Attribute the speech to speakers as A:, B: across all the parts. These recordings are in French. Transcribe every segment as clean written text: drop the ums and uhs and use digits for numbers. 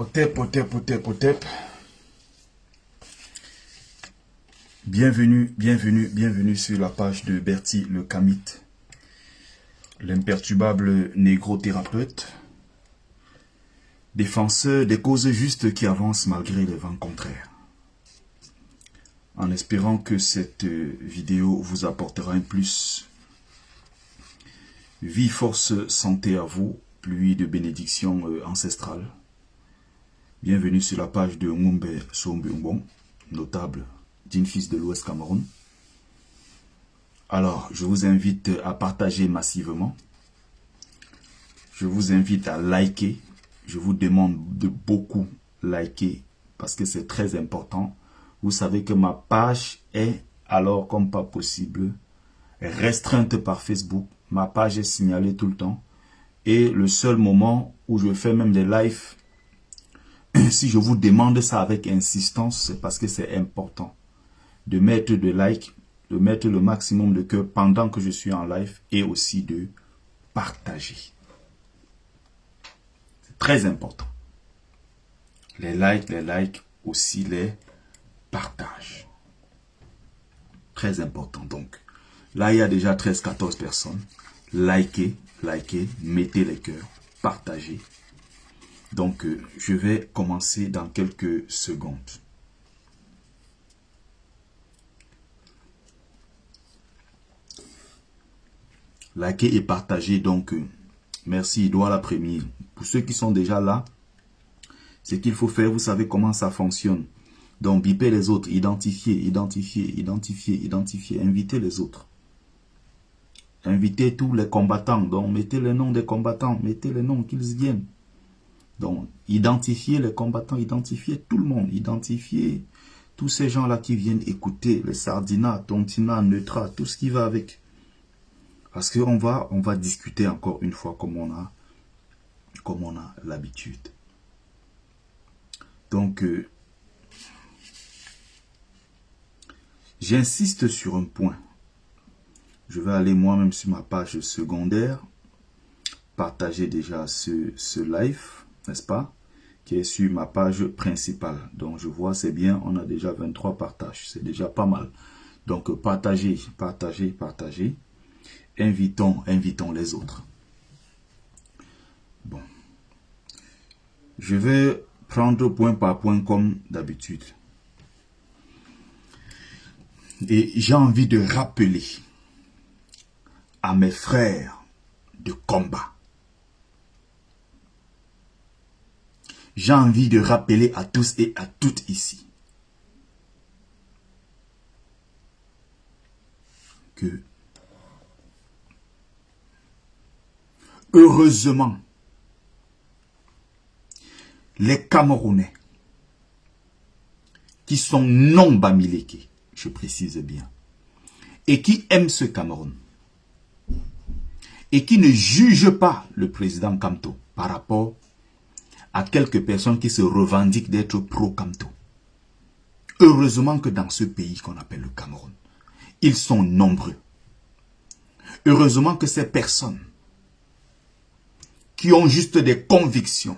A: Otep, Otep, Otep, Otep. Bienvenue sur la page de Bertie le Kamite, l'imperturbable négro-thérapeute, défenseur des causes justes qui avancent malgré les vents contraires. En espérant que cette vidéo vous apportera un plus. Vie, force, santé à vous, pluie de bénédictions ancestrales. Bienvenue sur la page de Ngumbe Sombumbon, notable digne fils de l'Ouest Cameroun. Alors, je vous invite à partager massivement. Je vous invite à liker. Je vous demande de beaucoup liker parce que c'est très important. Vous savez que ma page est, alors comme pas possible, restreinte par Facebook. Ma page est signalée tout le temps. Et le seul moment où je fais même des lives, si je vous demande ça avec insistance, c'est parce que c'est important de mettre de like, de mettre le maximum de cœur pendant que je suis en live et aussi de partager. C'est très important. Les likes, aussi les partages. Très important. Donc, là, il y a déjà 13-14 personnes. Likez, mettez les cœurs, partagez. Donc, je vais commencer dans quelques secondes. Likez et partagez. Donc, merci Edouard la première. Pour ceux qui sont déjà là, ce qu'il faut faire, vous savez comment ça fonctionne. Donc, bipez les autres, identifiez, invitez les autres. Invitez tous les combattants. Donc, mettez les noms des combattants, mettez les noms qu'ils viennent. Donc, identifiez les combattants, identifiez tout le monde, identifiez tous ces gens-là qui viennent écouter, les Sardina, Tontina, Neutra, tout ce qui va avec. Parce qu'on va discuter encore une fois comme on a l'habitude. Donc, j'insiste sur un point. Je vais aller moi-même sur ma page secondaire, partager déjà ce live, n'est-ce pas, qui est sur ma page principale. Donc, je vois, c'est bien, on a déjà 23 partages, c'est déjà pas mal. Donc, partagez. Invitons les autres. Bon. Je vais prendre point par point comme d'habitude. Et j'ai envie de rappeler à mes frères de combat. J'ai envie de rappeler à tous et à toutes ici que heureusement, les Camerounais qui sont non bamileke, je précise bien, et qui aiment ce Cameroun, et qui ne jugent pas le président Kamto par rapport à quelques personnes qui se revendiquent d'être pro-Kamto. Heureusement que dans ce pays qu'on appelle le Cameroun, ils sont nombreux. Heureusement que ces personnes qui ont juste des convictions,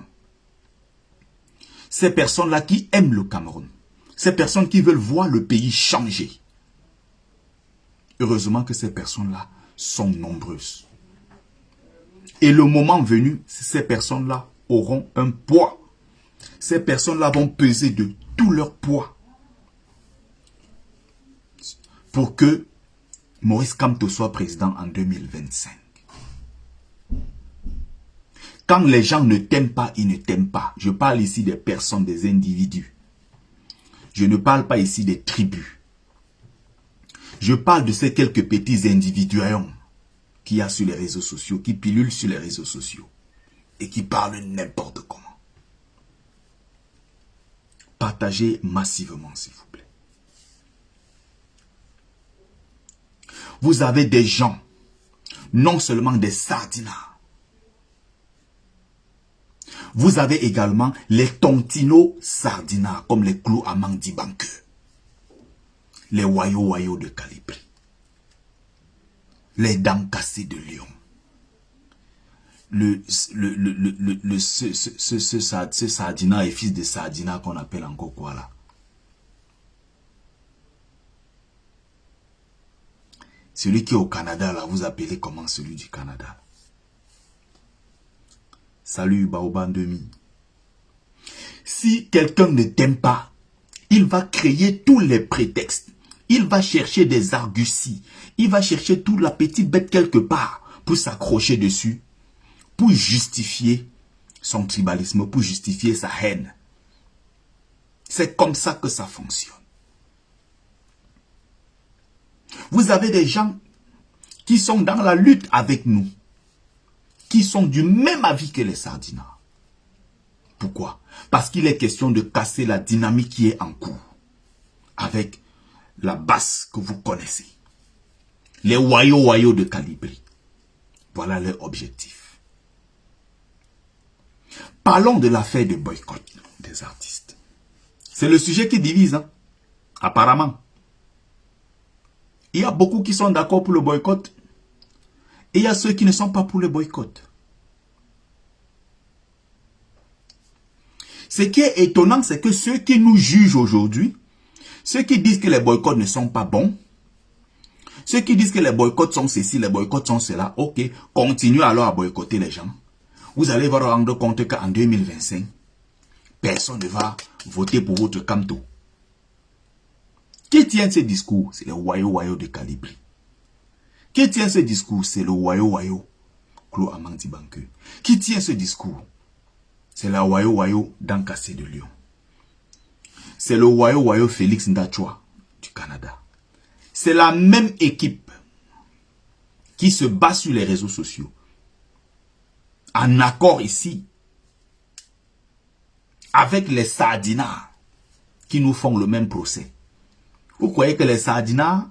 A: ces personnes-là qui aiment le Cameroun, ces personnes qui veulent voir le pays changer, heureusement que ces personnes-là sont nombreuses. Et le moment venu, ces personnes-là auront un poids. Ces personnes-là vont peser de tout leur poids pour que Maurice Kamto soit président en 2025. Quand les gens ne t'aiment pas, ils ne t'aiment pas. Je parle ici des personnes, des individus. Je ne parle pas ici des tribus. Je parle de ces quelques petits individuels qu'il y a sur les réseaux sociaux, qui pilulent sur les réseaux sociaux et qui parlent n'importe comment. Partagez massivement, s'il vous plaît. Vous avez des gens, non seulement des sardinas, vous avez également les tontino sardinas, comme les clous à Mangdi Banque, les wayo de Calibri, les dents cassées de Lyon, ce Sardina est fils de Sardina qu'on appelle encore quoi là? Celui qui est au Canada là, vous appelez comment celui du Canada? Salut Baoban Demi. Si quelqu'un ne t'aime pas, il va créer tous les prétextes. Il va chercher des arguties. Il va chercher toute la petite bête quelque part pour s'accrocher dessus, pour justifier son tribalisme, pour justifier sa haine. C'est comme ça que ça fonctionne. Vous avez des gens qui sont dans la lutte avec nous, qui sont du même avis que les Sardinas. Pourquoi? Parce qu'il est question de casser la dynamique qui est en cours avec la base que vous connaissez. Les Wayo de Calibri. Voilà leur objectif. Parlons de l'affaire de boycott des artistes. C'est le sujet qui divise, hein? Apparemment. Il y a beaucoup qui sont d'accord pour le boycott et il y a ceux qui ne sont pas pour le boycott. Ce qui est étonnant, c'est que ceux qui nous jugent aujourd'hui, ceux qui disent que les boycotts ne sont pas bons, ceux qui disent que les boycotts sont ceci, les boycotts sont cela, ok, continuez alors à boycotter les gens. Vous allez vous rendre compte qu'en 2025, personne ne va voter pour votre Camto. Qui tient ce discours? C'est le Wayo de Calibri. Qui tient ce discours? C'est le Wayo Clos Amandi Banque. Qui tient ce discours? C'est la Wayo d'Ancassé de Lyon. C'est le Wayo Félix Ndachwa du Canada. C'est la même équipe qui se bat sur les réseaux sociaux. En accord ici avec les Sardinas qui nous font le même procès. Vous croyez que les Sardinas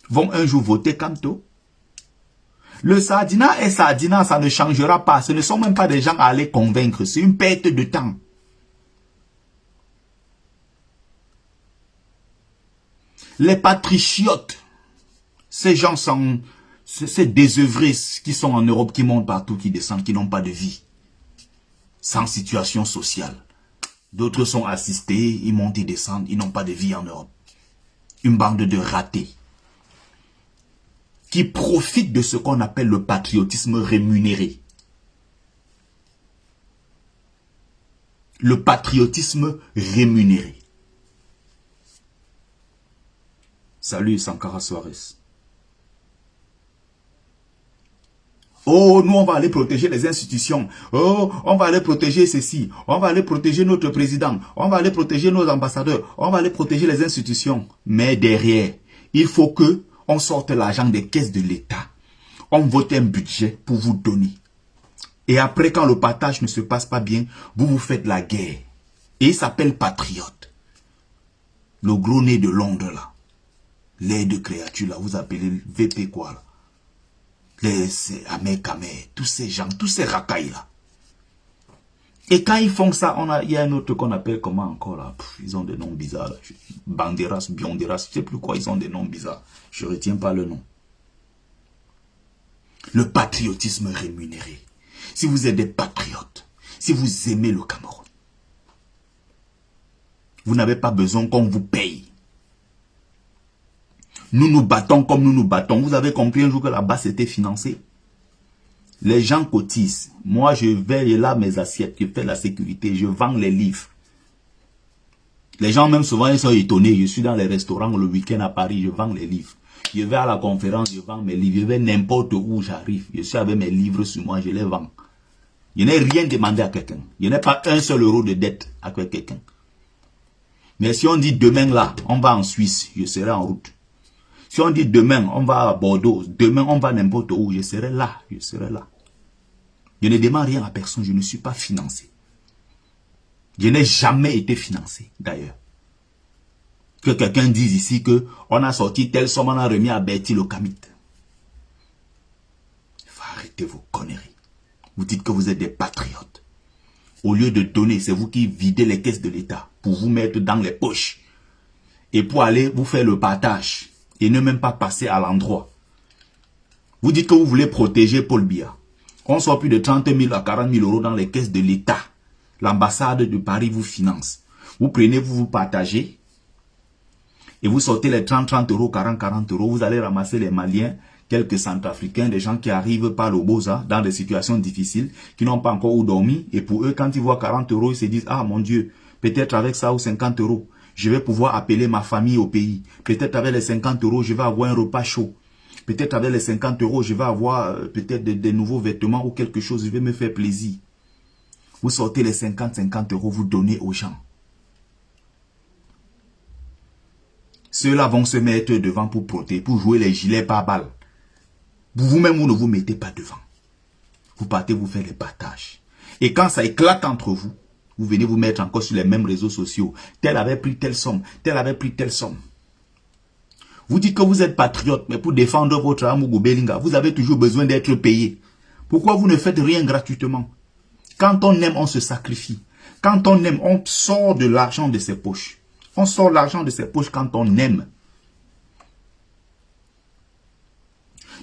A: vont un jour voter Camto? Le Sardina et Sardina, ça ne changera pas. Ce ne sont même pas des gens à aller convaincre. C'est une perte de temps. Les patriotes, ces gens sont, ces désœuvrés qui sont en Europe, qui montent partout, qui descendent, qui n'ont pas de vie. Sans situation sociale. D'autres sont assistés, ils montent, ils descendent, ils n'ont pas de vie en Europe. Une bande de ratés. Qui profitent de ce qu'on appelle le patriotisme rémunéré. Le patriotisme rémunéré. Salut Sankara Soares. Oh, nous on va aller protéger les institutions. Oh, on va aller protéger ceci. On va aller protéger notre président. On va aller protéger nos ambassadeurs. On va aller protéger les institutions. Mais derrière, il faut que on sorte l'argent des caisses de l'État. On vote un budget pour vous donner. Et après, quand le partage ne se passe pas bien, vous vous faites la guerre. Et il s'appelle patriote. Le gros nez de Londres là. Les deux créatures là, vous appelez VP quoi là. Les Amer Kamer, tous ces gens, tous ces racailles là. Et quand ils font ça, il y a un autre qu'on appelle comment encore là. Ils ont des noms bizarres là. Banderas, Bionderas, je ne sais plus quoi, ils ont des noms bizarres. Je ne retiens pas le nom. Le patriotisme rémunéré. Si vous êtes des patriotes, si vous aimez le Cameroun, vous n'avez pas besoin qu'on vous paye. Nous nous battons comme nous nous battons. Vous avez compris un jour que la base était financée. Les gens cotisent. Moi, je veille là mes assiettes, je fais la sécurité, je vends les livres. Les gens même souvent ils sont étonnés. Je suis dans les restaurants le week-end à Paris, je vends les livres. Je vais à la conférence, je vends mes livres. Je vais n'importe où j'arrive. Je suis avec mes livres sur moi, je les vends. Je n'ai rien demandé à quelqu'un. Je n'ai pas un seul euro de dette avec quelqu'un. Mais si on dit demain là, on va en Suisse, je serai en route. Si on dit demain, on va à Bordeaux, demain on va n'importe où, je serai là, je serai là. Je ne demande rien à personne, je ne suis pas financé. Je n'ai jamais été financé, d'ailleurs. Que quelqu'un dise ici que on a sorti telle somme, on a remis à Bertie le Camit. Il faut arrêter vos conneries. Vous dites que vous êtes des patriotes. Au lieu de donner, c'est vous qui videz les caisses de l'État pour vous mettre dans les poches. Et pour aller vous faire le partage. Et ne même pas passer à l'endroit. Vous dites que vous voulez protéger Paul Biya. On sort plus de 30 000 à 40 000 euros dans les caisses de l'État. L'ambassade de Paris vous finance. Vous prenez, vous partagez. Et vous sortez les 30 euros, 40 euros. Vous allez ramasser les Maliens, quelques Centrafricains, des gens qui arrivent par le Boza dans des situations difficiles, qui n'ont pas encore où dormir. Et pour eux, quand ils voient 40 euros, ils se disent, ah mon Dieu, peut-être avec ça ou 50 euros, je vais pouvoir appeler ma famille au pays. Peut-être avec les 50 euros, je vais avoir un repas chaud. Peut-être avec les 50 euros, je vais avoir peut-être des nouveaux vêtements ou quelque chose, je vais me faire plaisir. Vous sortez les 50 euros, vous donnez aux gens. Ceux-là vont se mettre devant pour protéger, pour jouer les gilets par balles. Vous-même, vous ne vous mettez pas devant. Vous partez vous faire les partages. Et quand ça éclate entre vous, vous venez vous mettre encore sur les mêmes réseaux sociaux. Tel avait pris telle somme, tel avait pris telle somme. Vous dites que vous êtes patriote, mais pour défendre votre Amougou Belinga, vous avez toujours besoin d'être payé. Pourquoi vous ne faites rien gratuitement? Quand on aime, on se sacrifie. Quand on aime, on sort de l'argent de ses poches. On sort l'argent de ses poches quand on aime.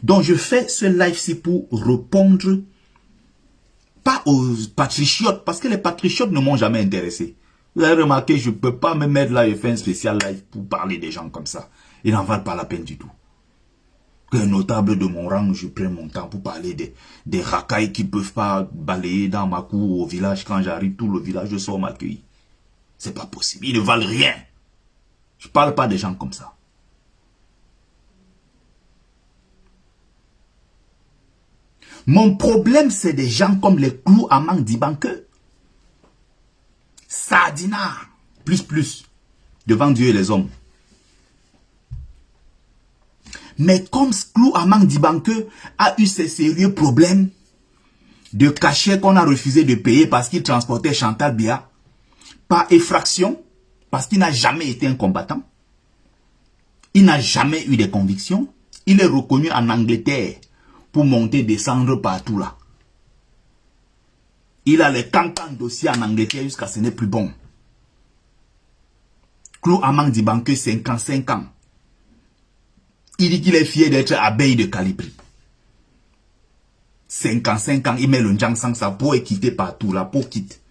A: Donc je fais ce live-ci pour répondre, pas aux patriotes, parce que les patriotes ne m'ont jamais intéressé. Vous avez remarqué, je ne peux pas me mettre là et faire un spécial live pour parler des gens comme ça. Il n'en valent pas la peine du tout. Qu'un notable de mon rang, je prends mon temps pour parler des racailles qui ne peuvent pas balayer dans ma cour au village. Quand j'arrive, tout le village sort m'accueillir. C'est pas possible. Ils ne valent rien. Je ne parle pas des gens comme ça. Mon problème, c'est des gens comme les clous à manque d'Ibanque. Sardina. Plus. Devant Dieu et les hommes. Mais comme Clou Amang Dibanke a eu ces sérieux problèmes de cachet qu'on a refusé de payer parce qu'il transportait Chantal Biya par effraction, parce qu'il n'a jamais été un combattant, il n'a jamais eu des convictions, il est reconnu en Angleterre pour monter, descendre partout là. Il a les cancans dossiers en Angleterre jusqu'à ce n'est plus bon. Clou Amang Dibanke, 55 ans. Il dit qu'il est fier d'être abeille de Calibri. 55 ans, il met le Njangsang, sa peau est quittée partout, la peau quitte.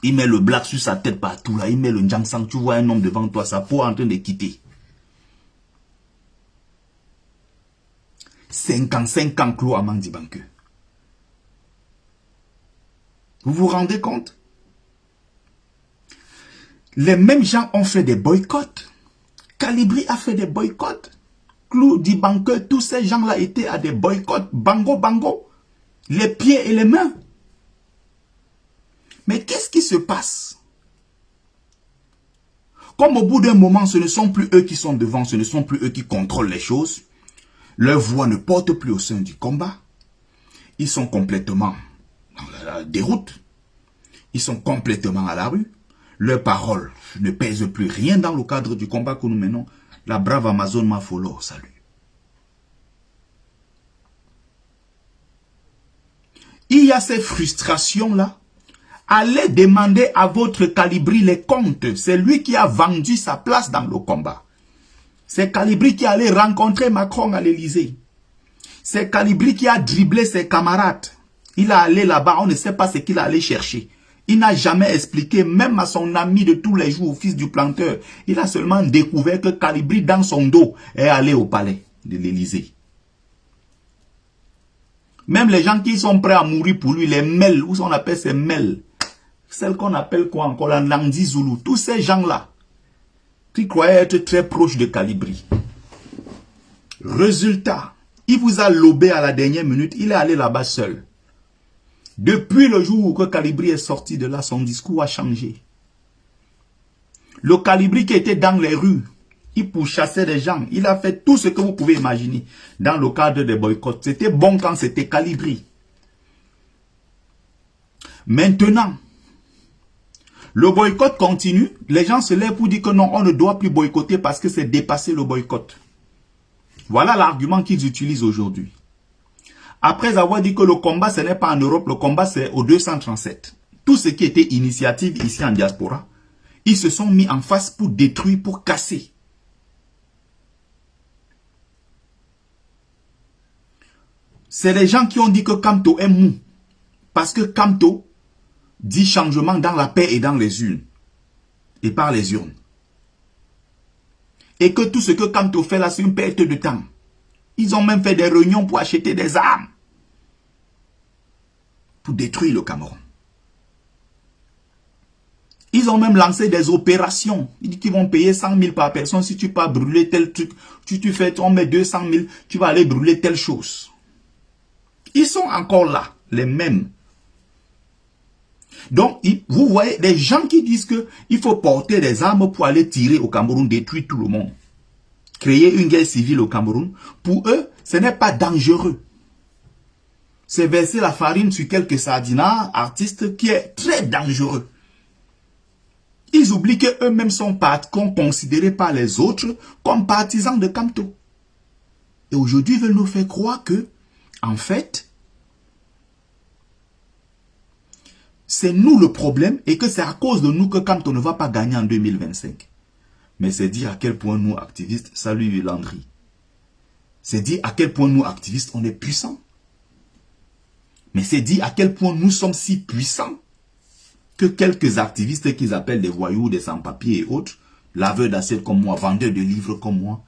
A: Il met le black sur sa tête partout, là, il met le Njangsang, tu vois un homme devant toi, sa peau est en train de quitter. 55 ans, Clou Amang Dibanke. Vous vous rendez compte? Les mêmes gens ont fait des boycotts. Calibri a fait des boycotts. Clou Dibanke, tous ces gens-là étaient à des boycotts. Bango. Les pieds et les mains. Mais qu'est-ce qui se passe? Comme au bout d'un moment, ce ne sont plus eux qui sont devant, ce ne sont plus eux qui contrôlent les choses. Leur voix ne porte plus au sein du combat. Ils sont complètement dans la déroute. Ils sont complètement à la rue. Leurs paroles ne pèsent plus rien dans le cadre du combat que nous menons. La brave Amazon Mafolo, salut. Il y a ces frustrations-là. Allez demander à votre Calibri les comptes. C'est lui qui a vendu sa place dans le combat. C'est Calibri qui allait rencontrer Macron à l'Élysée. C'est Calibri qui a dribblé ses camarades. Il est allé là-bas, on ne sait pas ce qu'il allait chercher. Il n'a jamais expliqué, même à son ami de tous les jours, fils du planteur. Il a seulement découvert que Calibri, dans son dos, est allé au palais de l'Élysée. Même les gens qui sont prêts à mourir pour lui, les Mel, où on appelle ces Mel, celles qu'on appelle quoi encore, la Nandi Zulu, tous ces gens-là, qui croyaient être très proches de Calibri. Résultat, il vous a lobé à la dernière minute, il est allé là-bas seul. Depuis le jour où Calibri est sorti de là, son discours a changé. Le Calibri qui était dans les rues, il pourchassait des gens, il a fait tout ce que vous pouvez imaginer dans le cadre des boycotts. C'était bon quand c'était Calibri. Maintenant, le boycott continue, les gens se lèvent pour dire que non, on ne doit plus boycotter parce que c'est dépasser le boycott. Voilà l'argument qu'ils utilisent aujourd'hui. Après avoir dit que le combat, ce n'est pas en Europe, le combat, c'est au 237. Tout ce qui était initiative ici en diaspora, ils se sont mis en face pour détruire, pour casser. C'est les gens qui ont dit que Kamto est mou. Parce que Kamto dit changement dans la paix et dans les urnes. Et par les urnes. Et que tout ce que Kamto fait là, c'est une perte de temps. Ils ont même fait des réunions pour acheter des armes. Pour détruire le Cameroun. Ils ont même lancé des opérations. Ils disent qu'ils vont payer 100 000 par personne si tu peux brûler tel truc. On met 200 000, tu vas aller brûler telle chose. Ils sont encore là, les mêmes. Donc, vous voyez, des gens qui disent qu'il faut porter des armes pour aller tirer au Cameroun, détruire tout le monde. Créer une guerre civile au Cameroun. Pour eux, ce n'est pas dangereux. C'est verser la farine sur quelques sardinards, artistes, qui est très dangereux. Ils oublient qu'eux-mêmes sont considérés par les autres comme partisans de Kamto. Et aujourd'hui, ils veulent nous faire croire que, en fait, c'est nous le problème et que c'est à cause de nous que Kamto ne va pas gagner en 2025. Mais c'est dire à quel point nous, activistes, salut Landry, c'est dire à quel point nous, activistes, on est puissants. Mais c'est dire à quel point nous sommes si puissants que quelques activistes qu'ils appellent des voyous, des sans-papiers et autres, laveurs d'assiettes comme moi, vendeurs de livres comme moi,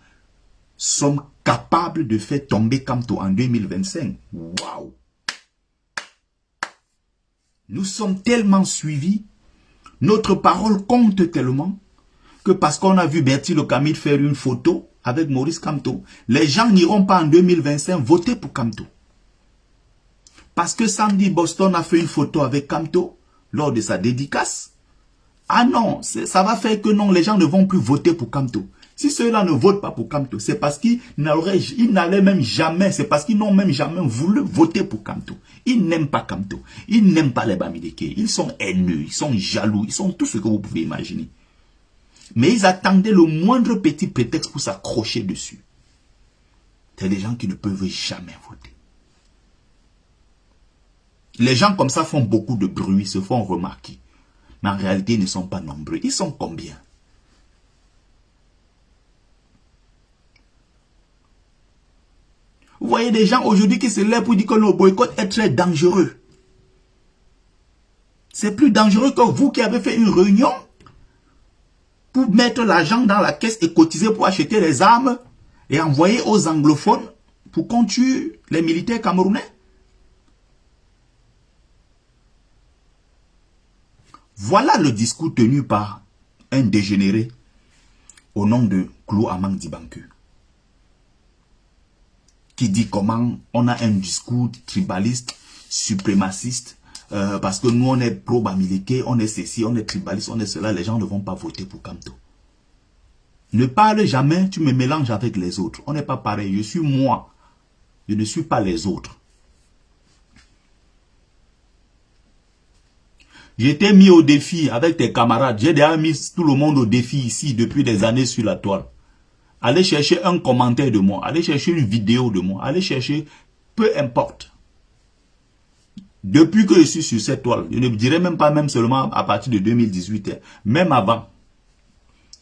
A: sommes capables de faire tomber Kamto en 2025. Waouh! Nous sommes tellement suivis, notre parole compte tellement, que parce qu'on a vu Bertie Le Camille faire une photo avec Maurice Kamto, les gens n'iront pas en 2025 voter pour Kamto. Parce que Sandy Boston a fait une photo avec Kamto lors de sa dédicace. Ah non, ça va faire que non, les gens ne vont plus voter pour Kamto. Si ceux-là ne votent pas pour Kamto, c'est parce qu'ils n'allaient même jamais, c'est parce qu'ils n'ont même jamais voulu voter pour Kamto. Ils n'aiment pas Kamto. Ils n'aiment pas les Bamileke. Ils sont haineux, ils sont jaloux, ils sont tout ce que vous pouvez imaginer. Mais ils attendaient le moindre petit prétexte pour s'accrocher dessus. C'est des gens qui ne peuvent jamais voter. Les gens comme ça font beaucoup de bruit, se font remarquer. Mais en réalité, ils ne sont pas nombreux. Ils sont combien? Vous voyez des gens aujourd'hui qui se lèvent pour dire que le boycott est très dangereux. C'est plus dangereux que vous qui avez fait une réunion pour mettre l'argent dans la caisse et cotiser pour acheter les armes et envoyer aux anglophones pour qu'on tue les militaires camerounais. Voilà le discours tenu par un dégénéré au nom de Clou Amang Dibanke, qui dit comment on a un discours tribaliste, suprémaciste, parce que nous on est pro-Bamileke, on est ceci, on est tribaliste, on est cela, les gens ne vont pas voter pour Kamto. Ne parle jamais, tu me mélanges avec les autres. On n'est pas pareil, je suis moi, je ne suis pas les autres. J'étais mis au défi avec tes camarades. J'ai déjà mis tout le monde au défi ici depuis des années sur la toile. Allez chercher un commentaire de moi. Allez chercher une vidéo de moi. Allez chercher, peu importe. Depuis que je suis sur cette toile, je ne dirais même pas même seulement à partir de 2018, même avant.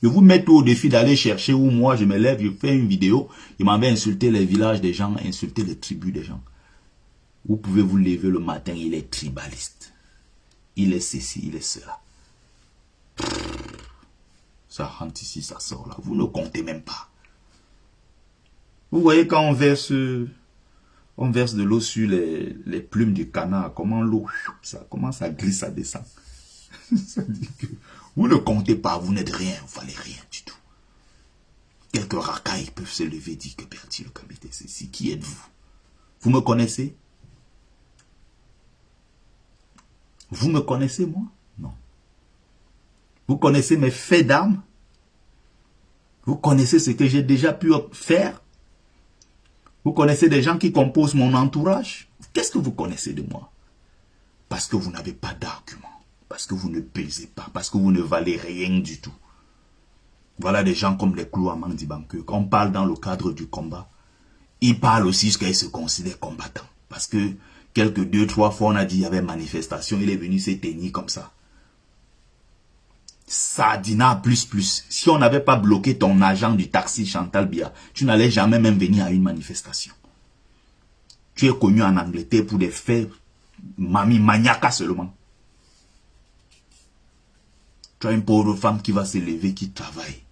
A: Je vous mets tout au défi d'aller chercher où moi je me lève, je fais une vidéo. Il m'avait insulté les villages des gens, insulté les tribus des gens. Vous pouvez vous lever le matin, il est tribaliste. Il est ceci, il est cela. Ça rentre ici, ça sort là. Vous ne comptez même pas. Vous voyez quand on verse de l'eau sur les plumes du canard, comment l'eau, comment ça glisse, ça descend. Ça dit que vous ne comptez pas, vous n'êtes rien, vous valez rien du tout. Quelques racailles peuvent se lever et dire que Bertie Le Camille est ceci. Qui êtes-vous? Vous me connaissez? Vous me connaissez, moi? Non. Vous connaissez mes faits d'armes? Vous connaissez ce que j'ai déjà pu faire? Vous connaissez des gens qui composent mon entourage? Qu'est-ce que vous connaissez de moi? Parce que vous n'avez pas d'argument. Parce que vous ne pesez pas. Parce que vous ne valez rien du tout. Voilà des gens comme les Clou Amang Dibanke. Quand on parle dans le cadre du combat, ils parlent aussi ce qu'ils se considèrent combattants. Parce que quelques 2-3 fois, on a dit qu'il y avait manifestation, il est venu s'éteigner comme ça. Sardina plus. Si on n'avait pas bloqué ton agent du taxi Chantal Bia, tu n'allais jamais même venir à une manifestation. Tu es connu en Angleterre pour des faits mamie maniaca seulement. Tu as une pauvre femme qui va se lever, qui travaille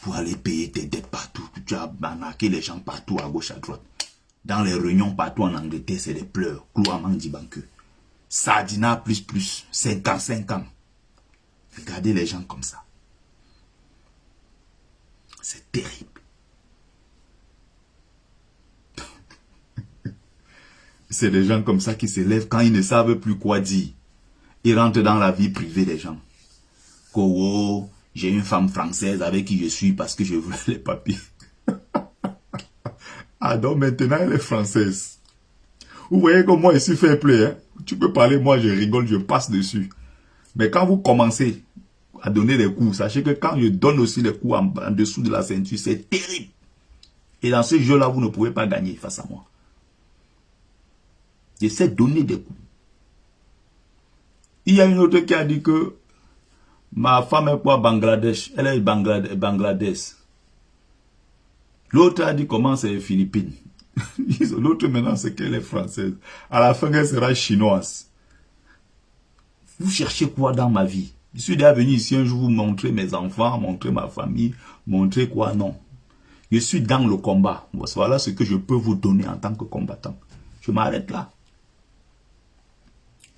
A: pour aller payer tes dettes partout. Tu as arnaqué les gens partout, à gauche, à droite. Dans les réunions partout en Angleterre, c'est des pleurs. Clouamment dit banque. Sardina plus, 5 ans, 5 ans. Regardez les gens comme ça. C'est terrible. C'est des gens comme ça qui se lèvent quand ils ne savent plus quoi dire. Ils rentrent dans la vie privée des gens. Oh, j'ai une femme française avec qui je suis parce que je voulais les papiers. Ah donc maintenant elle est française. Vous voyez que moi je suis fair play. Hein? Tu peux parler, moi je rigole, je passe dessus. Mais quand vous commencez à donner des coups, sachez que quand je donne aussi les coups en dessous de la ceinture, c'est terrible. Et dans ce jeu-là, vous ne pouvez pas gagner face à moi. J'essaie de donner des coups. Il y a une autre qui a dit que ma femme est quoi Bangladesh. Elle est Bangladesh. L'autre a dit comment c'est les Philippines. L'autre maintenant c'est qu'elle est française. À la fin elle sera chinoise. Vous cherchez quoi dans ma vie? Je suis déjà venu ici un jour vous montrer mes enfants, montrer ma famille, montrer quoi? Non. Je suis dans le combat. Voilà ce que je peux vous donner en tant que combattant. Je m'arrête là.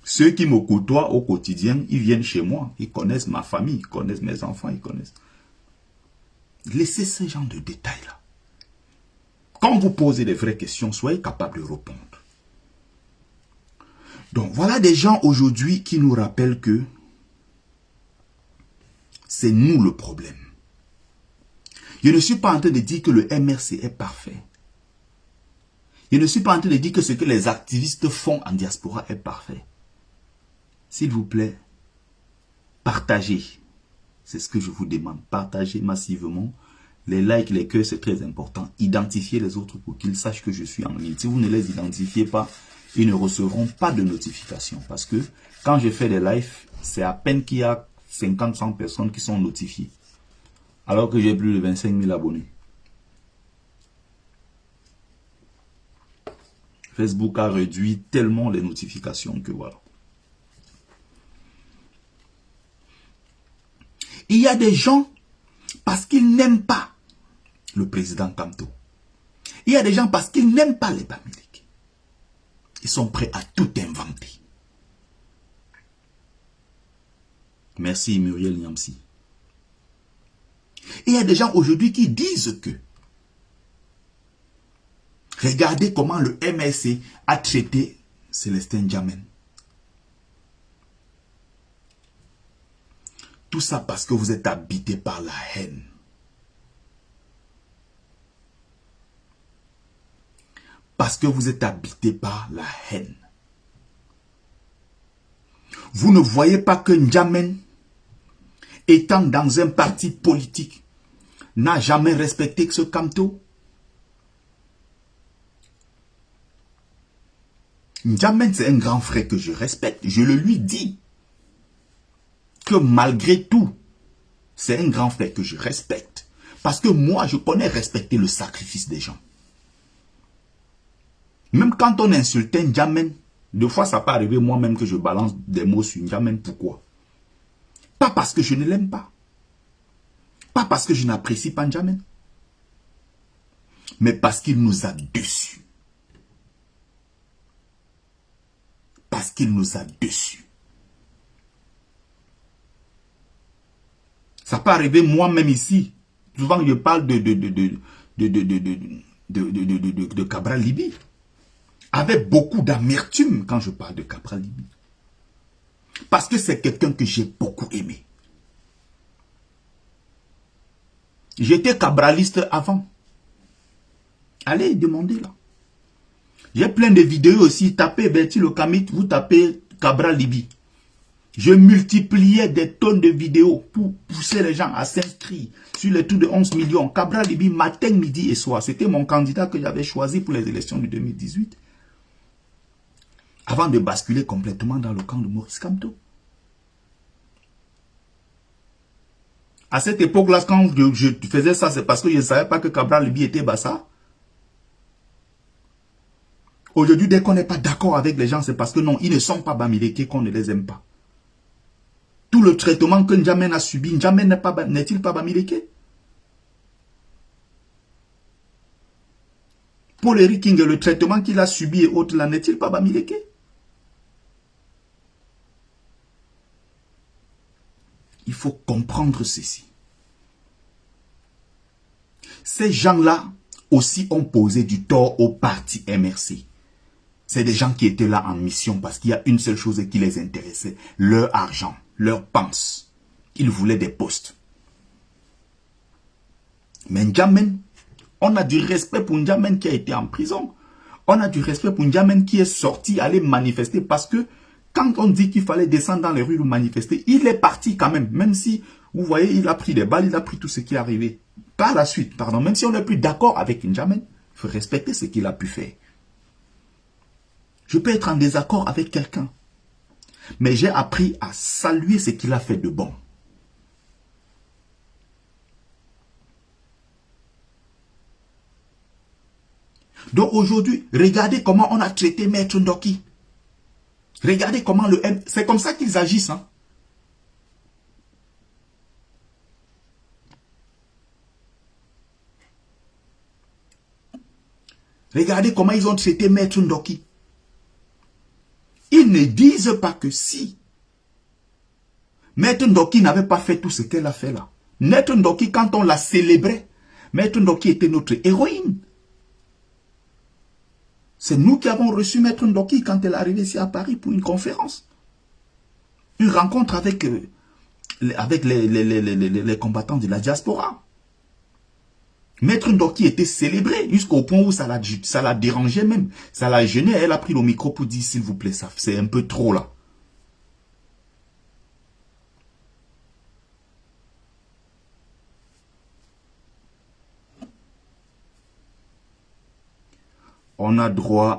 A: Ceux qui me côtoient au quotidien, ils viennent chez moi. Ils connaissent ma famille, ils connaissent mes enfants, ils connaissent. Laissez ce genre de détails-là. Quand vous posez des vraies questions, soyez capable de répondre. Donc voilà des gens aujourd'hui qui nous rappellent que c'est nous le problème. Je ne suis pas en train de dire que le MRC est parfait. Je ne suis pas en train de dire que ce que les activistes font en diaspora est parfait. S'il vous plaît, partagez. C'est ce que je vous demande. Partagez massivement. Les likes, les cœurs, c'est très important. Identifiez les autres pour qu'ils sachent que je suis en ligne. Si vous ne les identifiez pas, ils ne recevront pas de notification. Parce que quand je fais des lives, c'est à peine qu'il y a 50-100 personnes qui sont notifiées. Alors que j'ai plus de 25 000 abonnés. Facebook a réduit tellement les notifications que voilà. Il y a des gens, parce qu'ils n'aiment pas le président Kamto. Il y a des gens, parce qu'ils n'aiment pas les Bamileke. Ils sont prêts à tout inventer. Merci Muriel Niamsi. Il y a des gens aujourd'hui qui disent que regardez comment le MSC a traité Célestin Djamen. Tout ça parce que vous êtes habité par la haine. Parce que vous êtes habité par la haine. Vous ne voyez pas que Djamen, étant dans un parti politique, n'a jamais respecté ce Kamto. Djamen, c'est un grand frère que je respecte. Je le lui dis. Que malgré tout, c'est un grand frère que je respecte. Parce que moi, je connais respecter le sacrifice des gens. Même quand on insulte un Djamen, deux fois ça peut arriver moi-même que je balance des mots sur Djamen. Pourquoi? Pas parce que je ne l'aime pas. Pas parce que je n'apprécie pas Djamen. Mais parce qu'il nous a déçus. Parce qu'il nous a déçus. Ça peut arriver moi-même ici. Souvent, je parle de Cabral Libye. Avec beaucoup d'amertume quand je parle de Cabral Libye. Parce que c'est quelqu'un que j'ai beaucoup aimé. J'étais cabraliste avant. Allez demander là. J'ai plein de vidéos aussi. Tapez Bertil Okamit, vous tapez Cabral Libye. Je multipliais des tonnes de vidéos pour pousser les gens à s'inscrire sur les tours de 11 millions. Cabral Libye, matin, midi et soir. C'était mon candidat que j'avais choisi pour les élections de 2018. Avant de basculer complètement dans le camp de Maurice Kamto. À cette époque-là, quand je faisais ça, c'est parce que je ne savais pas que Cabral Libye était Bassa. Aujourd'hui, dès qu'on n'est pas d'accord avec les gens, c'est parce que non, ils ne sont pas Bamileke qu'on ne les aime pas. Tout le traitement que N'Djamène a subi, N'Djamène n'est-il pas Bamileke? Paul Eric King, le traitement qu'il a subi et autres, là, n'est-il pas Bamileke? Il faut comprendre ceci. Ces gens-là aussi ont posé du tort au parti MRC. C'est des gens qui étaient là en mission parce qu'il y a une seule chose qui les intéressait, leur argent, leur panse. Ils voulaient des postes. Mais N'Djamène, on a du respect pour N'Djamène qui a été en prison. On a du respect pour N'Djamène qui est sorti aller manifester parce que quand on dit qu'il fallait descendre dans les rues ou manifester, il est parti quand même. Même si, vous voyez, il a pris des balles, il a pris tout ce qui est arrivé. Par la suite, pardon, même si on n'est plus d'accord avec N'Djamène, il faut respecter ce qu'il a pu faire. Je peux être en désaccord avec quelqu'un, mais j'ai appris à saluer ce qu'il a fait de bon. Donc aujourd'hui, regardez comment on a traité Maître Ndoki. Regardez comment le M... C'est comme ça qu'ils agissent. Hein? Regardez comment ils ont traité Maître Ndoki. Ils ne disent pas que si Maître Ndoki n'avait pas fait tout ce qu'elle a fait là. Maître Ndoki, quand on l'a célébré, Maître Ndoki était notre héroïne. C'est nous qui avons reçu Maître Ndoki quand elle est arrivée ici à Paris pour une conférence. Une rencontre avec les combattants de la diaspora. Maître Ndoki était célébré jusqu'au point où ça la dérangeait même. Ça la gênait. Elle a pris le micro pour dire s'il vous plaît, ça c'est un peu trop là. On a droit...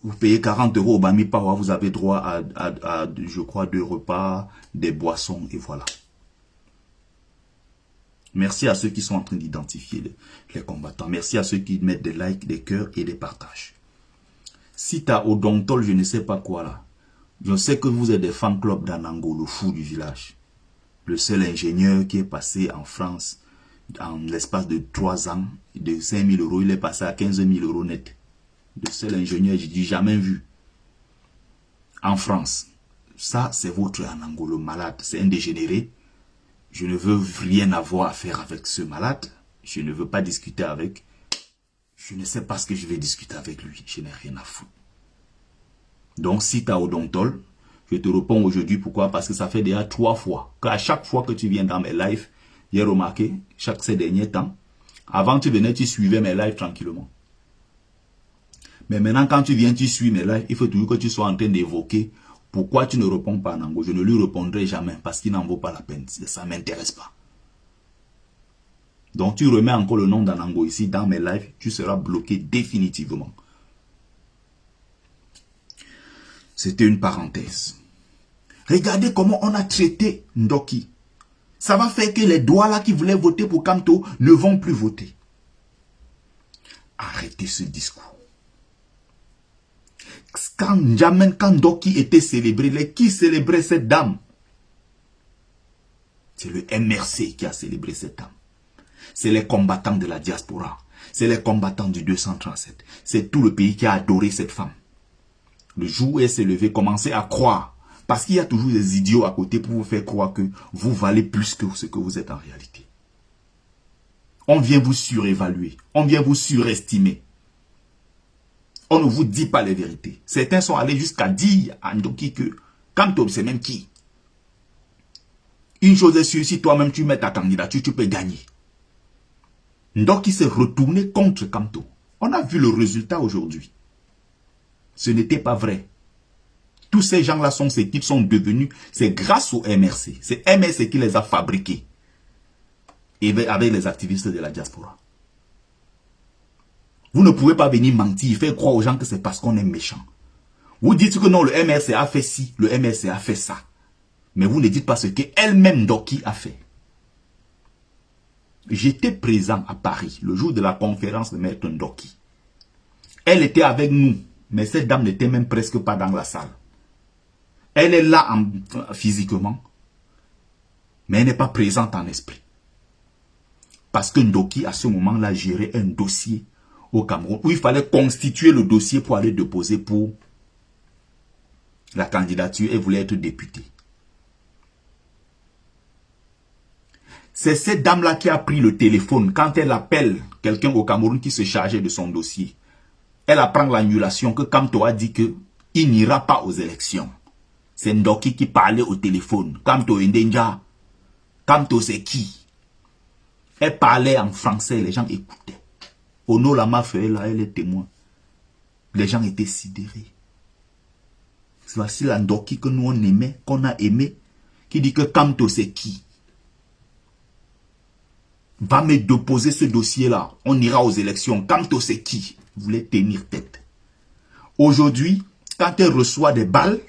A: Vous payez 40 € au Bami Pawa, vous avez droit à, je crois, 2 repas, des boissons et voilà. Merci à ceux qui sont en train d'identifier les combattants. Merci à ceux qui mettent des likes, des cœurs et des partages. Si tu as Odontol, je ne sais pas quoi là. Je sais que vous êtes des fan clubs d'Anango, le fou du village. Le seul ingénieur qui est passé en France en l'espace de 3 ans, de 5 000 €, il est passé à 15 000 € net. Le seul ingénieur, je dis jamais vu. En France. Ça, c'est votre Anango, le malade. C'est un dégénéré. Je ne veux rien avoir à faire avec ce malade. Je ne veux pas discuter avec. Je ne sais pas ce que je vais discuter avec lui. Je n'ai rien à foutre. Donc, si tu as Odontol, je te réponds aujourd'hui. Pourquoi? Parce que ça fait déjà 3 fois. Qu'à chaque fois que tu viens dans mes lives, j'ai remarqué, ces derniers temps, avant tu venais, tu suivais mes lives tranquillement. Mais maintenant, quand tu viens, tu suis mes lives, il faut toujours que tu sois en train d'évoquer pourquoi tu ne réponds pas à Nango. Je ne lui répondrai jamais parce qu'il n'en vaut pas la peine. Ça ne m'intéresse pas. Donc, tu remets encore le nom d'Anango ici dans mes lives, tu seras bloqué définitivement. C'était une parenthèse. Regardez comment on a traité Ndoki. Ça va faire que les doigts là qui voulaient voter pour Kamto ne vont plus voter. Arrêtez ce discours. Quand Ndoki était célébré, qui célébrait cette dame? C'est le MRC qui a célébré cette dame. C'est les combattants de la diaspora. C'est les combattants du 237. C'est tout le pays qui a adoré cette femme. Le jour où elle s'est levée, commencez à croire. Parce qu'il y a toujours des idiots à côté pour vous faire croire que vous valez plus que ce que vous êtes en réalité. On vient vous surévaluer. On vient vous surestimer. On ne vous dit pas les vérités. Certains sont allés jusqu'à dire à Ndoki que Kamto, c'est même qui. Une chose est sûre, si toi-même tu mets ta candidature, tu peux gagner. Ndoki s'est retourné contre Kamto. On a vu le résultat aujourd'hui. Ce n'était pas vrai. Tous ces gens-là sont ce qu'ils sont devenus. C'est grâce au MRC. C'est MRC qui les a fabriqués. Et avec les activistes de la diaspora. Vous ne pouvez pas venir mentir, faire croire aux gens que c'est parce qu'on est méchant. Vous dites que non, le MRC a fait ci, le MRC a fait ça. Mais vous ne dites pas ce qu'elle-même Ndoki a fait. J'étais présent à Paris le jour de la conférence de Maître Ndoki. Elle était avec nous, mais cette dame n'était même presque pas dans la salle. Elle est là physiquement, mais elle n'est pas présente en esprit. Parce que Ndoki, à ce moment-là, gérait un dossier au Cameroun où il fallait constituer le dossier pour aller déposer pour la candidature et voulait être député. C'est cette dame-là qui a pris le téléphone quand elle appelle quelqu'un au Cameroun qui se chargeait de son dossier. Elle apprend l'annulation que Kamto a dit qu'il n'ira pas aux élections. C'est Ndoki qui parlait au téléphone. Kamto Ndenja. Kamto c'est qui? Elle parlait en français, les gens écoutaient. Ono Lama fait là, elle est témoin. Les gens étaient sidérés. Voici la Ndoki que nous on aimait, qu'on a aimé, qui dit que Kamto c'est qui? Va me déposer ce dossier-là. On ira aux élections. Kamto c'est qui? Vous voulez tenir tête. Aujourd'hui, quand elle reçoit des balles,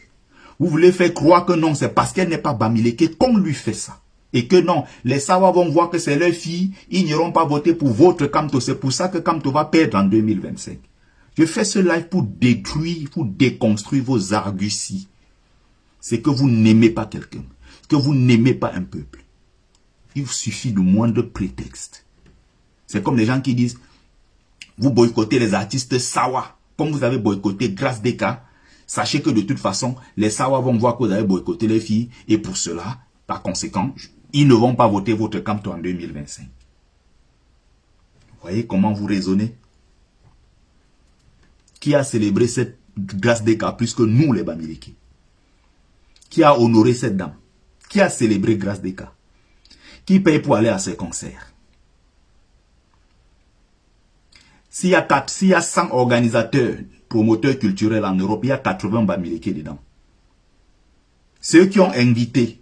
A: vous voulez faire croire que non, c'est parce qu'elle n'est pas Bamileke qu'on lui fait ça. Et que non, les Sawa vont voir que c'est leur fille, ils n'iront pas voter pour votre Kamto. C'est pour ça que Kamto va perdre en 2025. Je fais ce live pour détruire, pour déconstruire vos arguties. C'est que vous n'aimez pas quelqu'un, que vous n'aimez pas un peuple. Il vous suffit de moindre prétexte. C'est comme les gens qui disent, vous boycottez les artistes Sawa, comme vous avez boycotté Grâce Deka. Sachez que de toute façon, les Sawa vont voir que vous avez boycotté les filles, et pour cela, par conséquent, ils ne vont pas voter votre Kamto en 2025. Vous voyez comment vous raisonnez? Qui a célébré cette Grâce Deka plus que nous, les Bamileke? Qui a honoré cette dame? Qui a célébré Grâce Deka? Qui paye pour aller à ses concerts? S'il y a 100 organisateurs, promoteurs culturels en Europe, il y a 80 Bamileke dedans. Ceux qui ont invité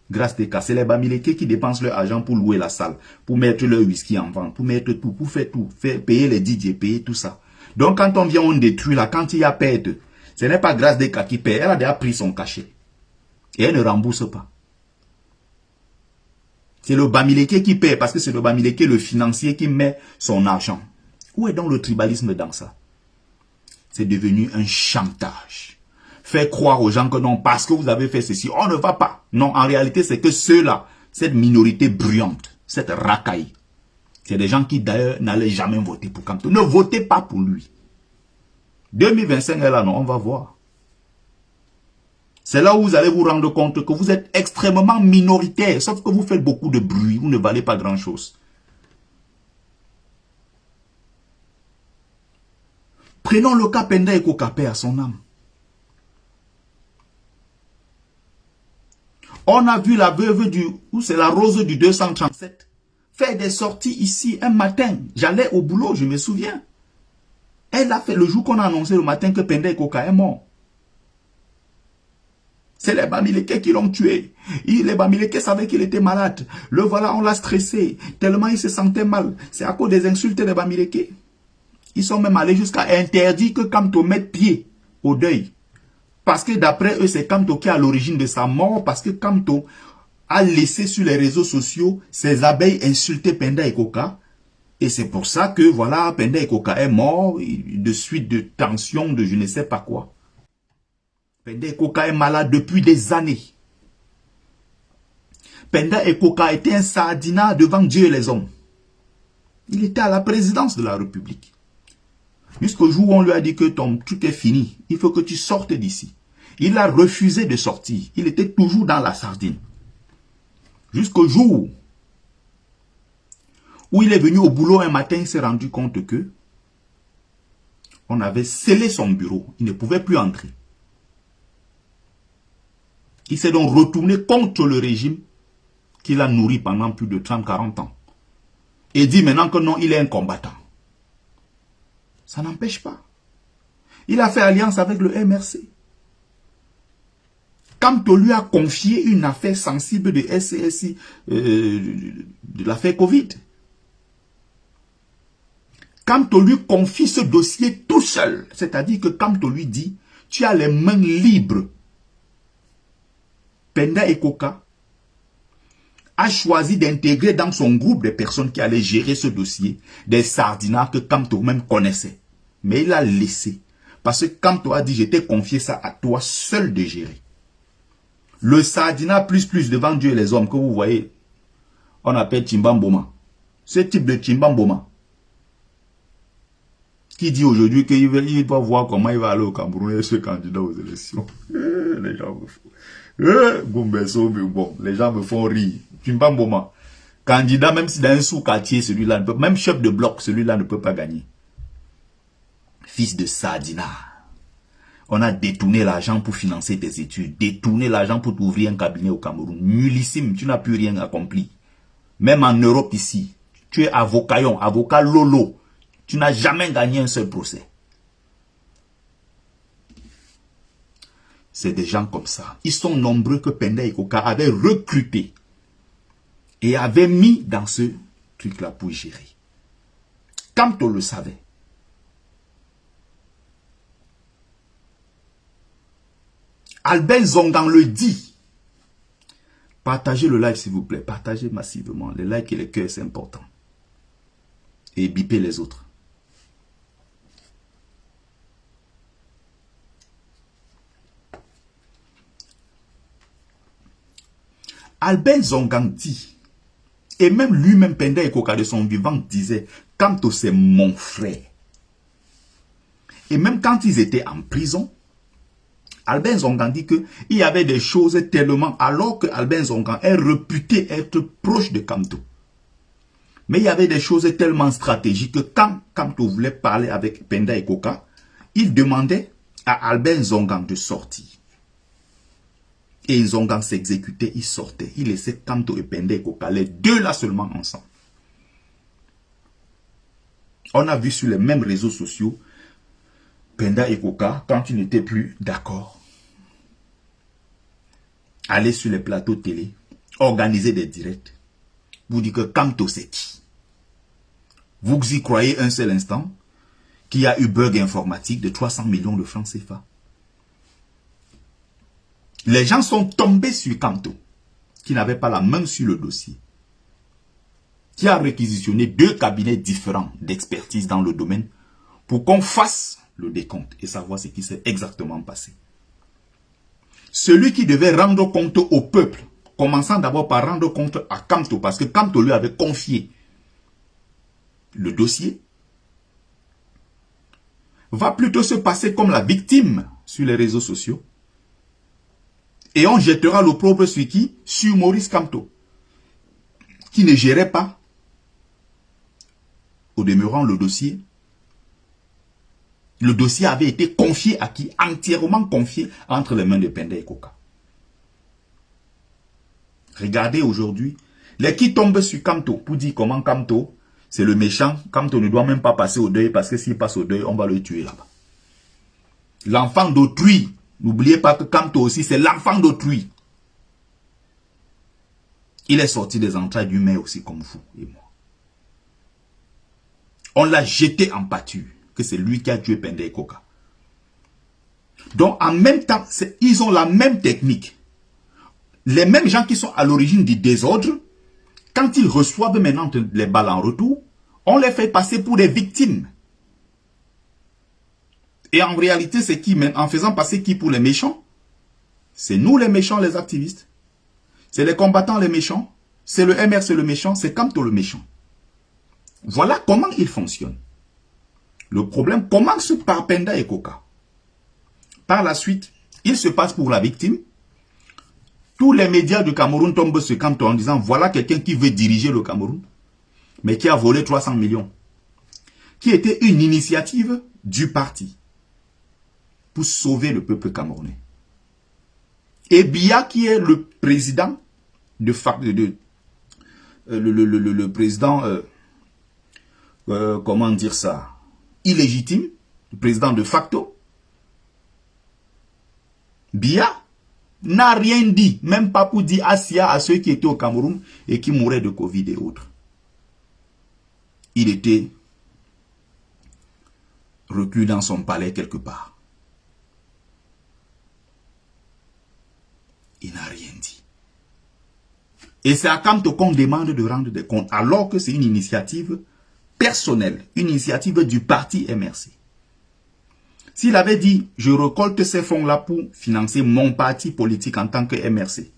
A: Grâce Deka, c'est les Bamileke qui dépensent leur argent pour louer la salle, pour mettre leur whisky en vente, pour mettre tout, pour faire tout, payer les DJ, payer tout ça. Donc quand on vient, on détruit là, quand il y a perte, ce n'est pas Grâce Deka qui paye, elle a déjà pris son cachet. Et elle ne rembourse pas. C'est le Bamileke qui paye, parce que c'est le Bamileke, le financier, qui met son argent. Où est donc le tribalisme dans ça? C'est devenu un chantage. Faire croire aux gens que non, parce que vous avez fait ceci, on ne va pas. Non, en réalité, c'est que ceux-là, cette minorité bruyante, cette racaille, c'est des gens qui d'ailleurs n'allaient jamais voter pour Kamto. Ne votez pas pour lui. 2025 est là, non, on va voir. C'est là où vous allez vous rendre compte que vous êtes extrêmement minoritaire, sauf que vous faites beaucoup de bruit, vous ne valez pas grand-chose. Prenons le cas Penda Ekoka, paix à son âme. On a vu la veuve ou c'est la rose du 237, faire des sorties ici un matin. J'allais au boulot, je me souviens. Elle a fait le jour qu'on a annoncé le matin que Penda Ekoka est mort. C'est les Bamileke qui l'ont tué. Les Bamileke savaient qu'il était malade. Le voilà, on l'a stressé. Tellement il se sentait mal. C'est à cause des insultes des Bamileke. Ils sont même allés jusqu'à interdire que Kamto mette pied au deuil. Parce que d'après eux, c'est Kamto qui est à l'origine de sa mort. Parce que Kamto a laissé sur les réseaux sociaux ses abeilles insulter Penda Ekoka. Et c'est pour ça que, voilà, Penda Ekoka est mort de suite de tension, de je ne sais pas quoi. Penda Ekoka est malade depuis des années. Penda Ekoka était un sardinat devant Dieu et les hommes. Il était à la présidence de la République. Jusqu'au jour où on lui a dit que ton truc est fini, il faut que tu sortes d'ici. Il a refusé de sortir. Il était toujours dans la sardine. Jusqu'au jour où il est venu au boulot un matin, il s'est rendu compte que on avait scellé son bureau. Il ne pouvait plus entrer. Il s'est donc retourné contre le régime qu'il a nourri pendant plus de 30-40 ans. Et dit maintenant que non, il est un combattant. Ça n'empêche pas. Il a fait alliance avec le MRC. Quand on lui a confié une affaire sensible de SCSI, de l'affaire Covid. Quand on lui confie ce dossier tout seul, c'est-à-dire que quand on lui dit, tu as les mains libres, Penda Ekoka a choisi d'intégrer dans son groupe des personnes qui allaient gérer ce dossier, des sardinats que Kamto même connaissait. Mais il a laissé. Parce que Kamto a dit, je t'ai confié ça à toi seul de gérer. Le Sardina plus devant Dieu et les hommes que vous voyez, on appelle Chimbamboma. Ce type de Chimbamboma, qui dit aujourd'hui qu'il va voir comment il va aller au Cameroun et se candidat aux élections. Les gens me font... bon, les gens me font rire. Chimbamboma. Candidat, même si dans un sous-quartier, celui-là ne peut, même chef de bloc, celui-là ne peut pas gagner. Fils de Sardina. On a détourné l'argent pour financer tes études, détourné l'argent pour t'ouvrir un cabinet au Cameroun. Nullissime, tu n'as plus rien accompli. Même en Europe ici, tu es avocat lolo. Tu n'as jamais gagné un seul procès. C'est des gens comme ça. Ils sont nombreux que Penda Ikoka avait recruté et avait mis dans ce truc-là pour gérer. Kamto le savait. Albert Zongan le dit. Partagez le live s'il vous plaît. Partagez massivement. Les likes et les cœurs, c'est important. Et bipez les autres. Albert Zongan dit, et même lui-même Penda Ikoka de son vivant disait, Kamto c'est mon frère. Et même quand ils étaient en prison, Albert Zongan dit qu'il y avait des choses tellement, alors que Albert Zongan est réputé être proche de Kamto. Mais il y avait des choses tellement stratégiques que quand Kamto voulait parler avec Penda Ikoka, il demandait à Albert Zongan de sortir. Et Zongan s'exécutait, il sortait. Il laissait Kamto et Penda Ikoka, les deux là seulement ensemble. On a vu sur les mêmes réseaux sociaux, Penda Ikoka, quand il n'était plus d'accord, aller sur les plateaux télé, organiser des directs, vous dites que Kamto c'est qui? Vous y croyez un seul instant qu'il y a eu bug informatique de 300 millions de francs CFA? Les gens sont tombés sur Kamto, qui n'avait pas la main sur le dossier, qui a réquisitionné 2 cabinets différents d'expertise dans le domaine pour qu'on fasse le décompte et savoir ce qui s'est exactement passé. Celui qui devait rendre compte au peuple, commençant d'abord par rendre compte à Kamto, parce que Kamto lui avait confié le dossier, va plutôt se passer comme la victime sur les réseaux sociaux. Et on jettera l'opprobre sur qui? Sur Maurice Kamto, qui ne gérait pas, au demeurant, le dossier. Le dossier avait été confié à qui? Entièrement confié entre les mains de Penda Ikoka. Regardez aujourd'hui, les qui tombent sur Kamto pour dire comment Kamto, c'est le méchant. Kamto ne doit même pas passer au deuil parce que s'il passe au deuil, on va le tuer là-bas. L'enfant d'autrui. N'oubliez pas que Kamto aussi, c'est l'enfant d'autrui. Il est sorti des entrailles du maire aussi comme vous et moi. On l'a jeté en pâture, que c'est lui qui a tué Penda Ikoka. Donc en même temps, ils ont la même technique. Les mêmes gens qui sont à l'origine du désordre, quand ils reçoivent maintenant les balles en retour, on les fait passer pour des victimes. Et en réalité, c'est qui, en faisant passer qui pour les méchants? C'est nous les méchants, les activistes. C'est les combattants les méchants. C'est le MRC le méchant. C'est Kamto le méchant. Voilà comment il fonctionne. Le problème commence par Penda Ikoka. Par la suite, il se passe pour la victime. Tous les médias du Cameroun tombent sur Kamto en disant voilà quelqu'un qui veut diriger le Cameroun, mais qui a volé 300 millions. Qui était une initiative du parti pour sauver le peuple camerounais. Et Biya, qui est le président le président, comment dire ça, illégitime, le président de facto, Biya n'a rien dit, même pas pour dire Asia à ceux qui étaient au Cameroun et qui mouraient de Covid et autres. Il était reclus dans son palais quelque part. Il n'a rien dit. Et c'est à Kamto qu'on demande de rendre des comptes, alors que c'est une initiative personnelle, une initiative du parti MRC. S'il avait dit, je récolte ces fonds-là pour financer mon parti politique en tant que MRC,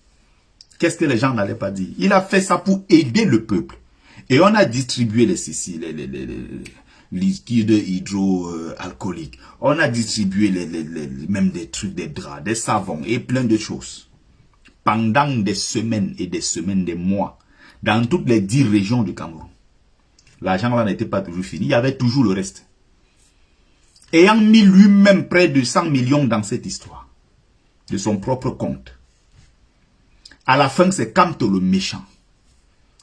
A: qu'est-ce que les gens n'allaient pas dire? Il a fait ça pour aider le peuple. Et on a distribué les liquides hydroalcooliques. On a distribué même des trucs, des draps, des savons et plein de choses. Pendant des semaines et des semaines, des mois, dans toutes les 10 régions du Cameroun. L'argent là n'était pas toujours fini, il y avait toujours le reste. Ayant mis lui-même près de 100 millions dans cette histoire, de son propre compte. À la fin, c'est Kamto le méchant.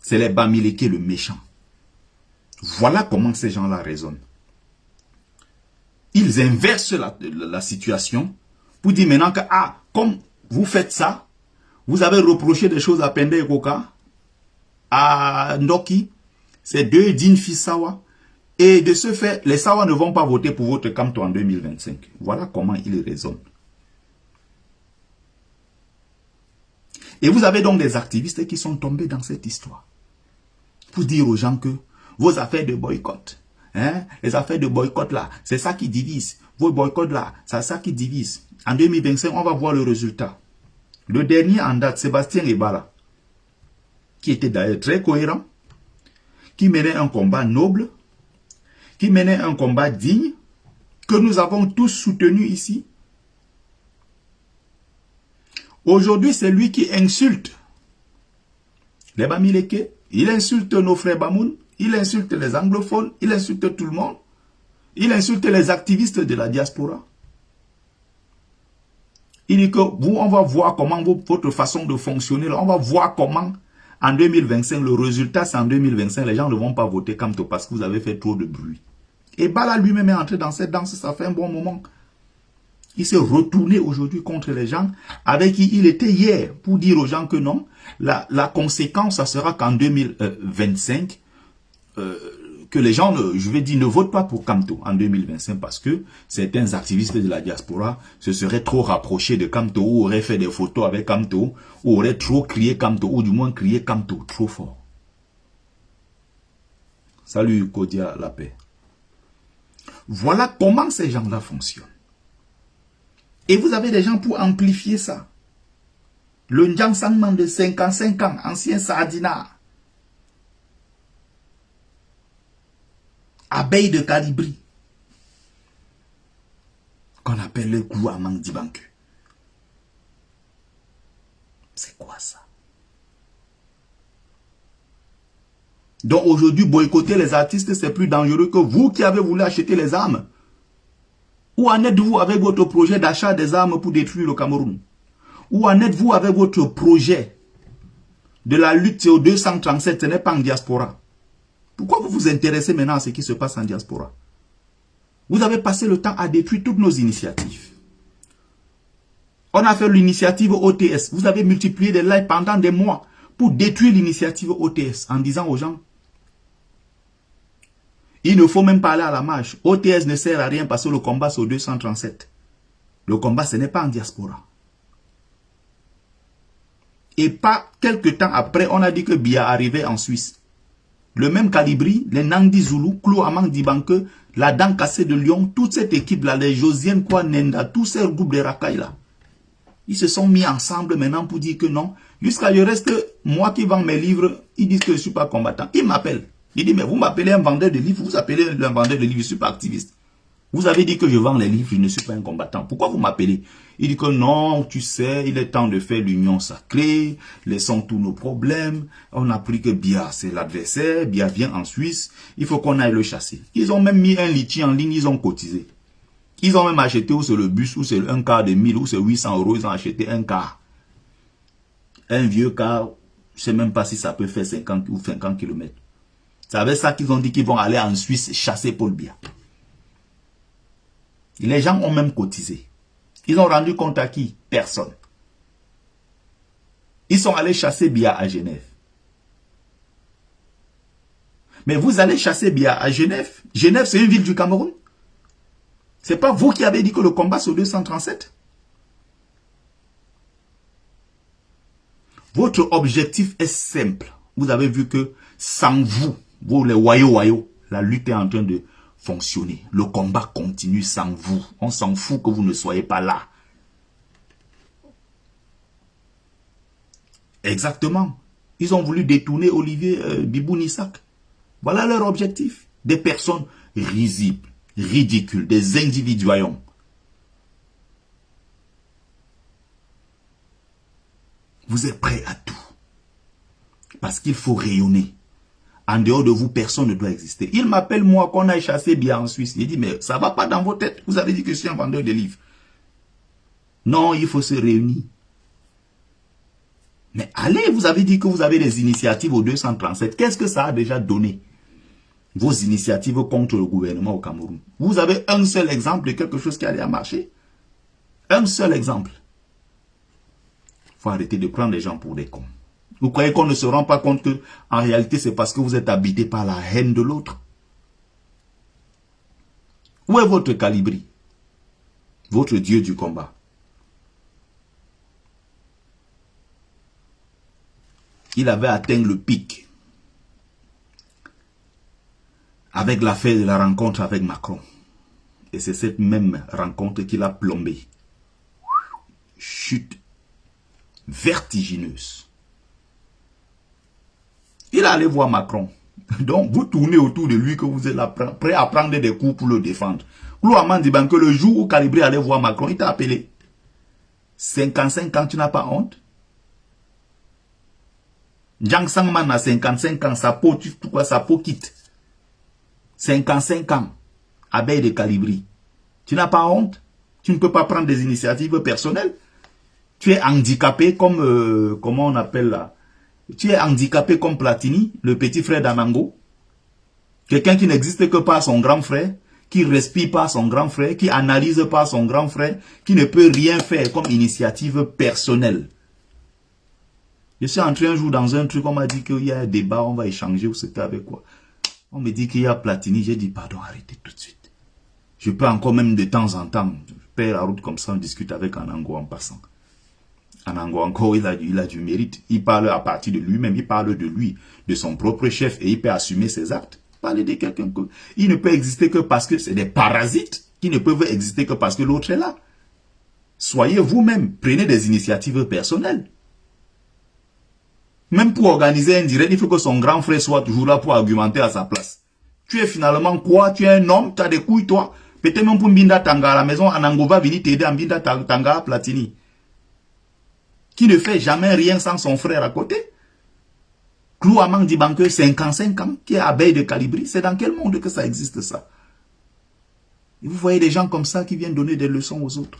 A: C'est les Bamileke le méchant. Voilà comment ces gens-là raisonnent. Ils inversent la situation pour dire maintenant que, ah, comme vous faites ça, vous avez reproché des choses à Pende et Koka, à Ndoki, c'est deux dignes fils Sawa. Et de ce fait, les Sawa ne vont pas voter pour votre Kamto en 2025. Voilà comment ils raisonnent. Et vous avez donc des activistes qui sont tombés dans cette histoire. Pour dire aux gens que vos affaires de boycott, hein, les affaires de boycott là, c'est ça qui divise. Vos boycotts là, c'est ça qui divise. En 2025, on va voir le résultat. Le dernier en date, Sébastien Ebala, qui était d'ailleurs très cohérent, qui menait un combat noble, qui menait un combat digne, que nous avons tous soutenu ici. Aujourd'hui, c'est lui qui insulte les Bamileke, il insulte nos frères Bamoun, il insulte les anglophones, il insulte tout le monde, il insulte les activistes de la diaspora. Il dit que vous, on va voir comment votre façon de fonctionner, on va voir comment en 2025, le résultat c'est en 2025, les gens ne vont pas voter comme toi parce que vous avez fait trop de bruit. Et Bala lui-même est entré dans cette danse, ça fait un bon moment. Il s'est retourné aujourd'hui contre les gens avec qui il était hier pour dire aux gens que non, la conséquence, ça sera qu'en 2025, que les gens, je vais dire, ne votent pas pour Kamto en 2025 parce que certains activistes de la diaspora se seraient trop rapprochés de Kamto ou auraient fait des photos avec Kamto ou auraient trop crié Kamto ou du moins crié Kamto trop fort. Salut Kodia la paix. Voilà comment ces gens-là fonctionnent. Et vous avez des gens pour amplifier ça. Le Ndjang Sangman de 55 ans, ancien Sardina. Abeille de Calibri. Qu'on appelle le Kouamang Dibanku. C'est quoi ça? Donc aujourd'hui, boycotter les artistes, c'est plus dangereux que vous qui avez voulu acheter les armes. Où en êtes-vous avec votre projet d'achat des armes pour détruire le Cameroun? Où en êtes-vous avec votre projet de la lutte au 237? Ce n'est pas en diaspora. Pourquoi vous vous intéressez maintenant à ce qui se passe en diaspora? Vous avez passé le temps à détruire toutes nos initiatives. On a fait l'initiative OTS. Vous avez multiplié des lives pendant des mois pour détruire l'initiative OTS en disant aux gens, il ne faut même pas aller à la marche. OTS ne sert à rien parce que le combat c'est au 237. Le combat ce n'est pas en diaspora. Et pas quelques temps après, on a dit que Biya arrivait en Suisse. Le même Calibri, les Nandi Zulu, Klo Amang Dibanke, la Dent Cassée de Lyon, toute cette équipe-là, les Josienne Kwanenda, tous ces groupes de Rakai là, ils se sont mis ensemble maintenant pour dire que non. Jusqu'à il reste moi qui vends mes livres, ils disent que je ne suis pas combattant. Ils m'appellent. Il dit, mais vous m'appelez un vendeur de livres, vous appelez un vendeur de livres, je ne suis pas activiste. Vous avez dit que je vends les livres, je ne suis pas un combattant. Pourquoi vous m'appelez? Il dit que non, tu sais, il est temps de faire l'union sacrée, laissons tous nos problèmes. On a pris que Biya, c'est l'adversaire, Biya vient en Suisse, il faut qu'on aille le chasser. Ils ont même mis un litchi en ligne, ils ont cotisé. Ils ont même acheté, ou c'est le bus, ou c'est un quart de 1000, ou c'est 800 €, ils ont acheté un car. Un vieux car, je ne sais même pas si ça peut faire 50 ou 50 km. C'est avec ça qu'ils ont dit qu'ils vont aller en Suisse chasser Paul Biya. Les gens ont même cotisé. Ils ont rendu compte à qui? Personne. Ils sont allés chasser Biya à Genève. Mais vous allez chasser Biya à Genève. Genève, c'est une ville du Cameroun. C'est pas vous qui avez dit que le combat c'est au 237. Votre objectif est simple. Vous avez vu que sans vous, vous les wayo, la lutte est en train de fonctionner. Le combat continue sans vous. On s'en fout que vous ne soyez pas là. Exactement. Ils ont voulu détourner Olivier Bibou-Nissak. Voilà leur objectif. Des personnes risibles, ridicules, des individuaillons. Vous êtes prêts à tout. Parce qu'il faut rayonner. En dehors de vous, personne ne doit exister. Il m'appelle moi qu'on aille chasser bien en Suisse. Il dit, mais ça ne va pas dans vos têtes. Vous avez dit que je suis un vendeur de livres. Non, il faut se réunir. Mais allez, vous avez dit que vous avez des initiatives au 237. Qu'est-ce que ça a déjà donné? Vos initiatives contre le gouvernement au Cameroun. Vous avez un seul exemple de quelque chose qui allait à marcher? Un seul exemple. Il faut arrêter de prendre les gens pour des cons. Vous croyez qu'on ne se rend pas compte que, en réalité, c'est parce que vous êtes habité par la haine de l'autre? Où est votre Calibri? Votre Dieu du combat. Il avait atteint le pic avec l'affaire de la rencontre avec Macron. Et c'est cette même rencontre qu'il a plombée. Chute vertigineuse. Il allait voir Macron. Donc, vous tournez autour de lui que vous êtes là, prêt à prendre des coups pour le défendre. Klouaman dit que le jour où Calibri allait voir Macron, il t'a appelé. 55 ans, tu n'as pas honte? Jiang Sangman a 55 ans, sa peau, sa peau quitte. 55 ans, abeille de Calibri. Tu n'as pas honte? Tu ne peux pas prendre des initiatives personnelles? Tu es handicapé comme, comment on appelle là? Tu es handicapé comme Platini, le petit frère d'Anango. Quelqu'un qui n'existe que par son grand frère, qui respire par son grand frère, qui analyse par son grand frère, qui ne peut rien faire comme initiative personnelle. Je suis entré un jour dans un truc, on m'a dit qu'il y a un débat, on va échanger, ou c'était avec quoi? On me dit qu'il y a Platini, j'ai dit pardon, arrêtez tout de suite. Je peux encore même de temps en temps, je perds la route comme ça, on discute avec Anango en passant. Anango encore, il a du mérite, il parle à partir de lui-même, il parle de lui, de son propre chef, et il peut assumer ses actes. Parler de quelqu'un, il ne peut exister que parce que c'est des parasites, qui ne peuvent exister que parce que l'autre est là. Soyez vous-même, prenez des initiatives personnelles. Même pour organiser un direct, il faut que son grand frère soit toujours là pour argumenter à sa place. Tu es finalement quoi? Tu es un homme, tu as des couilles, toi. Peut-être même pour Mbinda Tanga à la maison, Anango va venir t'aider à Mbinda Tanga à Platini. Qui ne fait jamais rien sans son frère à côté. Klouaman dit que 55 ans, qui est abeille de Calibri, c'est dans quel monde que ça existe ça? Et vous voyez des gens comme ça qui viennent donner des leçons aux autres.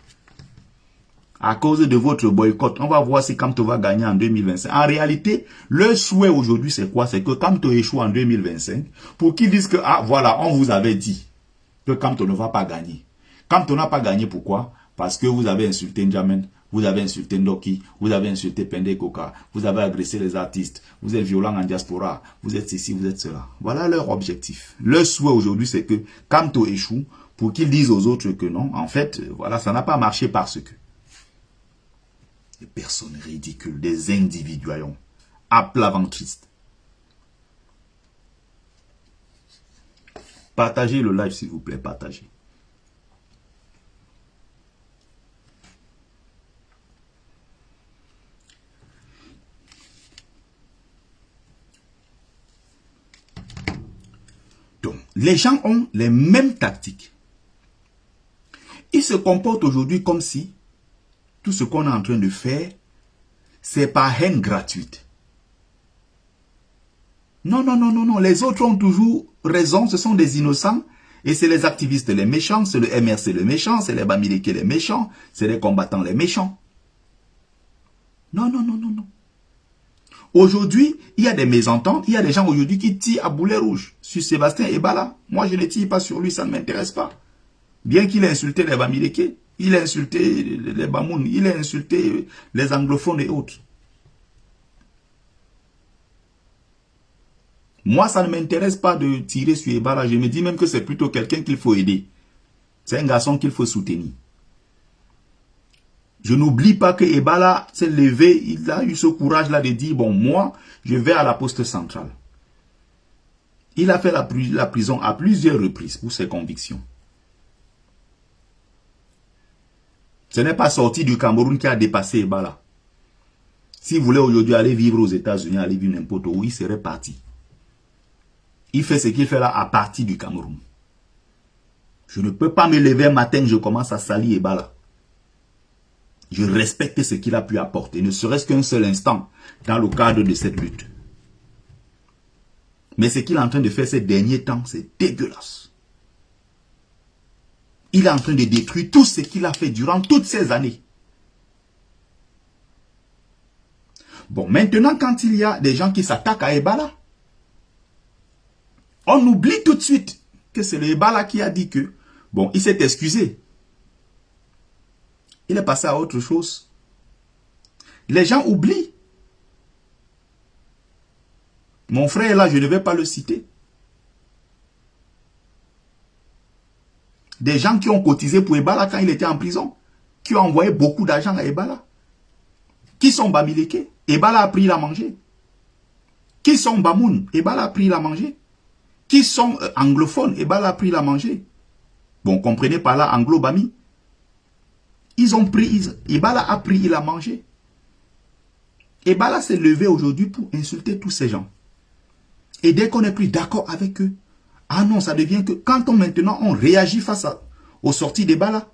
A: À cause de votre boycott, on va voir si Kamto va gagner en 2025. En réalité, le souhait aujourd'hui, c'est quoi? C'est que Kamto échoue en 2025 pour qu'ils disent que, ah voilà, on vous avait dit que Kamto ne va pas gagner. Kamto n'a pas gagné, pourquoi? Parce que vous avez insulté N'Djamen, vous avez insulté Ndoki, vous avez insulté Pende Koka, vous avez agressé les artistes, vous êtes violent en diaspora, vous êtes ceci, vous êtes cela. Voilà leur objectif. Leur souhait aujourd'hui, c'est que Kamto échoue pour qu'ils disent aux autres que non. En fait, voilà, ça n'a pas marché parce que des personnes ridicules, des individuaillons, à plat ventriste. Partagez le live, s'il vous plaît, partagez. Donc, les gens ont les mêmes tactiques. Ils se comportent aujourd'hui comme si tout ce qu'on est en train de faire, c'est par haine gratuite. Non, non, non, non, non. Les autres ont toujours raison. Ce sont des innocents. Et c'est les activistes les méchants. C'est le MRC les méchants. C'est les Bamileke les méchants. C'est les combattants les méchants. Non, non, non, non, non. Aujourd'hui, il y a des mésententes. Il y a des gens aujourd'hui qui tirent à boulet rouge sur Sébastien Ebala. Moi, je ne tire pas sur lui. Ça ne m'intéresse pas. Bien qu'il ait insulté les Bamileke. Il a insulté les Bamoun, il a insulté les anglophones et autres. Moi, ça ne m'intéresse pas de tirer sur Ebala. Je me dis même que c'est plutôt quelqu'un qu'il faut aider. C'est un garçon qu'il faut soutenir. Je n'oublie pas que Ebala s'est levé, il a eu ce courage-là de dire, bon, moi, je vais à la poste centrale. Il a fait la prison à plusieurs reprises pour ses convictions. Ce n'est pas sorti du Cameroun qui a dépassé Ebala. S'il voulait aujourd'hui aller vivre aux États-Unis, aller vivre n'importe où, il serait parti. Il fait ce qu'il fait là à partir du Cameroun. Je ne peux pas me lever un matin, je commence à salir Ebala. Je respecte ce qu'il a pu apporter, ne serait-ce qu'un seul instant, dans le cadre de cette lutte. Mais ce qu'il est en train de faire ces derniers temps, c'est dégueulasse. Il est en train de détruire tout ce qu'il a fait durant toutes ces années. Bon, maintenant, quand il y a des gens qui s'attaquent à Ebala, on oublie tout de suite que c'est le Ebala qui a dit que, bon, il s'est excusé. Il est passé à autre chose. Les gens oublient. Mon frère est là, je ne vais pas le citer. Des gens qui ont cotisé pour Ebala quand il était en prison, qui ont envoyé beaucoup d'argent à Ebala, qui sont Bamileke, Ebala a pris la manger. Qui sont Bamoun, Ebala a pris la manger. Qui sont anglophones, Ebala a pris la manger. Bon, comprenez par là anglo-bami. Ils ont pris, Ebala a pris, il a mangé. Ebala s'est levé aujourd'hui pour insulter tous ces gens. Et dès qu'on n'est plus d'accord avec eux, ah non, ça devient que quand maintenant on réagit face aux sorties d'Ebala,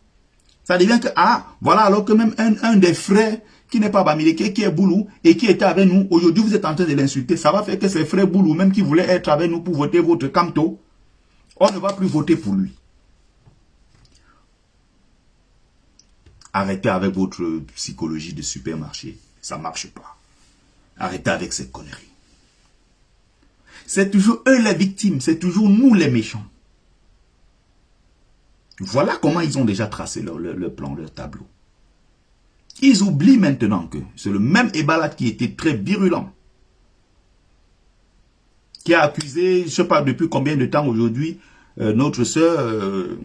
A: ça devient que, ah, voilà, alors que même un des frères qui n'est pas Bamileke, qui est Boulou, et qui était avec nous, aujourd'hui vous êtes en train de l'insulter, ça va faire que ces frères Boulou, même qui voulaient être avec nous pour voter votre Kamto, on ne va plus voter pour lui. Arrêtez avec votre psychologie de supermarché, ça ne marche pas. Arrêtez avec ces conneries. C'est toujours eux les victimes, c'est toujours nous les méchants. Voilà comment ils ont déjà tracé leur plan, leur tableau. Ils oublient maintenant que c'est le même Ebala qui était très virulent, qui a accusé, je ne sais pas depuis combien de temps aujourd'hui, notre sœur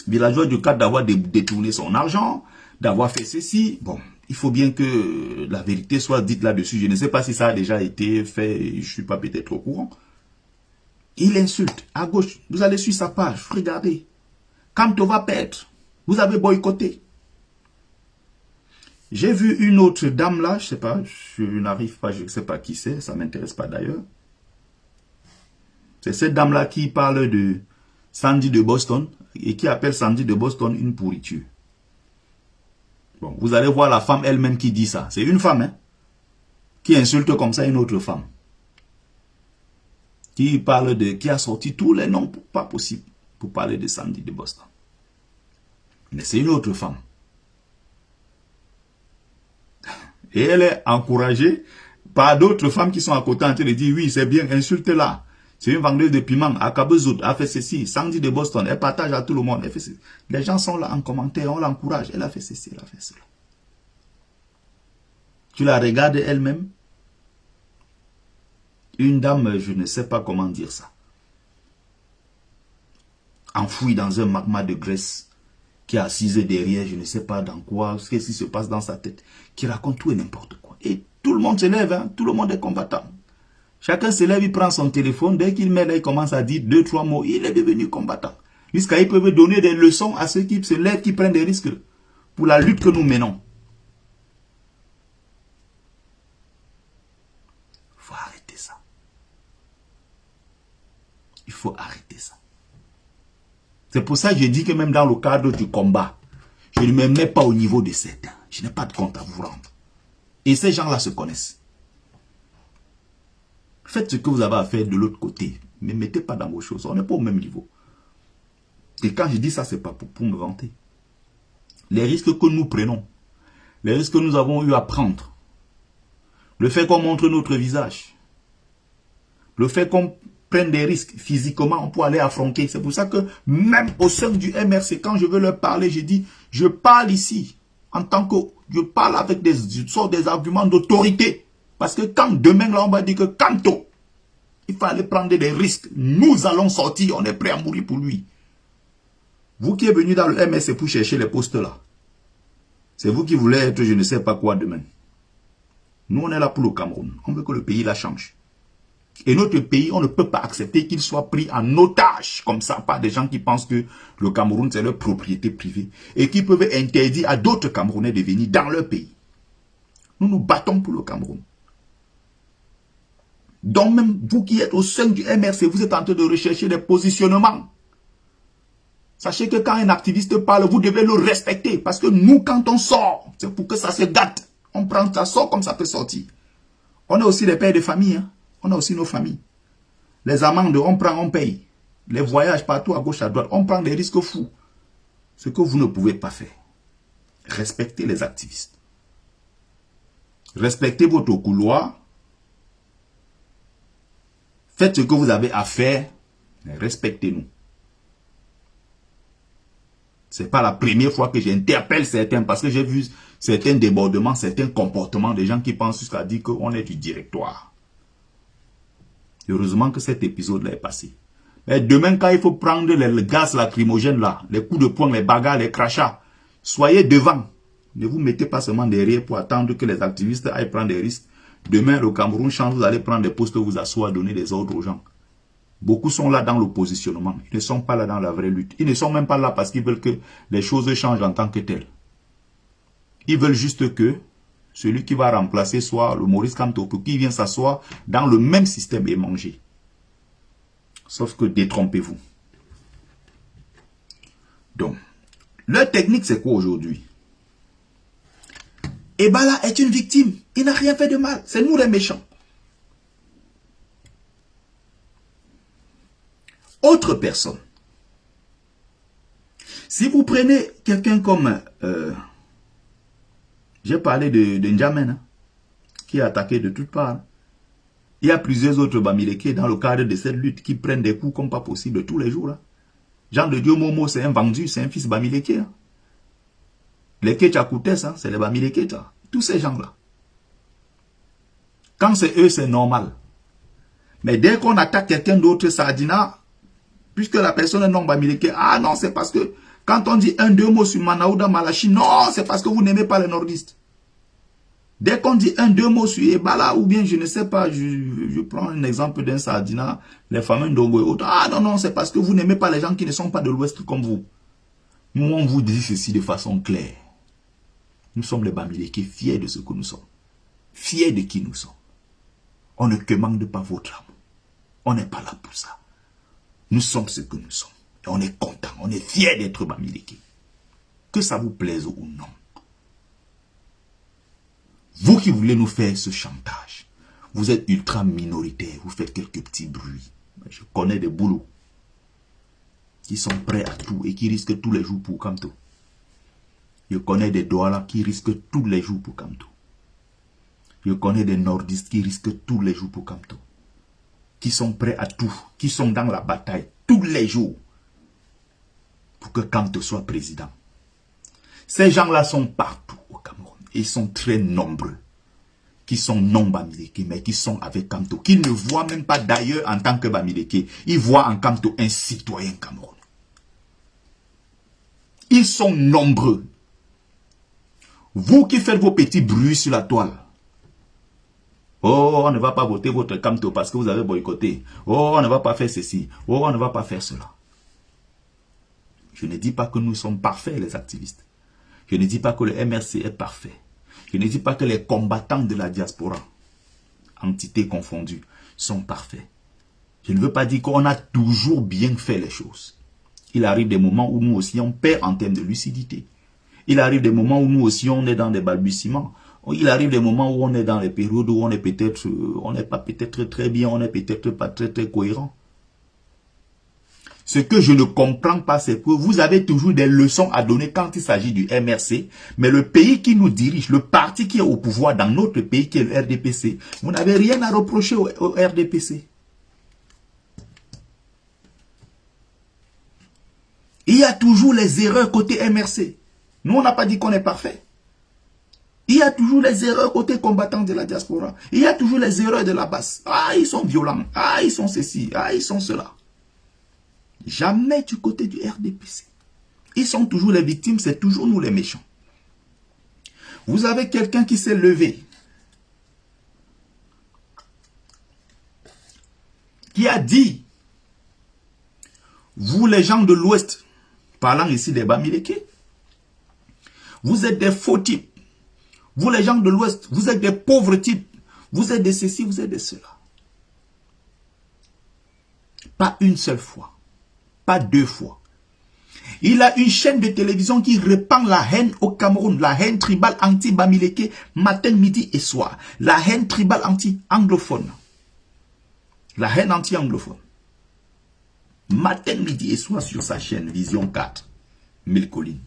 A: villageoise du cadre d'avoir détourné son argent, d'avoir fait ceci. Bon, il faut bien que la vérité soit dite là-dessus. Je ne sais pas si ça a déjà été fait, je ne suis pas peut-être au courant. Il insulte à gauche. Vous allez sur sa page, regardez. Kamto va perdre. Vous avez boycotté. J'ai vu une autre dame là, je ne sais pas, je n'arrive pas, je ne sais pas qui c'est, ça ne m'intéresse pas d'ailleurs. C'est cette dame là qui parle de Sandy de Boston et qui appelle Sandy de Boston une pourriture. Bon, vous allez voir la femme elle-même qui dit ça. C'est une femme, hein, qui insulte comme ça une autre femme. Qui parle de, qui a sorti tous les noms pas possibles pour parler de Sandy de Boston. Mais c'est une autre femme. Et elle est encouragée par d'autres femmes qui sont à côté en train de dire, oui, c'est bien, insulte-la. C'est une vendeuse de piment, à Kabezout, a fait ceci, Sandy de Boston, elle partage à tout le monde, elle fait ceci. Les gens sont là en commentaire, on l'encourage, elle a fait ceci, elle a fait cela. Tu la regardes elle-même, une dame, je ne sais pas comment dire ça, enfouie dans un magma de graisse, qui est assise derrière, je ne sais pas dans quoi, ce qui se passe dans sa tête, qui raconte tout et n'importe quoi. Et tout le monde se lève, hein, tout le monde est combattant. Chacun se lève, il prend son téléphone, dès qu'il met là, il commence à dire 2-3 mots, il est devenu combattant. Jusqu'à ils peuvent donner des leçons à ceux qui se lèvent, qui prennent des risques pour la lutte que nous menons. Il faut arrêter ça. Il faut arrêter ça. C'est pour ça que je dis que même dans le cadre du combat, je ne me mets pas au niveau de certains. Je n'ai pas de compte à vous rendre. Et ces gens-là se connaissent. Faites ce que vous avez à faire de l'autre côté. Ne me mettez pas dans vos choses. On n'est pas au même niveau. Et quand je dis ça, ce n'est pas pour me vanter. Les risques que nous prenons, les risques que nous avons eu à prendre, le fait qu'on montre notre visage, le fait qu'on prenne des risques physiquement pour aller affronter. C'est pour ça que même au sein du MRC, quand je veux leur parler, je dis, je parle ici en tant que, je parle avec des arguments d'autorité. Parce que quand demain, là, on va dire que Kamto, il fallait prendre des risques. Nous allons sortir, on est prêt à mourir pour lui. Vous qui êtes venu dans le MRC pour chercher les postes là, c'est vous qui voulez être je ne sais pas quoi demain. Nous, on est là pour le Cameroun. On veut que le pays là change. Et notre pays, on ne peut pas accepter qu'il soit pris en otage comme ça par des gens qui pensent que le Cameroun, c'est leur propriété privée et qui peuvent interdire à d'autres Camerounais de venir dans leur pays. Nous nous battons pour le Cameroun. Donc même vous qui êtes au sein du MRC, vous êtes en train de rechercher des positionnements. Sachez que quand un activiste parle, vous devez le respecter. Parce que nous, quand on sort, c'est pour que ça se gâte. On prend, ça sort comme ça peut sortir. On a aussi des pères de famille. Hein. On a aussi nos familles. Les amendes, on prend, on paye. Les voyages partout à gauche, à droite, on prend des risques fous. Ce que vous ne pouvez pas faire. Respectez les activistes. Respectez votre couloir. Faites ce que vous avez à faire, mais respectez-nous. Ce n'est pas la première fois que j'interpelle certains parce que j'ai vu certains débordements, certains comportements des gens qui pensent jusqu'à dire qu'on est du directoire. Heureusement que cet épisode-là est passé. Mais demain, quand il faut prendre les gaz lacrymogènes là, les coups de poing, les bagarres, les crachats, soyez devant. Ne vous mettez pas seulement derrière pour attendre que les activistes aillent prendre des risques. Demain, le Cameroun change, vous allez prendre des postes, vous asseoir, donner des ordres aux gens. Beaucoup sont là dans le positionnement. Ils ne sont pas là dans la vraie lutte. Ils ne sont même pas là parce qu'ils veulent que les choses changent en tant que telles. Ils veulent juste que celui qui va remplacer soit le Maurice Kamto, qui vient s'asseoir dans le même système et manger. Sauf que détrompez-vous. Donc, leur technique, c'est quoi aujourd'hui? Ebala est une victime. Il n'a rien fait de mal. C'est nous les méchants. Autre personne. Si vous prenez quelqu'un comme... j'ai parlé de N'Djamène, hein, qui est attaqué de toutes parts. Il y a plusieurs autres Bamileke dans le cadre de cette lutte qui prennent des coups comme pas possible tous les jours. Hein. Jean de Dieu Momo, c'est un vendu, c'est un fils Bamileke. Hein. Les Ketchakoutes, hein, c'est les Bamileke. Tous ces gens-là. Quand c'est eux, c'est normal. Mais dès qu'on attaque quelqu'un d'autre, Sardina, puisque la personne est non Bamileke, ah non, c'est parce que quand on dit deux mots sur Manaouda Malachi, non, c'est parce que vous n'aimez pas les nordistes. Dès qu'on dit deux mots sur Ebala, ou bien je ne sais pas, je prends un exemple d'un Sardina, les fameux Ndongo et autres, ah non, non, c'est parce que vous n'aimez pas les gens qui ne sont pas de l'Ouest comme vous. Nous, on vous dit ceci de façon claire. Nous sommes les Bamileke fiers de ce que nous sommes. Fiers de qui nous sommes. On ne commande pas votre amour. On n'est pas là pour ça. Nous sommes ce que nous sommes. Et on est content, on est fiers d'être Bamileke. Que ça vous plaise ou non. Vous qui voulez nous faire ce chantage, vous êtes ultra minoritaire, vous faites quelques petits bruits. Je connais des boulots qui sont prêts à tout et qui risquent tous les jours pour Kamto. Je connais des Douala qui risquent tous les jours pour Kamto. Je connais des nordistes qui risquent tous les jours pour Kamto. Qui sont prêts à tout, qui sont dans la bataille tous les jours pour que Kamto soit président. Ces gens-là sont partout au Cameroun. Ils sont très nombreux. Qui sont non Bamileke, mais qui sont avec Kamto. Qui ne voient même pas d'ailleurs en tant que Bamileke. Ils voient en Kamto un citoyen Cameroun. Ils sont nombreux. Vous qui faites vos petits bruits sur la toile. Oh, on ne va pas voter votre Kamto parce que vous avez boycotté. Oh, on ne va pas faire ceci. Oh, on ne va pas faire cela. Je ne dis pas que nous sommes parfaits, les activistes. Je ne dis pas que le MRC est parfait. Je ne dis pas que les combattants de la diaspora, entités confondues, sont parfaits. Je ne veux pas dire qu'on a toujours bien fait les choses. Il arrive des moments où nous aussi on perd en termes de lucidité. Il arrive des moments où nous aussi on est dans des balbutiements. Il arrive des moments où on est dans les périodes où on est peut-être, on n'est pas peut-être très bien, on n'est peut-être pas très cohérent. Ce que je ne comprends pas, c'est que vous avez toujours des leçons à donner quand il s'agit du MRC, mais le pays qui nous dirige, le parti qui est au pouvoir dans notre pays, qui est le RDPC, vous n'avez rien à reprocher au RDPC. Il y a toujours les erreurs côté MRC. Nous, on n'a pas dit qu'on est parfait. Il y a toujours les erreurs côté combattants de la diaspora. Il y a toujours les erreurs de la base. Ah, ils sont violents. Ah, ils sont ceci. Ah, ils sont cela. Jamais du côté du RDPC. Ils sont toujours les victimes, c'est toujours nous les méchants. Vous avez quelqu'un qui s'est levé qui a dit, vous les gens de l'Ouest, parlant ici des Bamileke, vous êtes des faux types. Vous les gens de l'Ouest, vous êtes des pauvres types. Vous êtes de ceci, vous êtes de cela. Pas une seule fois. Pas deux fois. Il a une chaîne de télévision qui répand la haine au Cameroun. La haine tribale anti-Bamileke, matin, midi et soir. La haine tribale anti-anglophone. La haine anti-anglophone. Matin, midi et soir sur sa chaîne Vision 4. 1000 collines.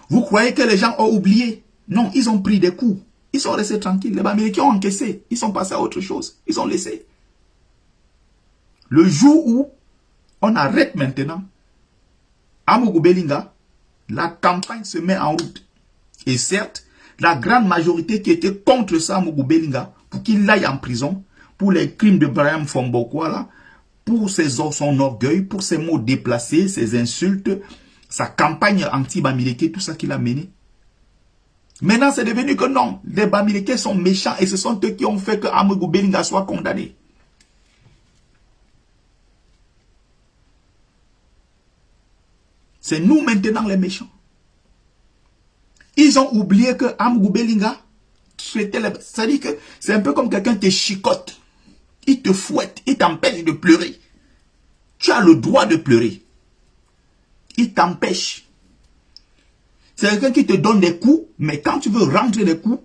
A: Vous croyez que les gens ont oublié? Non, ils ont pris des coups. Ils sont restés tranquilles. Les Bamileke ont encaissé. Ils sont passés à autre chose. Ils ont laissé. Le jour où on arrête maintenant, Amougou Belinga, la campagne se met en route. Et certes, la grande majorité qui était contre ça, Amougou Belinga, pour qu'il aille en prison, pour les crimes de Brahim Fombokwa, pour son orgueil, pour ses mots déplacés, ses insultes, sa campagne anti-Bamileke, tout ça qu'il a mené. Maintenant, c'est devenu que non, les Bamileke sont méchants et ce sont eux qui ont fait que Amougou Belinga soit condamné. C'est nous maintenant les méchants. Ils ont oublié que Amougou Belinga, c'est-à-dire que c'est un peu comme quelqu'un qui te chicote. Il te fouette, il t'empêche de pleurer. Tu as le droit de pleurer. Il t'empêche. C'est quelqu'un qui te donne des coups, mais quand tu veux rendre les coups,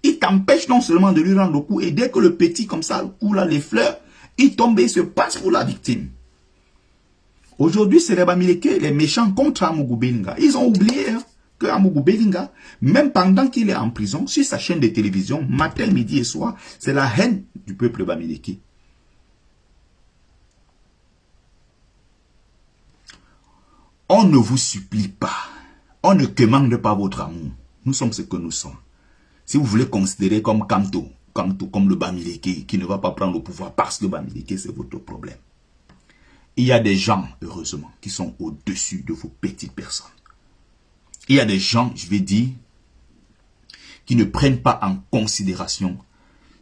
A: il t'empêche non seulement de lui rendre le coup, et dès que le petit, comme ça, le coup là, les fleurs, il tombe et il se passe pour la victime. Aujourd'hui, c'est les Bamileke, les méchants contre Amougou Belinga. Ils ont oublié que Amougou Belinga, même pendant qu'il est en prison, sur sa chaîne de télévision, matin, midi et soir, c'est la haine du peuple Bamileke. On ne vous supplie pas. On ne commande pas votre amour. Nous sommes ce que nous sommes. Si vous voulez considérer comme Kamto, comme le Bamileke, qui ne va pas prendre le pouvoir parce que Bamileke, c'est votre problème. Il y a des gens, heureusement, qui sont au-dessus de vos petites personnes. Il y a des gens, je vais dire, qui ne prennent pas en considération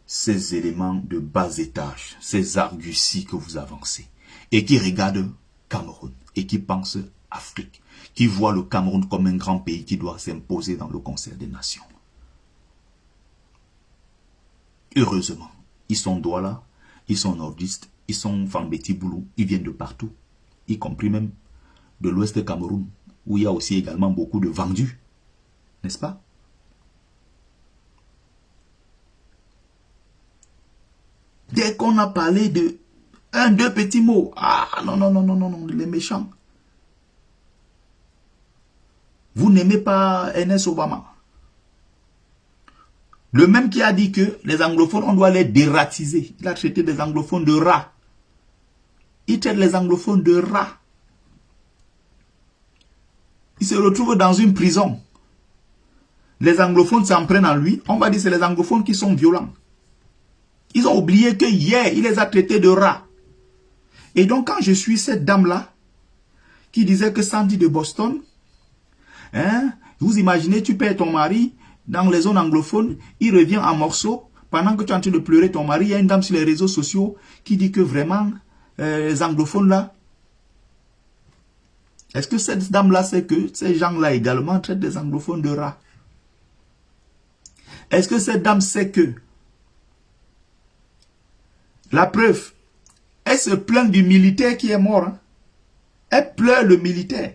A: ces éléments de bas étage, ces arguties que vous avancez, et qui regardent Cameroun, et qui pensent Afrique, qui voient le Cameroun comme un grand pays qui doit s'imposer dans le concert des nations. Heureusement, ils sont Douala, ils sont nordistes, ils sont Fambeti Boulou, ils viennent de partout, y compris même de l'ouest de Cameroun, où il y a aussi également beaucoup de vendus, n'est-ce pas? Dès qu'on a parlé de deux petits mots, ah non, non, non, non, non, non, les méchants. Vous n'aimez pas Ernest Obama. Le même qui a dit que les anglophones, on doit les dératiser. Il a traité des anglophones de rats. Il traite les anglophones de rats. Il se retrouve dans une prison. Les anglophones s'en prennent en lui. On va dire que c'est les anglophones qui sont violents. Ils ont oublié que hier, il les a traités de rats. Et donc, quand je suis cette dame-là, qui disait que Sandy de Boston, vous imaginez, tu perds ton mari dans les zones anglophones, il revient en morceaux. Pendant que tu es en train de pleurer ton mari, il y a une dame sur les réseaux sociaux qui dit que vraiment, les anglophones là, est-ce que cette dame-là sait que ces gens-là également traitent des anglophones de rats? Est-ce que cette dame sait que la preuve, elle se plaint du militaire qui est mort. Hein? Elle pleure le militaire.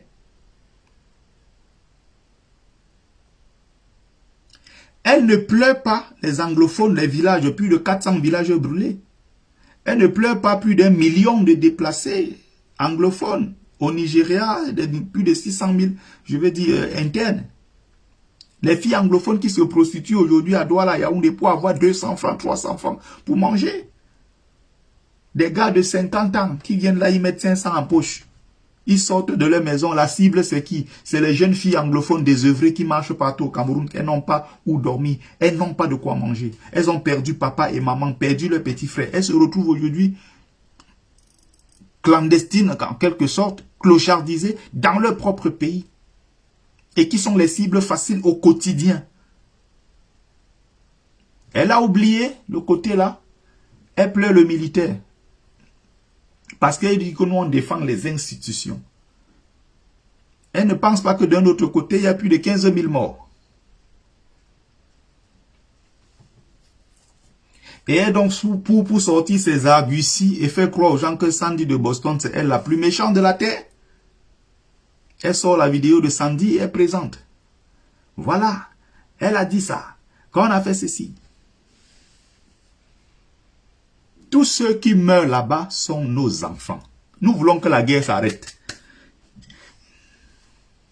A: Elle ne pleure pas les anglophones des villages, plus de 400 villages brûlés. Elle ne pleure pas plus d'1 million de déplacés anglophones au Nigeria, plus de 600 000, je veux dire, internes. Les filles anglophones qui se prostituent aujourd'hui à Douala, Yaoundé, pour avoir 200 francs, 300 francs pour manger. Des gars de 50 ans qui viennent là, ils mettent 500 en poche. Ils sortent de leur maison. La cible, c'est qui? C'est les jeunes filles anglophones désœuvrées qui marchent partout au Cameroun. Elles n'ont pas où dormir. Elles n'ont pas de quoi manger. Elles ont perdu papa et maman, perdu leur petit frère. Elles se retrouvent aujourd'hui clandestines, en quelque sorte, clochardisées dans leur propre pays. Et qui sont les cibles faciles au quotidien Elle a oublié le côté là. Elle pleure le militaire. Parce qu'elle dit que nous, on défend les institutions. Elle ne pense pas que d'un autre côté, il y a plus de 15 000 morts. Et elle donc, pour sortir ses arguties et faire croire aux gens que Sandy de Boston, c'est elle la plus méchante de la Terre. Elle sort la vidéo de Sandy et elle présente. Voilà, elle a dit ça. Quand on a fait ceci. Tous ceux qui meurent là-bas sont nos enfants. Nous voulons que la guerre s'arrête.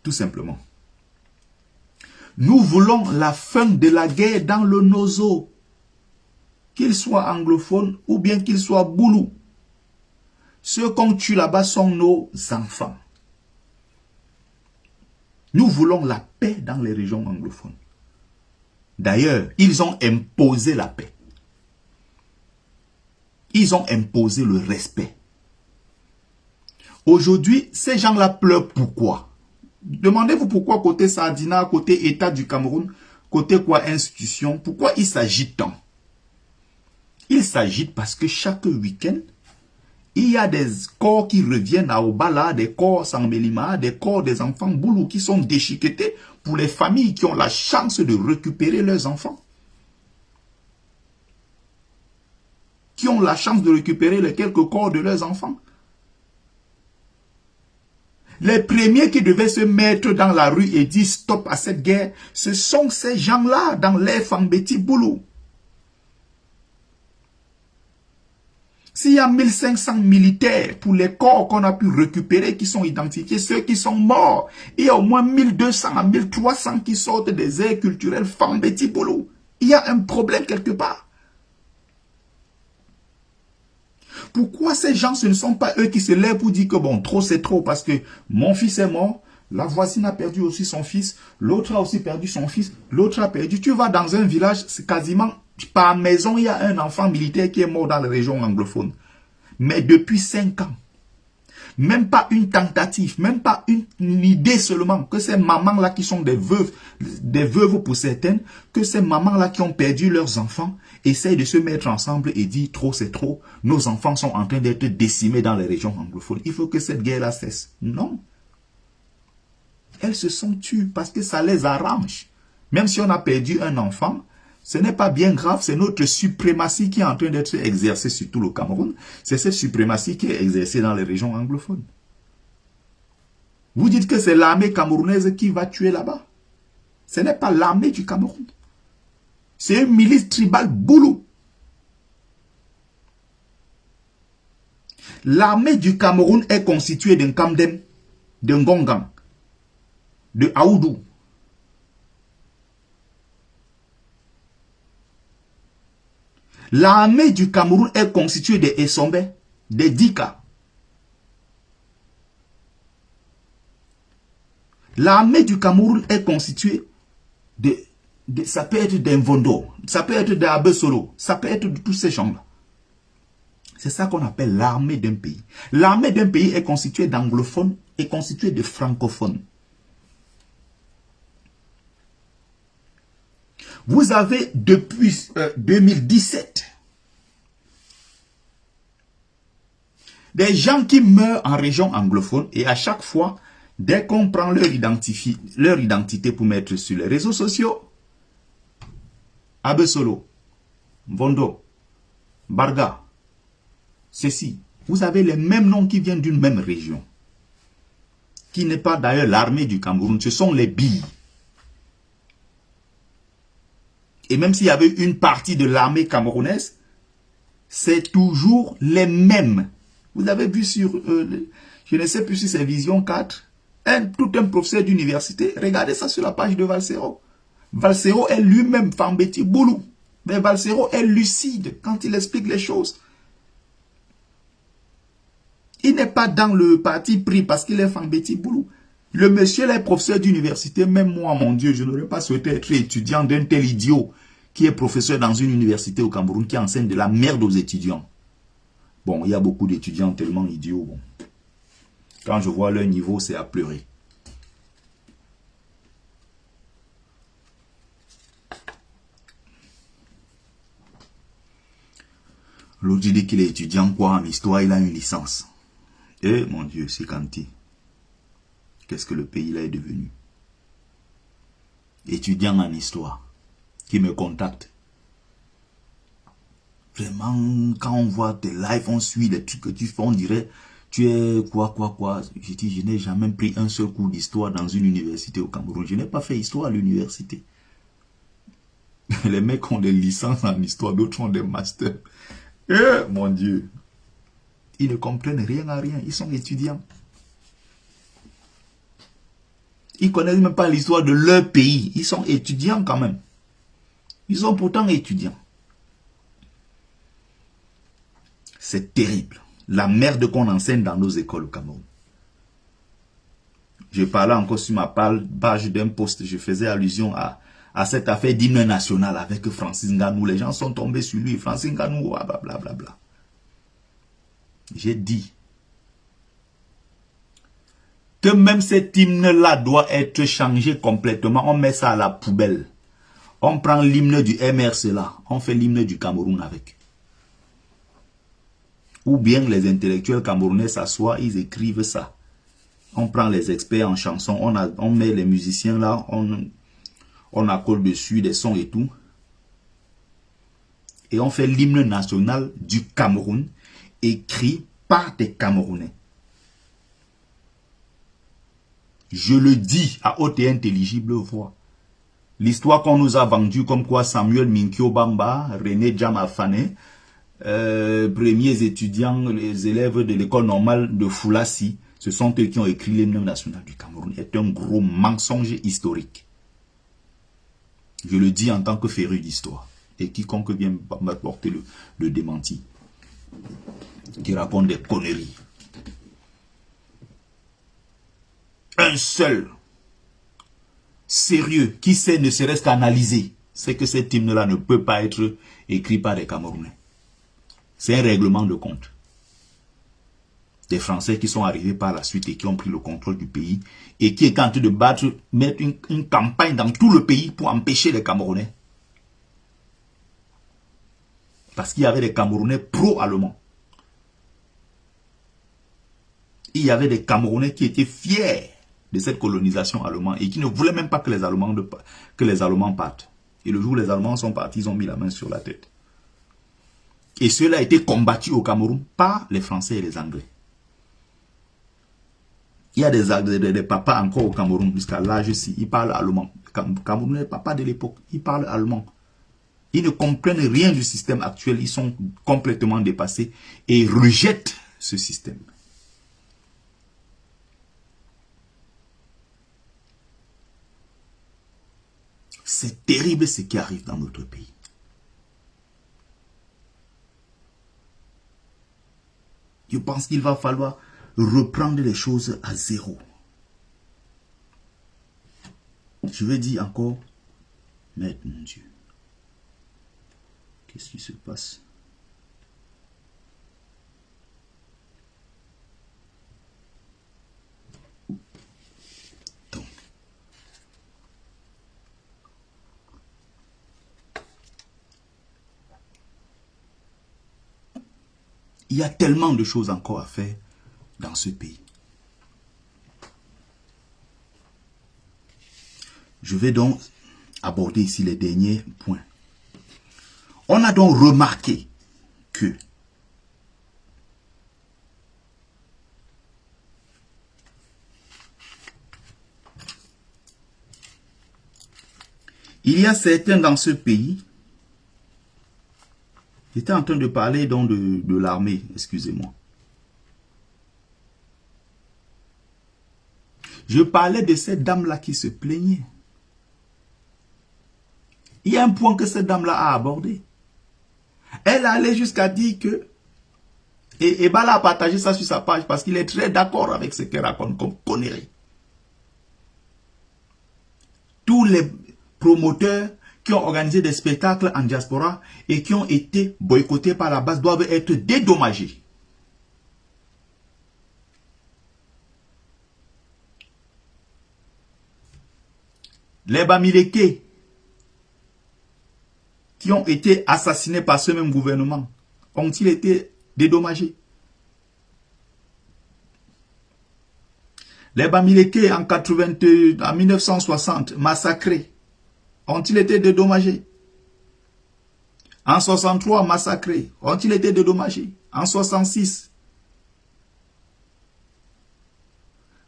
A: Tout simplement. Nous voulons la fin de la guerre dans le Nozo. Qu'ils soient anglophones ou bien qu'ils soient boulous. Ceux qu'on tue là-bas sont nos enfants. Nous voulons la paix dans les régions anglophones. D'ailleurs, ils ont imposé la paix. Ils ont imposé le respect. Aujourd'hui, ces gens-là pleurent pourquoi? Demandez-vous pourquoi côté Sardina, côté État du Cameroun, côté quoi institution, pourquoi ils s'agitent tant? Ils s'agitent parce que chaque week-end, il y a des corps qui reviennent à Obala, des corps sans Mélima, des corps des enfants boulous qui sont déchiquetés pour les familles qui ont la chance de récupérer leurs enfants. Qui ont la chance de récupérer les quelques corps de leurs enfants. Les premiers qui devaient se mettre dans la rue et dire stop à cette guerre, ce sont ces gens-là dans les Fambeti Boulou. S'il y a 1500 militaires pour les corps qu'on a pu récupérer qui sont identifiés, ceux qui sont morts, il y a au moins 1200 à 1300 qui sortent des aires culturelles Fambeti Boulou. Il y a un problème quelque part. Pourquoi ces gens, ce ne sont pas eux qui se lèvent pour dire que bon, trop c'est trop parce que mon fils est mort, la voisine a perdu aussi son fils, l'autre a aussi perdu son fils, l'autre a perdu. Tu vas dans un village, c'est quasiment par maison, il y a un enfant militaire qui est mort dans les régions anglophones. Mais depuis 5 ans, même pas une tentative, même pas une idée seulement, que ces mamans-là qui sont des veuves pour certaines, que ces mamans-là qui ont perdu leurs enfants, essayent de se mettre ensemble et dire trop c'est trop, nos enfants sont en train d'être décimés dans les régions anglophones. Il faut que cette guerre-là cesse. Non. Elles se sont tuées parce que ça les arrange. Même si on a perdu un enfant, ce n'est pas bien grave, c'est notre suprématie qui est en train d'être exercée sur tout le Cameroun. C'est cette suprématie qui est exercée dans les régions anglophones. Vous dites que c'est l'armée camerounaise qui va tuer là-bas. Ce n'est pas l'armée du Cameroun. C'est une milice tribale boulou. L'armée du Cameroun est constituée d'un Kamdem, d'un Gongan, de Aoudou. L'armée du Cameroun est constituée des Essombe, des Dika. L'armée du Cameroun est constituée ça peut être d'un Vondo, ça peut être d'Abe Solo, ça peut être de tous ces gens-là. C'est ça qu'on appelle l'armée d'un pays. L'armée d'un pays est constituée d'anglophones et constituée de francophones. Vous avez depuis 2017 des gens qui meurent en région anglophone et à chaque fois, dès qu'on prend leur identité pour mettre sur les réseaux sociaux, Abe Solo, Vondo, Barga, ceci, vous avez les mêmes noms qui viennent d'une même région, qui n'est pas d'ailleurs l'armée du Cameroun, ce sont les billes. Et même s'il y avait une partie de l'armée camerounaise, c'est toujours les mêmes. Vous avez vu sur, je ne sais plus si c'est Vision 4, tout un professeur d'université, regardez ça sur la page de Valsero. Valsero est lui-même Fambeti Boulou. Mais Valsero est lucide quand il explique les choses. Il n'est pas dans le parti pris parce qu'il est Fambeti Boulou. Le monsieur est professeur d'université, même moi, mon Dieu, je n'aurais pas souhaité être étudiant d'un tel idiot qui est professeur dans une université au Cameroun qui enseigne de la merde aux étudiants. Bon, il y a beaucoup d'étudiants tellement idiots. Bon. Quand je vois leur niveau, c'est à pleurer. L'autre dit qu'il est étudiant quoi en histoire, il a une licence. Eh mon Dieu, c'est Kanté. Qu'est-ce que le pays là est devenu? Étudiant en histoire, qui me contacte. Vraiment, quand on voit tes lives, on suit les trucs que tu fais, on dirait, tu es quoi. Je dis, je n'ai jamais pris un seul cours d'histoire dans une université au Cameroun. Je n'ai pas fait histoire à l'université. Les mecs ont des licences en histoire, d'autres ont des masters. Eh, mon Dieu. Ils ne comprennent rien à rien, ils sont étudiants. Ils ne connaissent même pas l'histoire de leur pays. Ils sont étudiants quand même. Ils sont pourtant étudiants. C'est terrible. La merde qu'on enseigne dans nos écoles au Cameroun. Je parlais encore sur ma page d'un post. Je faisais allusion à cette affaire d'hymne national avec Francis Ngannou. Les gens sont tombés sur lui. Francis Ngannou, blablabla. J'ai dit que même cet hymne-là doit être changé complètement. On met ça à la poubelle. On prend l'hymne du MRC là. On fait l'hymne du Cameroun avec. Ou bien les intellectuels camerounais s'assoient, ils écrivent ça. On prend les experts en chansons, on met les musiciens là, on accorde dessus des sons et tout. Et on fait l'hymne national du Cameroun, écrit par des Camerounais. Je le dis à haute et intelligible voix. L'histoire qu'on nous a vendue comme quoi Samuel Minkyo Bamba, René Djamafane, premiers étudiants, les élèves de l'école normale de Foulassi, ce sont eux qui ont écrit l'hymne national du Cameroun. C'est un gros mensonge historique. Je le dis en tant que féru d'histoire. Et quiconque vient m'apporter le démenti, qui raconte des conneries. Un seul sérieux qui sait ne serait-ce qu'analyser, c'est que cet hymne-là ne peut pas être écrit par des Camerounais. C'est un règlement de compte. Des Français qui sont arrivés par la suite et qui ont pris le contrôle du pays et qui est en train de mettre une campagne dans tout le pays pour empêcher les Camerounais. Parce qu'il y avait des Camerounais pro-allemands. Il y avait des Camerounais qui étaient fiers de cette colonisation allemande et qui ne voulaient même pas que les Allemands partent. Et le jour où les Allemands sont partis, ils ont mis la main sur la tête. Et cela a été combattu au Cameroun par les Français et les Anglais. Il y a des papas encore au Cameroun jusqu'à l'âge-ci, ils parlent allemand. Camerounais, papas de l'époque, ils parlent allemand. Ils ne comprennent rien du système actuel, ils sont complètement dépassés et rejettent ce système. C'est terrible ce qui arrive dans notre pays. Je pense qu'il va falloir reprendre les choses à zéro. Je vais dire encore, mais mon Dieu, qu'est-ce qui se passe? Donc, il y a tellement de choses encore à faire dans ce pays. Je vais donc aborder ici les derniers points. On a donc remarqué que il y a certains dans ce pays. J'étais en train de parler donc de l'armée, excusez-moi. Je parlais de cette dame-là qui se plaignait. Il y a un point que cette dame-là a abordé. Elle allait jusqu'à dire que, et Bala a partagé ça sur sa page parce qu'il est très d'accord avec ce qu'elle raconte comme connerie. Tous les promoteurs qui ont organisé des spectacles en diaspora et qui ont été boycottés par la base doivent être dédommagés. Les Bamileke qui ont été assassinés par ce même gouvernement ont-ils été dédommagés? Les Bamileke en 1960, massacrés, ont-ils été dédommagés? En 63, massacrés, ont-ils été dédommagés? En 66,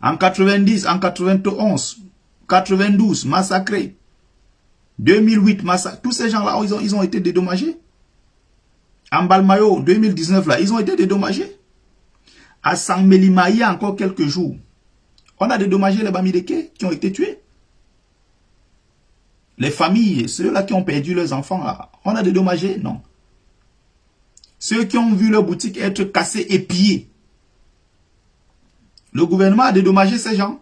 A: en 90, en 91, 92, massacrés. 2008, massacrés. Tous ces gens-là, ils ont été dédommagés. En Balmayo, 2019, là, ils ont été dédommagés. À Sangmelima, il y a encore quelques jours, on a dédommagé les Bamileke qui ont été tués. Les familles, ceux-là qui ont perdu leurs enfants, là, on a dédommagé? Non. Ceux qui ont vu leur boutique être cassée et pillée, le gouvernement a dédommagé ces gens.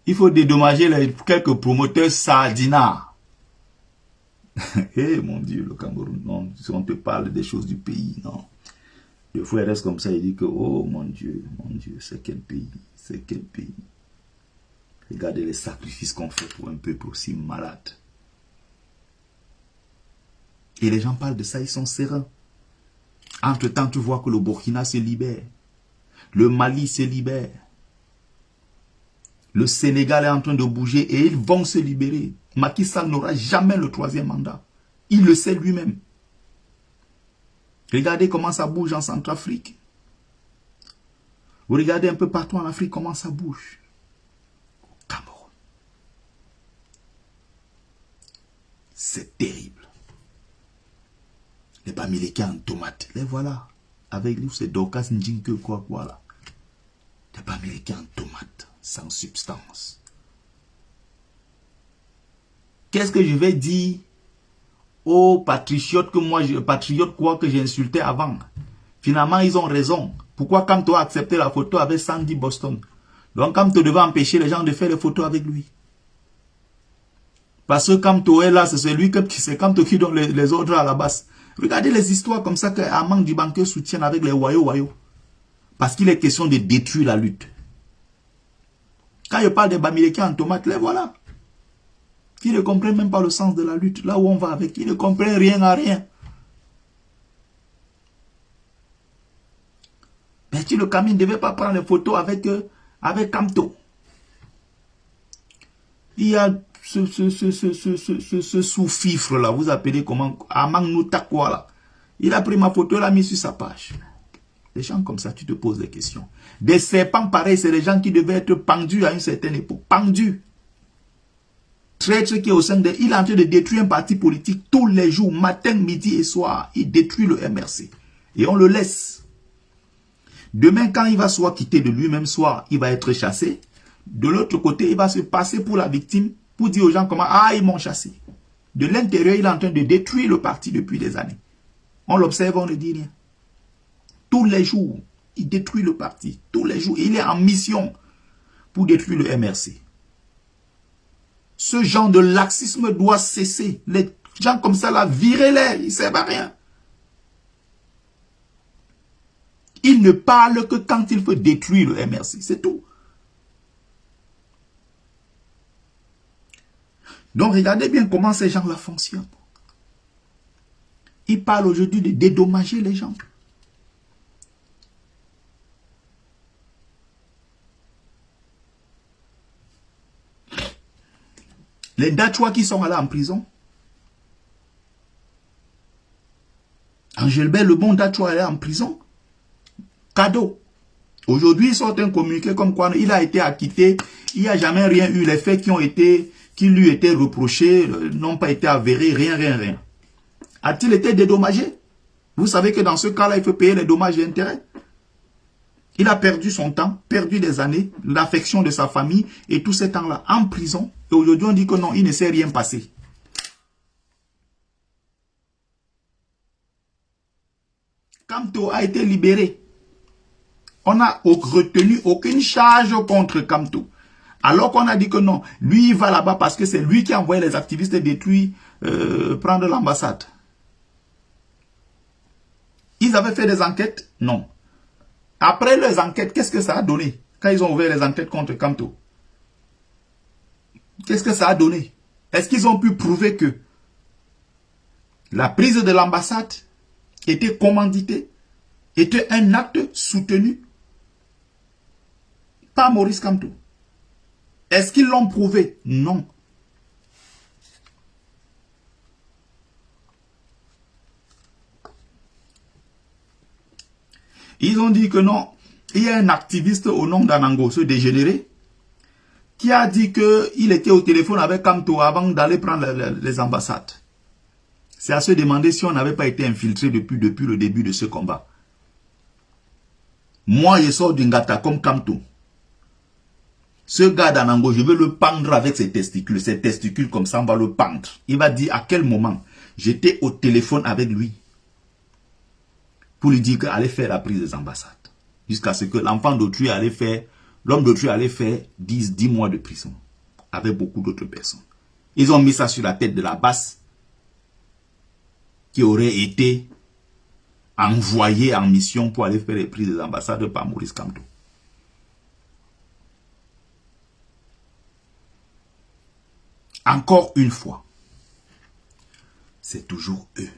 A: Il faut dédommager quelques promoteurs sardinards. Eh mon Dieu, le Cameroun, non. Si on te parle des choses du pays, non. Des fois, il reste comme ça, il dit que, oh mon Dieu, c'est quel pays, c'est quel pays. Regardez les sacrifices qu'on fait pour un peuple aussi malade. Et les gens parlent de ça, ils sont sereins. Entre-temps, tu vois que le Burkina se libère. Le Mali se libère. Le Sénégal est en train de bouger et ils vont se libérer. Macky Sall n'aura jamais le 3e mandat. Il le sait lui-même. Regardez comment ça bouge en Centrafrique. Vous regardez un peu partout en Afrique comment ça bouge. Au Cameroun. C'est terrible. Les Bamileke en tomates. Les voilà. Avec lui, c'est Dorcas Ndjinke quoi là. Les Bamileke en tomates. Sans substance. Qu'est-ce que je vais dire aux patriotes que j'ai insulté avant? Finalement, ils ont raison. Pourquoi Kamto a accepté la photo avec Sandy Boston? Donc Kamto devait empêcher les gens de faire les photos avec lui. Parce que Kamto est là, c'est Kamto qui donne les ordres à la base. Regardez les histoires comme ça qu'Amang du banquier soutient avec les Wayo. Parce qu'il est question de détruire la lutte. Quand je parle des Bamileke en tomates, les voilà. Qui ne comprennent même pas le sens de la lutte. Là où on va avec, qui ne comprennent rien à rien. Mais le Camille ne devait pas prendre les photos avec Kamto. Il y a ce sous-fifre là, vous appelez comment, Amang Noutakwa là. Il a pris ma photo, il l'a mis sur sa page. Des gens comme ça, tu te poses des questions. Des serpents pareils, c'est des gens qui devaient être pendus à une certaine époque. Pendus. Traître qui est au sein de... Il est en train de détruire un parti politique tous les jours, matin, midi et soir. Il détruit le MRC. Et on le laisse. Demain, quand il va soit quitter de lui-même, soit il va être chassé. De l'autre côté, il va se passer pour la victime, pour dire aux gens comment, ah, ils m'ont chassé. De l'intérieur, il est en train de détruire le parti depuis des années. On l'observe, on ne dit rien. Tous les jours, il détruit le parti. Tous les jours, il est en mission pour détruire le MRC. Ce genre de laxisme doit cesser. Les gens comme ça, là, virez-les, ils ne servent à rien. Il ne parle que quand il faut détruire le MRC, c'est tout. Donc, regardez bien comment ces gens-là fonctionnent. Ils parlent aujourd'hui de dédommager les gens. Les Dachois qui sont allés en prison. Angelbert, le bon Dachois, est en prison. Cadeau. Aujourd'hui, ils sortent un communiqué comme quoi il a été acquitté. Il n'y a jamais rien eu. Les faits qui lui étaient reprochés n'ont pas été avérés. Rien. A-t-il été dédommagé? Vous savez que dans ce cas-là, il faut payer les dommages et intérêts. Il a perdu son temps, perdu des années, l'affection de sa famille et tout ce temps-là en prison. Et aujourd'hui, on dit que non, il ne s'est rien passé. Kamto a été libéré. On n'a retenu aucune charge contre Kamto. Alors qu'on a dit que non, lui il va là-bas parce que c'est lui qui a envoyé les activistes détruire, prendre l'ambassade. Ils avaient fait des enquêtes? Non. Après les enquêtes, qu'est-ce que ça a donné? Quand ils ont ouvert les enquêtes contre Kamto? Qu'est-ce que ça a donné? Est-ce qu'ils ont pu prouver que La prise de l'ambassade était commanditée, était un acte soutenu par Maurice Kamto. Est-ce qu'ils l'ont prouvé? Non. Ils ont dit que non. Il y a un activiste au nom d'Anango, ce dégénéré, qui a dit qu'il était au téléphone avec Kamto avant d'aller prendre les ambassades. C'est à se demander si on n'avait pas été infiltré depuis le début de ce combat. Moi, je sors du Ngata comme Kamto. Ce gars d'Anango, je veux le pendre avec ses testicules. Ses testicules comme ça, on va le pendre. Il va dire à quel moment j'étais au téléphone avec lui pour lui dire qu'il allait faire la prise des ambassades. Jusqu'à ce que l'enfant d'autrui allait faire, l'homme d'autrui allait faire 10 mois de prison avec beaucoup d'autres personnes. Ils ont mis ça sur la tête de la basse qui aurait été envoyé en mission pour aller faire les prises des ambassades par Maurice Kamto. Encore une fois, c'est toujours eux,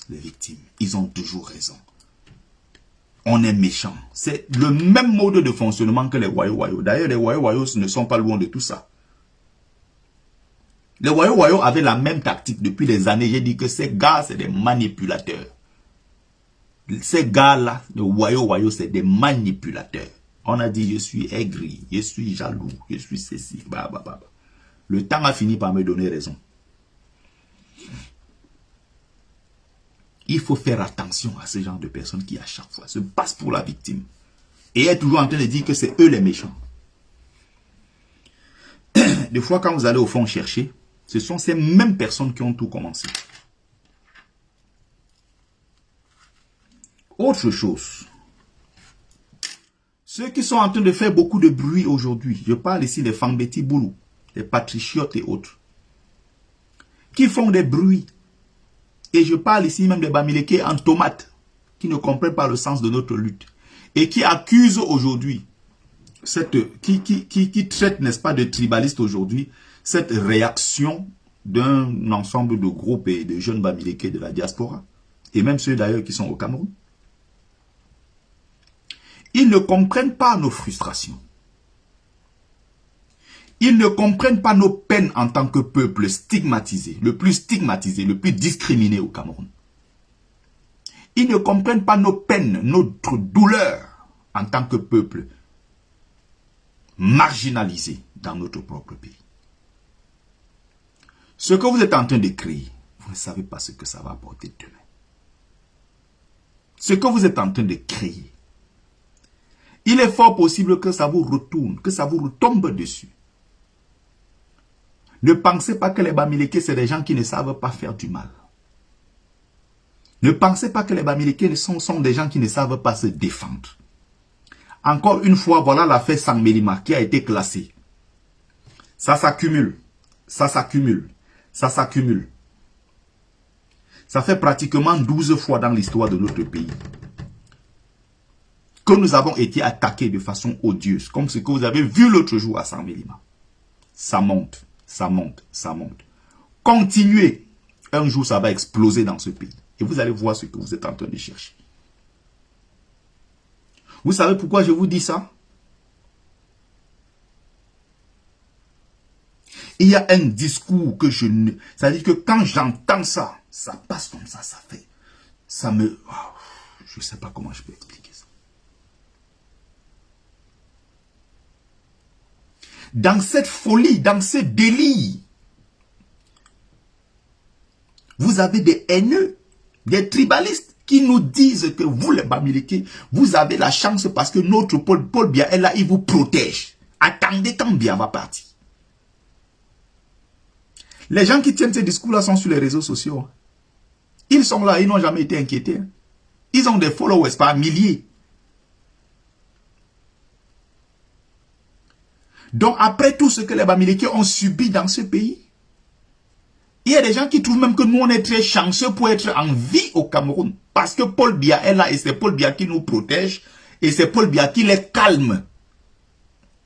A: les victimes. Ils ont toujours raison. On est méchant. C'est le même mode de fonctionnement que les Wayo-Wayo. D'ailleurs, les Wayo-Wayo ne sont pas loin de tout ça. Les Wayo-Wayo avaient la même tactique depuis des années. J'ai dit que ces gars, c'est des manipulateurs. Ces gars-là, les Wayo-Wayo, c'est des manipulateurs. On a dit, je suis aigri, je suis jaloux, je suis ceci, Le temps a fini par me donner raison. Il faut faire attention à ce genre de personnes qui, à chaque fois, se passent pour la victime. Et est toujours en train de dire que c'est eux les méchants. Des fois, quand vous allez au fond chercher, ce sont ces mêmes personnes qui ont tout commencé. Autre chose. Ceux qui sont en train de faire beaucoup de bruit aujourd'hui, je parle ici des Fambeti Boulou, des patriotes et autres, qui font des bruits. Et je parle ici même des Bamileke en tomate, qui ne comprennent pas le sens de notre lutte. Et qui accusent aujourd'hui, qui traitent, n'est-ce pas, de tribaliste aujourd'hui, cette réaction d'un ensemble de groupes et de jeunes Bamileke de la diaspora. Et même ceux d'ailleurs qui sont au Cameroun. Ils ne comprennent pas nos frustrations. Ils ne comprennent pas nos peines en tant que peuple stigmatisé, le plus discriminé au Cameroun. Ils ne comprennent pas nos peines, notre douleur en tant que peuple marginalisé dans notre propre pays. Ce que vous êtes en train de créer, vous ne savez pas ce que ça va apporter demain. Ce que vous êtes en train de créer, il est fort possible que ça vous retourne, que ça vous retombe dessus. Ne pensez pas que les Bamileke, c'est des gens qui ne savent pas faire du mal. Ne pensez pas que les Bamileke sont des gens qui ne savent pas se défendre. Encore une fois, voilà l'affaire Sangmelima qui a été classée. Ça s'accumule, ça s'accumule, ça s'accumule. Ça fait pratiquement 12 fois dans l'histoire de notre pays que nous avons été attaqués de façon odieuse, comme ce que vous avez vu l'autre jour à Sangmelima. Ça monte. Ça monte, ça monte. Continuez. Un jour, ça va exploser dans ce pays. Et vous allez voir ce que vous êtes en train de chercher. Vous savez pourquoi je vous dis ça? Il y a un discours que je ne... C'est-à-dire que quand j'entends ça, ça passe comme ça, ça fait... Ça me... Oh, je ne sais pas comment je peux expliquer ça. Dans cette folie, dans ce délit, vous avez des haineux, des tribalistes qui nous disent que vous, les Bamileke, vous avez la chance parce que notre Paul Biya est là, il vous protège. Attendez quand Biya va partir. Les gens qui tiennent ces discours-là sont sur les réseaux sociaux. Ils sont là, ils n'ont jamais été inquiétés. Ils ont des followers par milliers. Donc, après tout ce que les Bamileke ont subi dans ce pays, il y a des gens qui trouvent même que nous, on est très chanceux pour être en vie au Cameroun. Parce que Paul Biya est là et c'est Paul Biya qui nous protège et c'est Paul Biya qui les calme.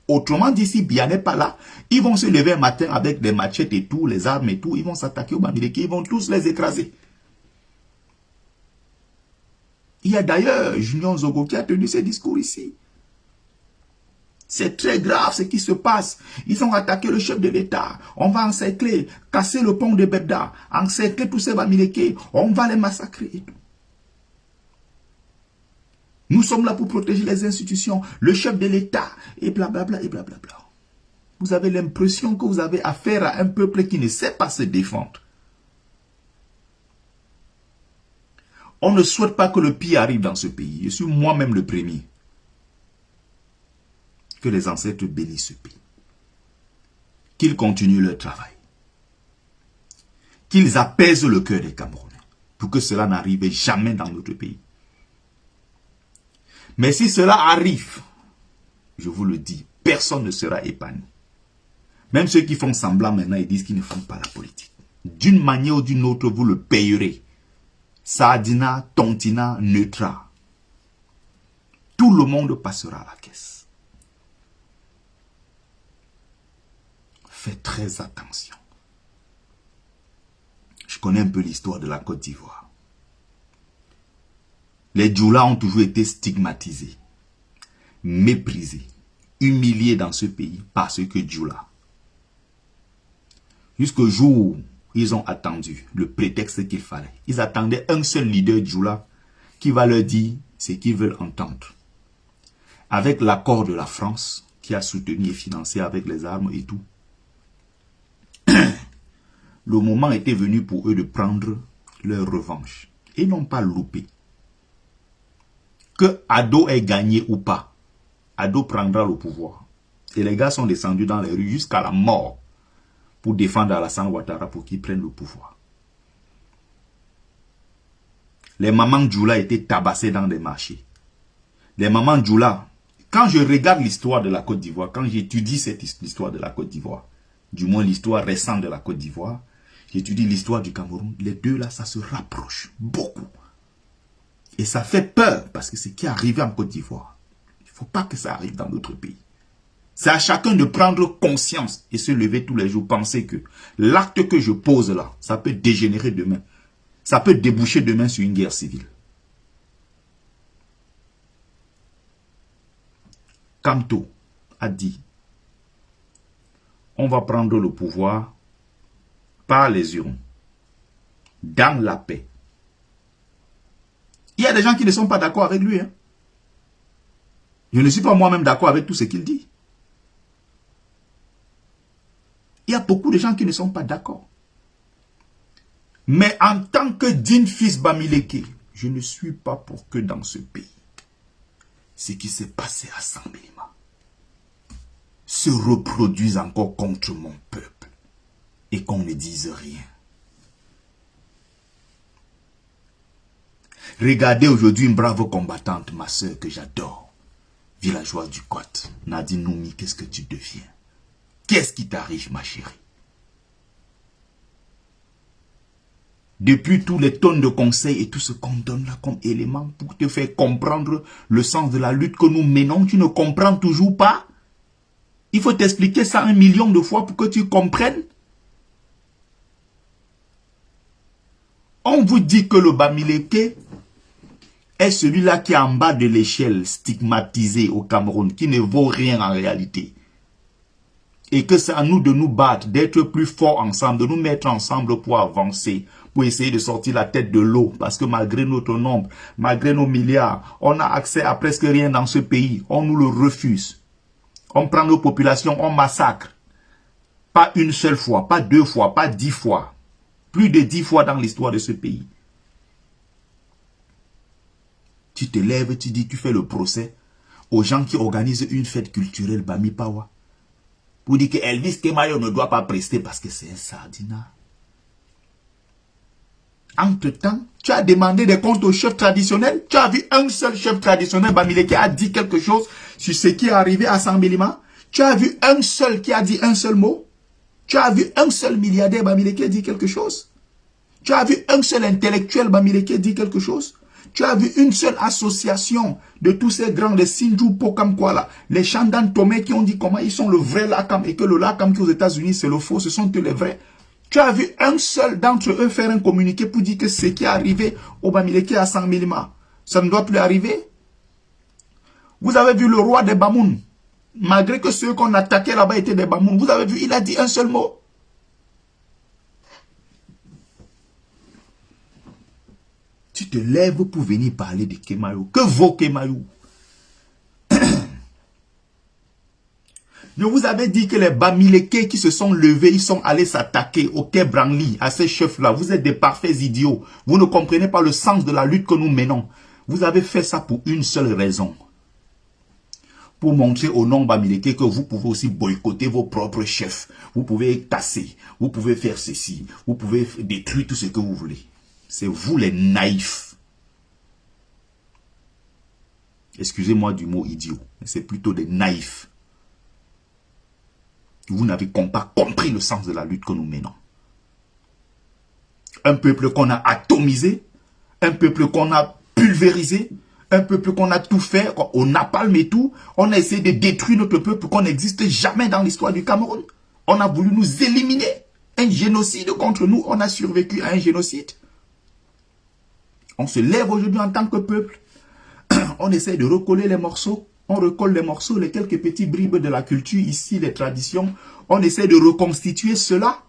A: Autrement dit, si Biya n'est pas là, ils vont se lever un matin avec des machettes et tout, les armes et tout, ils vont s'attaquer aux Bamileke, ils vont tous les écraser. Il y a d'ailleurs Junior Zogo qui a tenu ses discours ici. C'est très grave ce qui se passe. Ils ont attaqué le chef de l'État. On va encercler, casser le pont de Bebda, encercler tous ces Bamileke. On va les massacrer et tout. Nous sommes là pour protéger les institutions, le chef de l'État, et blablabla, et blablabla. Vous avez l'impression que vous avez affaire à un peuple qui ne sait pas se défendre. On ne souhaite pas que le pire arrive dans ce pays. Je suis moi-même le premier. Que les ancêtres bénissent ce pays. Qu'ils continuent leur travail. Qu'ils apaisent le cœur des Camerounais. Pour que cela n'arrive jamais dans notre pays. Mais si cela arrive, je vous le dis, personne ne sera épanoui. Même ceux qui font semblant maintenant, ils disent qu'ils ne font pas la politique. D'une manière ou d'une autre, vous le payerez. Sardina, Tontina, Neutra. Tout le monde passera à la caisse. Faites très attention. Je connais un peu l'histoire de la Côte d'Ivoire. Les Djoula ont toujours été stigmatisés, méprisés, humiliés dans ce pays parce que Djoula. Jusqu'au jour où ils ont attendu le prétexte qu'il fallait. Ils attendaient un seul leader Djoula qui va leur dire ce qu'ils veulent entendre. Avec l'accord de la France qui a soutenu et financé avec les armes et tout. Le moment était venu pour eux de prendre leur revanche. Et n'ont pas loupé. Que Ado ait gagné ou pas, Ado prendra le pouvoir. Et les gars sont descendus dans les rues jusqu'à la mort pour défendre Alassane Ouattara pour qu'il prenne le pouvoir. Les mamans Djoula étaient tabassées dans des marchés. Les mamans Djoula, quand je regarde l'histoire de la Côte d'Ivoire, quand j'étudie cette histoire de la Côte d'Ivoire, du moins l'histoire récente de la Côte d'Ivoire, j'étudie l'histoire du Cameroun, les deux là, ça se rapproche beaucoup. Et ça fait peur, parce que ce qui est arrivé en Côte d'Ivoire, il ne faut pas que ça arrive dans notre pays. C'est à chacun de prendre conscience et se lever tous les jours, penser que l'acte que je pose là, ça peut dégénérer demain. Ça peut déboucher demain sur une guerre civile. Kamto a dit, on va prendre le pouvoir par les urnes, dans la paix. Il y a des gens qui ne sont pas d'accord avec lui. Hein. Je ne suis pas moi-même d'accord avec tout ce qu'il dit. Il y a beaucoup de gens qui ne sont pas d'accord. Mais en tant que digne fils Bamileke, je ne suis pas pour que dans ce pays, ce qui s'est passé à Sambelima se reproduise encore contre mon peuple et qu'on ne dise rien. Regardez aujourd'hui une brave combattante, ma soeur que j'adore, villageoise du Côte, Nadine Noumi, qu'est-ce que tu deviens? Qu'est-ce qui t'arrive, ma chérie? Depuis tous les tonnes de conseils et tout ce qu'on donne là comme élément pour te faire comprendre le sens de la lutte que nous menons, tu ne comprends toujours pas? Il faut t'expliquer ça 1 million de fois pour que tu comprennes. On vous dit que le Bamileke est celui-là qui est en bas de l'échelle, stigmatisé au Cameroun, qui ne vaut rien en réalité. Et que c'est à nous de nous battre, d'être plus forts ensemble, de nous mettre ensemble pour avancer, pour essayer de sortir la tête de l'eau. Parce que malgré notre nombre, malgré nos milliards, on a accès à presque rien dans ce pays. On nous le refuse. On prend nos populations, on massacre. Pas une seule fois, pas 2 fois, pas 10 fois. Plus de 10 fois dans l'histoire de ce pays. Tu te lèves, tu dis, tu fais le procès aux gens qui organisent une fête culturelle Bami Pawa. Pour dire que Elvis Kemayo ne doit pas prester parce que c'est un sardinat. Entre-temps, tu as demandé des comptes au chef traditionnel. Tu as vu un seul chef traditionnel Bamileke qui a dit quelque chose sur ce qui est arrivé à Sambelima. Tu as vu un seul qui a dit un seul mot. Tu as vu un seul milliardaire Bamileke dire quelque chose. Tu as vu un seul intellectuel Bamileke dire quelque chose. Tu as vu une seule association de tous ces grands, les Sinju Pokam quoi là, les Chandan Tomé qui ont dit comment ils sont le vrai Lakam et que le Lakam qui est aux États-Unis c'est le faux, ce sont que les vrais. Tu as vu un seul d'entre eux faire un communiqué pour dire que ce qui est arrivé au Bamileke à Sambelima, Ça ne doit plus arriver. Vous avez vu le roi des Bamoun. Malgré que ceux qu'on attaquait là-bas étaient des Bamoun. Vous avez vu, il a dit un seul mot. Tu te lèves pour venir parler de Kemayou. Que vaut Kemayou? Je vous avais dit que les Bamileke qui se sont levés, ils sont allés s'attaquer au Quai Branly, à ces chefs-là. Vous êtes des parfaits idiots. Vous ne comprenez pas le sens de la lutte que nous menons. Vous avez fait ça pour une seule raison. Pour montrer aux non-Bamileke que vous pouvez aussi boycotter vos propres chefs. Vous pouvez casser, vous pouvez faire ceci, vous pouvez détruire tout ce que vous voulez. C'est vous les naïfs. Excusez-moi du mot idiot, mais c'est plutôt des naïfs. Vous n'avez pas compris le sens de la lutte que nous menons. Un peuple qu'on a atomisé, un peuple qu'on a pulvérisé, un peuple qu'on a tout fait, au napalm et tout. On a essayé de détruire notre peuple qu'on n'existe jamais dans l'histoire du Cameroun. On a voulu nous éliminer. Un génocide contre nous, on a survécu à un génocide. On se lève aujourd'hui en tant que peuple. On essaie de recoller les morceaux. On recolle les morceaux, les quelques petits bribes de la culture ici, les traditions. On essaie de reconstituer cela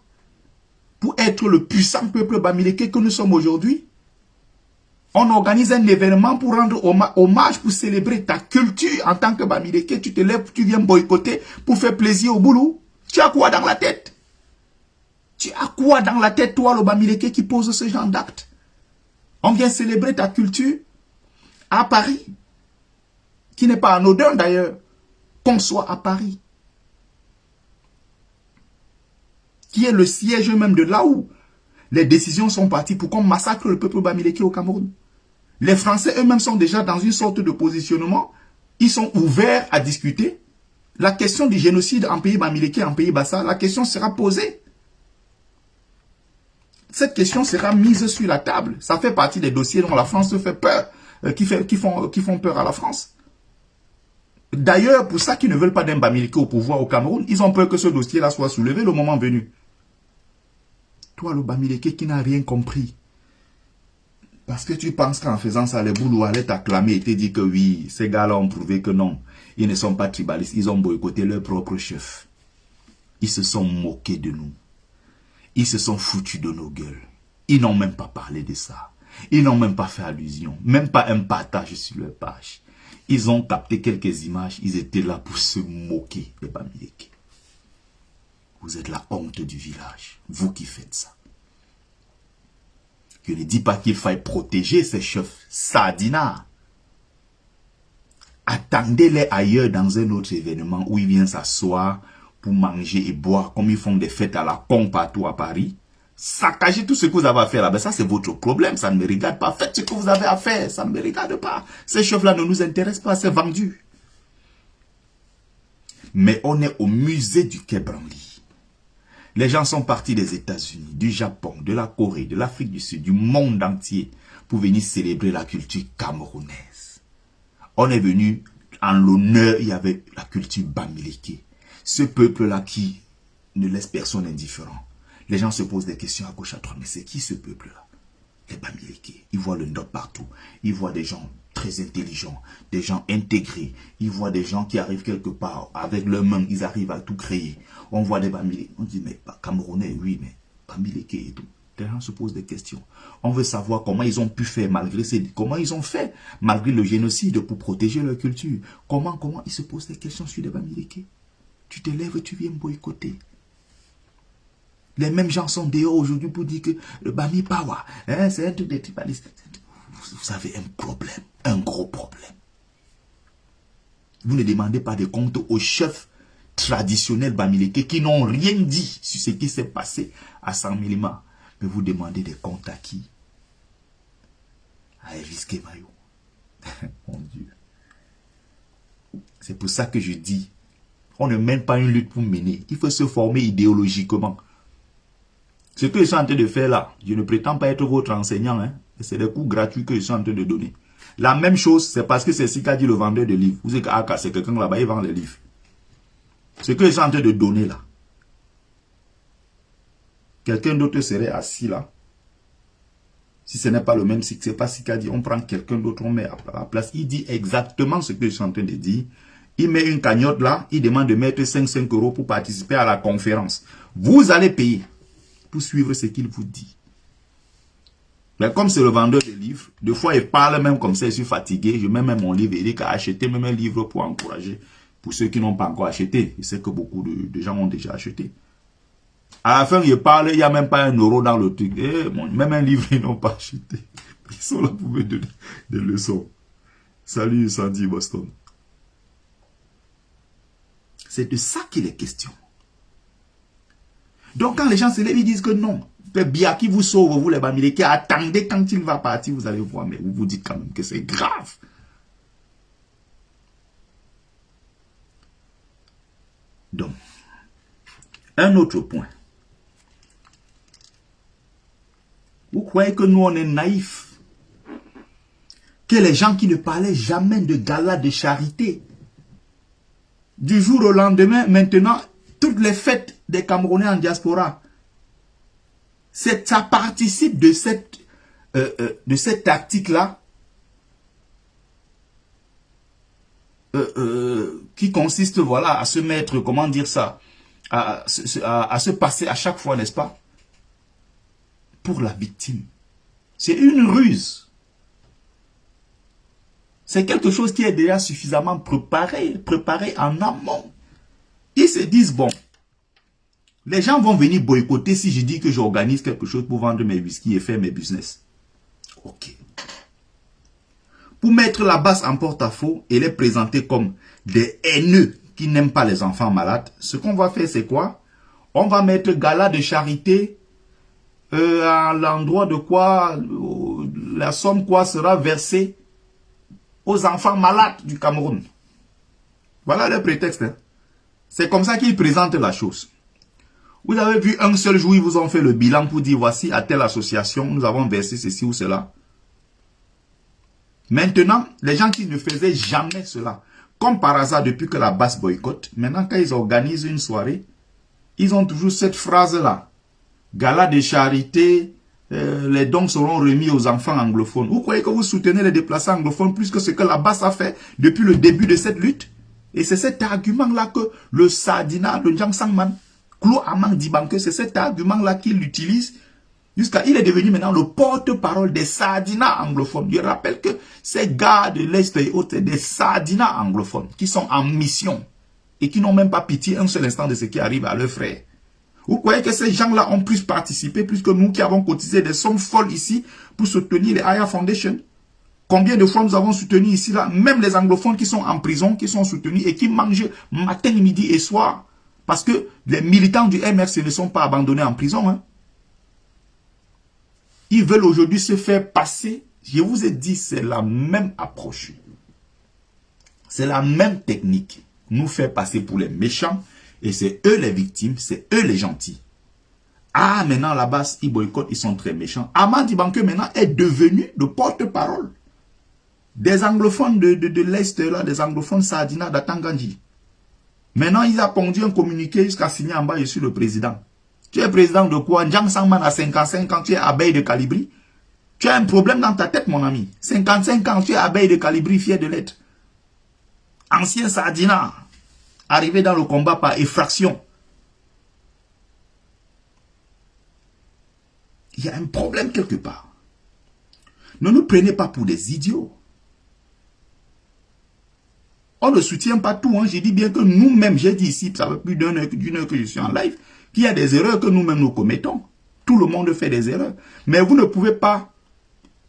A: pour être le puissant peuple bamileke que nous sommes aujourd'hui. On organise un événement pour rendre hommage, pour célébrer ta culture en tant que bamileke. Tu te lèves, tu viens boycotter pour faire plaisir au boulot. Tu as quoi dans la tête? Tu as quoi dans la tête, toi, le bamileke qui pose ce genre d'acte? On vient célébrer ta culture à Paris, qui n'est pas anodin d'ailleurs, qu'on soit à Paris, qui est le siège même de là où les décisions sont parties pour qu'on massacre le peuple bamileke au Cameroun. Les Français eux-mêmes sont déjà dans une sorte de positionnement, ils sont ouverts à discuter. La question du génocide en pays bamileke, en pays Bassa, la question sera posée. Cette question sera mise sur la table. Ça fait partie des dossiers dont la France se fait peur, qui font peur à la France. D'ailleurs, pour ça qu'ils ne veulent pas d'un bamileke au pouvoir au Cameroun, ils ont peur que ce dossier-là soit soulevé le moment venu. Toi, le bamileke qui n'a rien compris, parce que tu penses qu'en faisant ça, les boulots allaient t'acclamer et te dire que oui, ces gars-là ont prouvé que non, ils ne sont pas tribalistes, ils ont boycotté leur propre chef. Ils se sont moqués de nous. Ils se sont foutus de nos gueules. Ils n'ont même pas parlé de ça. Ils n'ont même pas fait allusion. Même pas un partage sur leur page. Ils ont capté quelques images. Ils étaient là pour se moquer des bamileke. Vous êtes la honte du village. Vous qui faites ça. Je ne dis pas qu'il faille protéger ces chefs. Sardina. Attendez-les ailleurs dans un autre événement où ils viennent s'asseoir pour manger et boire comme ils font des fêtes à la con partout à Paris. Saccager tout ce que vous avez à faire là, ben ça c'est votre problème, ça ne me regarde pas. Faites ce que vous avez à faire, ça ne me regarde pas. Ces chefs-là ne nous intéressent pas, c'est vendu. Mais on est au musée du Quai Branly. Les gens sont partis des États-Unis, du Japon, de la Corée, de l'Afrique du Sud, du monde entier pour venir célébrer la culture camerounaise. On est venu en l'honneur, il y avait la culture bamileke. Ce peuple-là qui ne laisse personne indifférent. Les gens se posent des questions à gauche, à droite. Mais c'est qui ce peuple-là? Les bamileke. Ils voient le nord partout. Ils voient des gens très intelligents, des gens intégrés. Ils voient des gens qui arrivent quelque part. Avec leurs mains, ils arrivent à tout créer. On voit des bamileke. On dit, mais Camerounais, oui, mais bamileke et tout. Les gens se posent des questions. On veut savoir comment ils ont pu faire malgré comment ils ont fait malgré le génocide pour protéger leur culture. Comment ils se posent des questions sur les bamileke. Tu te lèves, tu viens boycotter. Les mêmes gens sont dehors aujourd'hui pour dire que le Bami Pawa, hein, c'est un truc des tribalistes. Vous avez un problème, un gros problème. Vous ne demandez pas de compte aux chefs traditionnels bamileke qui n'ont rien dit sur ce qui s'est passé à San Milima. Mais vous demandez des comptes à qui? À Elvis Kemayou. Mon Dieu. C'est pour ça que je dis, on ne mène pas une lutte pour mener. Il faut se former idéologiquement. Ce que je suis en train de faire là, je ne prétends pas être votre enseignant. Hein. C'est des cours gratuits que je suis en train de donner. La même chose, c'est parce que c'est ce qu'a dit le vendeur de livres. Vous savez que c'est quelqu'un là-bas, il vend les livres. Ce que je suis en train de donner là. Quelqu'un d'autre serait assis là. Si ce n'est pas le même, si ce n'est pas Sika dit, on prend quelqu'un d'autre, on met à la place. Il dit exactement ce que je suis en train de dire. Il met une cagnotte là, il demande de mettre 5 euros pour participer à la conférence. Vous allez payer pour suivre ce qu'il vous dit. Mais comme c'est le vendeur de livres, des fois il parle même comme ça, je suis fatigué, je mets même mon livre, il dit qu'à acheter même un livre pour encourager. Pour ceux qui n'ont pas encore acheté, je sais que beaucoup de gens ont déjà acheté. À la fin, il parle, il n'y a même pas 1 euro dans le truc. Même un livre, ils n'ont pas acheté. Ils sont là pour me donner des leçons. Salut Sandy Boston. C'est de ça qu'il est question. Donc quand les gens se lèvent, ils disent que non. Bien qui vous sauve, vous les Bamileke, attendez quand il va partir, vous allez voir, mais vous vous dites quand même que c'est grave. Donc, un autre point. Vous croyez que nous, on est naïfs? Que les gens qui ne parlaient jamais de gala de charité, du jour au lendemain, maintenant, toutes les fêtes des Camerounais en diaspora, ça participe de cette tactique-là qui consiste, voilà, à se mettre, comment dire ça, à se passer à chaque fois, n'est-ce pas, pour la victime. C'est une ruse. C'est quelque chose qui est déjà suffisamment préparé en amont. Ils se disent, bon, les gens vont venir boycotter si je dis que j'organise quelque chose pour vendre mes whisky et faire mes business. Ok. Pour mettre la basse en porte-à-faux et les présenter comme des haineux qui n'aiment pas les enfants malades, ce qu'on va faire, c'est quoi? On va mettre gala de charité à l'endroit de quoi la somme quoi sera versée aux enfants malades du Cameroun. Voilà le prétexte. Hein. C'est comme ça qu'ils présentent la chose. Vous avez vu un seul jour, ils vous ont fait le bilan pour dire voici à telle association, nous avons versé ceci ou cela. Maintenant, les gens qui ne faisaient jamais cela, comme par hasard depuis que la basse boycotte, maintenant quand ils organisent une soirée, ils ont toujours cette phrase-là. Gala de charité, les dons seront remis aux enfants anglophones. Vous croyez que vous soutenez les déplacés anglophones plus que ce que la basse a fait depuis le début de cette lutte? Et c'est cet argument-là que le Sadina, le Njang Sangman, Klo Amang Dibanke, c'est cet argument-là qu'il utilise jusqu'à... Il est devenu maintenant le porte-parole des Sadina anglophones. Je rappelle que ces gars de l'Est et autres, c'est des Sadina anglophones qui sont en mission et qui n'ont même pas pitié un seul instant de ce qui arrive à leurs frères. Vous croyez que ces gens-là ont plus participé, plus que nous qui avons cotisé des sommes folles ici pour soutenir les Aya Foundation? Combien de fois nous avons soutenu ici, là, même les anglophones qui sont en prison, qui sont soutenus et qui mangent matin, midi et soir. Parce que les militants du MRC ne sont pas abandonnés en prison. Hein. Ils veulent aujourd'hui se faire passer. Je vous ai dit, c'est la même approche. C'est la même technique. Nous faire passer pour les méchants. Et c'est eux les victimes, c'est eux les gentils. Ah, maintenant là-bas, ils boycottent, ils sont très méchants. Amandi Banque maintenant est devenu le porte-parole des anglophones de l'Est, là, des anglophones Sadina d'Atanganji. Maintenant, il a pondu un communiqué jusqu'à signer en bas, je suis le président. Tu es président de quoi? Njang Sangman a 55 ans, tu es abeille de Calibri. Tu as un problème dans ta tête, mon ami. 55 ans, tu es abeille de Calibri, fier de l'être. Ancien Sadina, arrivé dans le combat par effraction. Il y a un problème quelque part. Ne nous prenez pas pour des idiots. On ne soutient pas tout. Hein. J'ai dit bien que nous-mêmes, j'ai dit ici, ça fait plus d'une heure que je suis en live, qu'il y a des erreurs que nous-mêmes nous commettons. Tout le monde fait des erreurs. Mais vous ne pouvez pas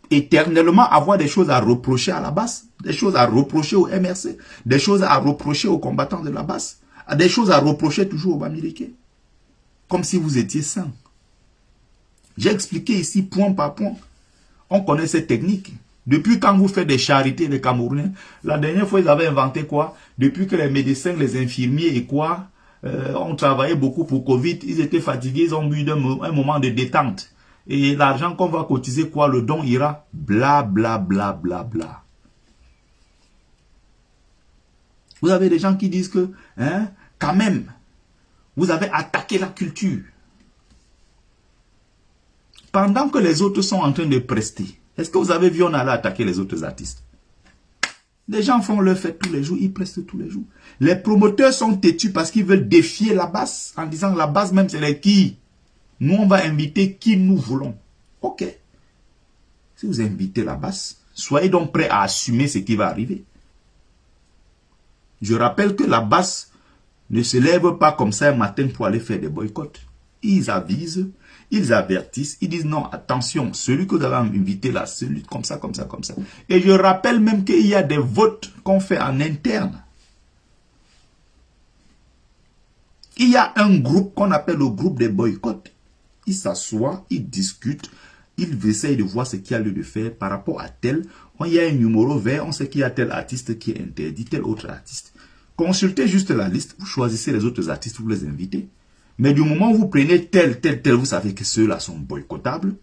A: éternellement avoir des choses à reprocher à la base, des choses à reprocher au MRC, des choses à reprocher aux combattants de la base, des choses à reprocher toujours aux Bamileke. Comme si vous étiez sains. J'ai expliqué ici point par point. On connaît cette technique. Depuis quand vous faites des charités, les Camerounais, la dernière fois, ils avaient inventé quoi? Depuis que les médecins, les infirmiers et quoi, ont travaillé beaucoup pour Covid, ils étaient fatigués, ils ont eu un moment de détente. Et l'argent qu'on va cotiser, quoi, le don ira, bla, bla, bla, bla, bla. Vous avez des gens qui disent que, hein, quand même, vous avez attaqué la culture. Pendant que les autres sont en train de prester, est-ce que vous avez vu on allait attaquer les autres artistes? Les gens font leur fête tous les jours, ils prestent tous les jours. Les promoteurs sont têtus parce qu'ils veulent défier la base, en disant la base même c'est les qui. Nous on va inviter qui nous voulons. Ok. Si vous invitez la base, soyez donc prêts à assumer ce qui va arriver. Je rappelle que la base ne se lève pas comme ça un matin pour aller faire des boycotts. Ils avisent, ils avertissent, ils disent non, attention, celui que vous avez invité là, celui comme ça, comme ça, comme ça. Et je rappelle même qu'il y a des votes qu'on fait en interne. Il y a un groupe qu'on appelle le groupe des boycotts. Ils s'assoient, ils discutent, ils essayent de voir ce qu'il y a lieu de faire par rapport à tel. Il y a un numéro vert, on sait qu'il y a tel artiste qui est interdit, tel autre artiste. Consultez juste la liste, vous choisissez les autres artistes, vous les invitez. Mais du moment où vous prenez tel, vous savez que ceux-là sont boycottables.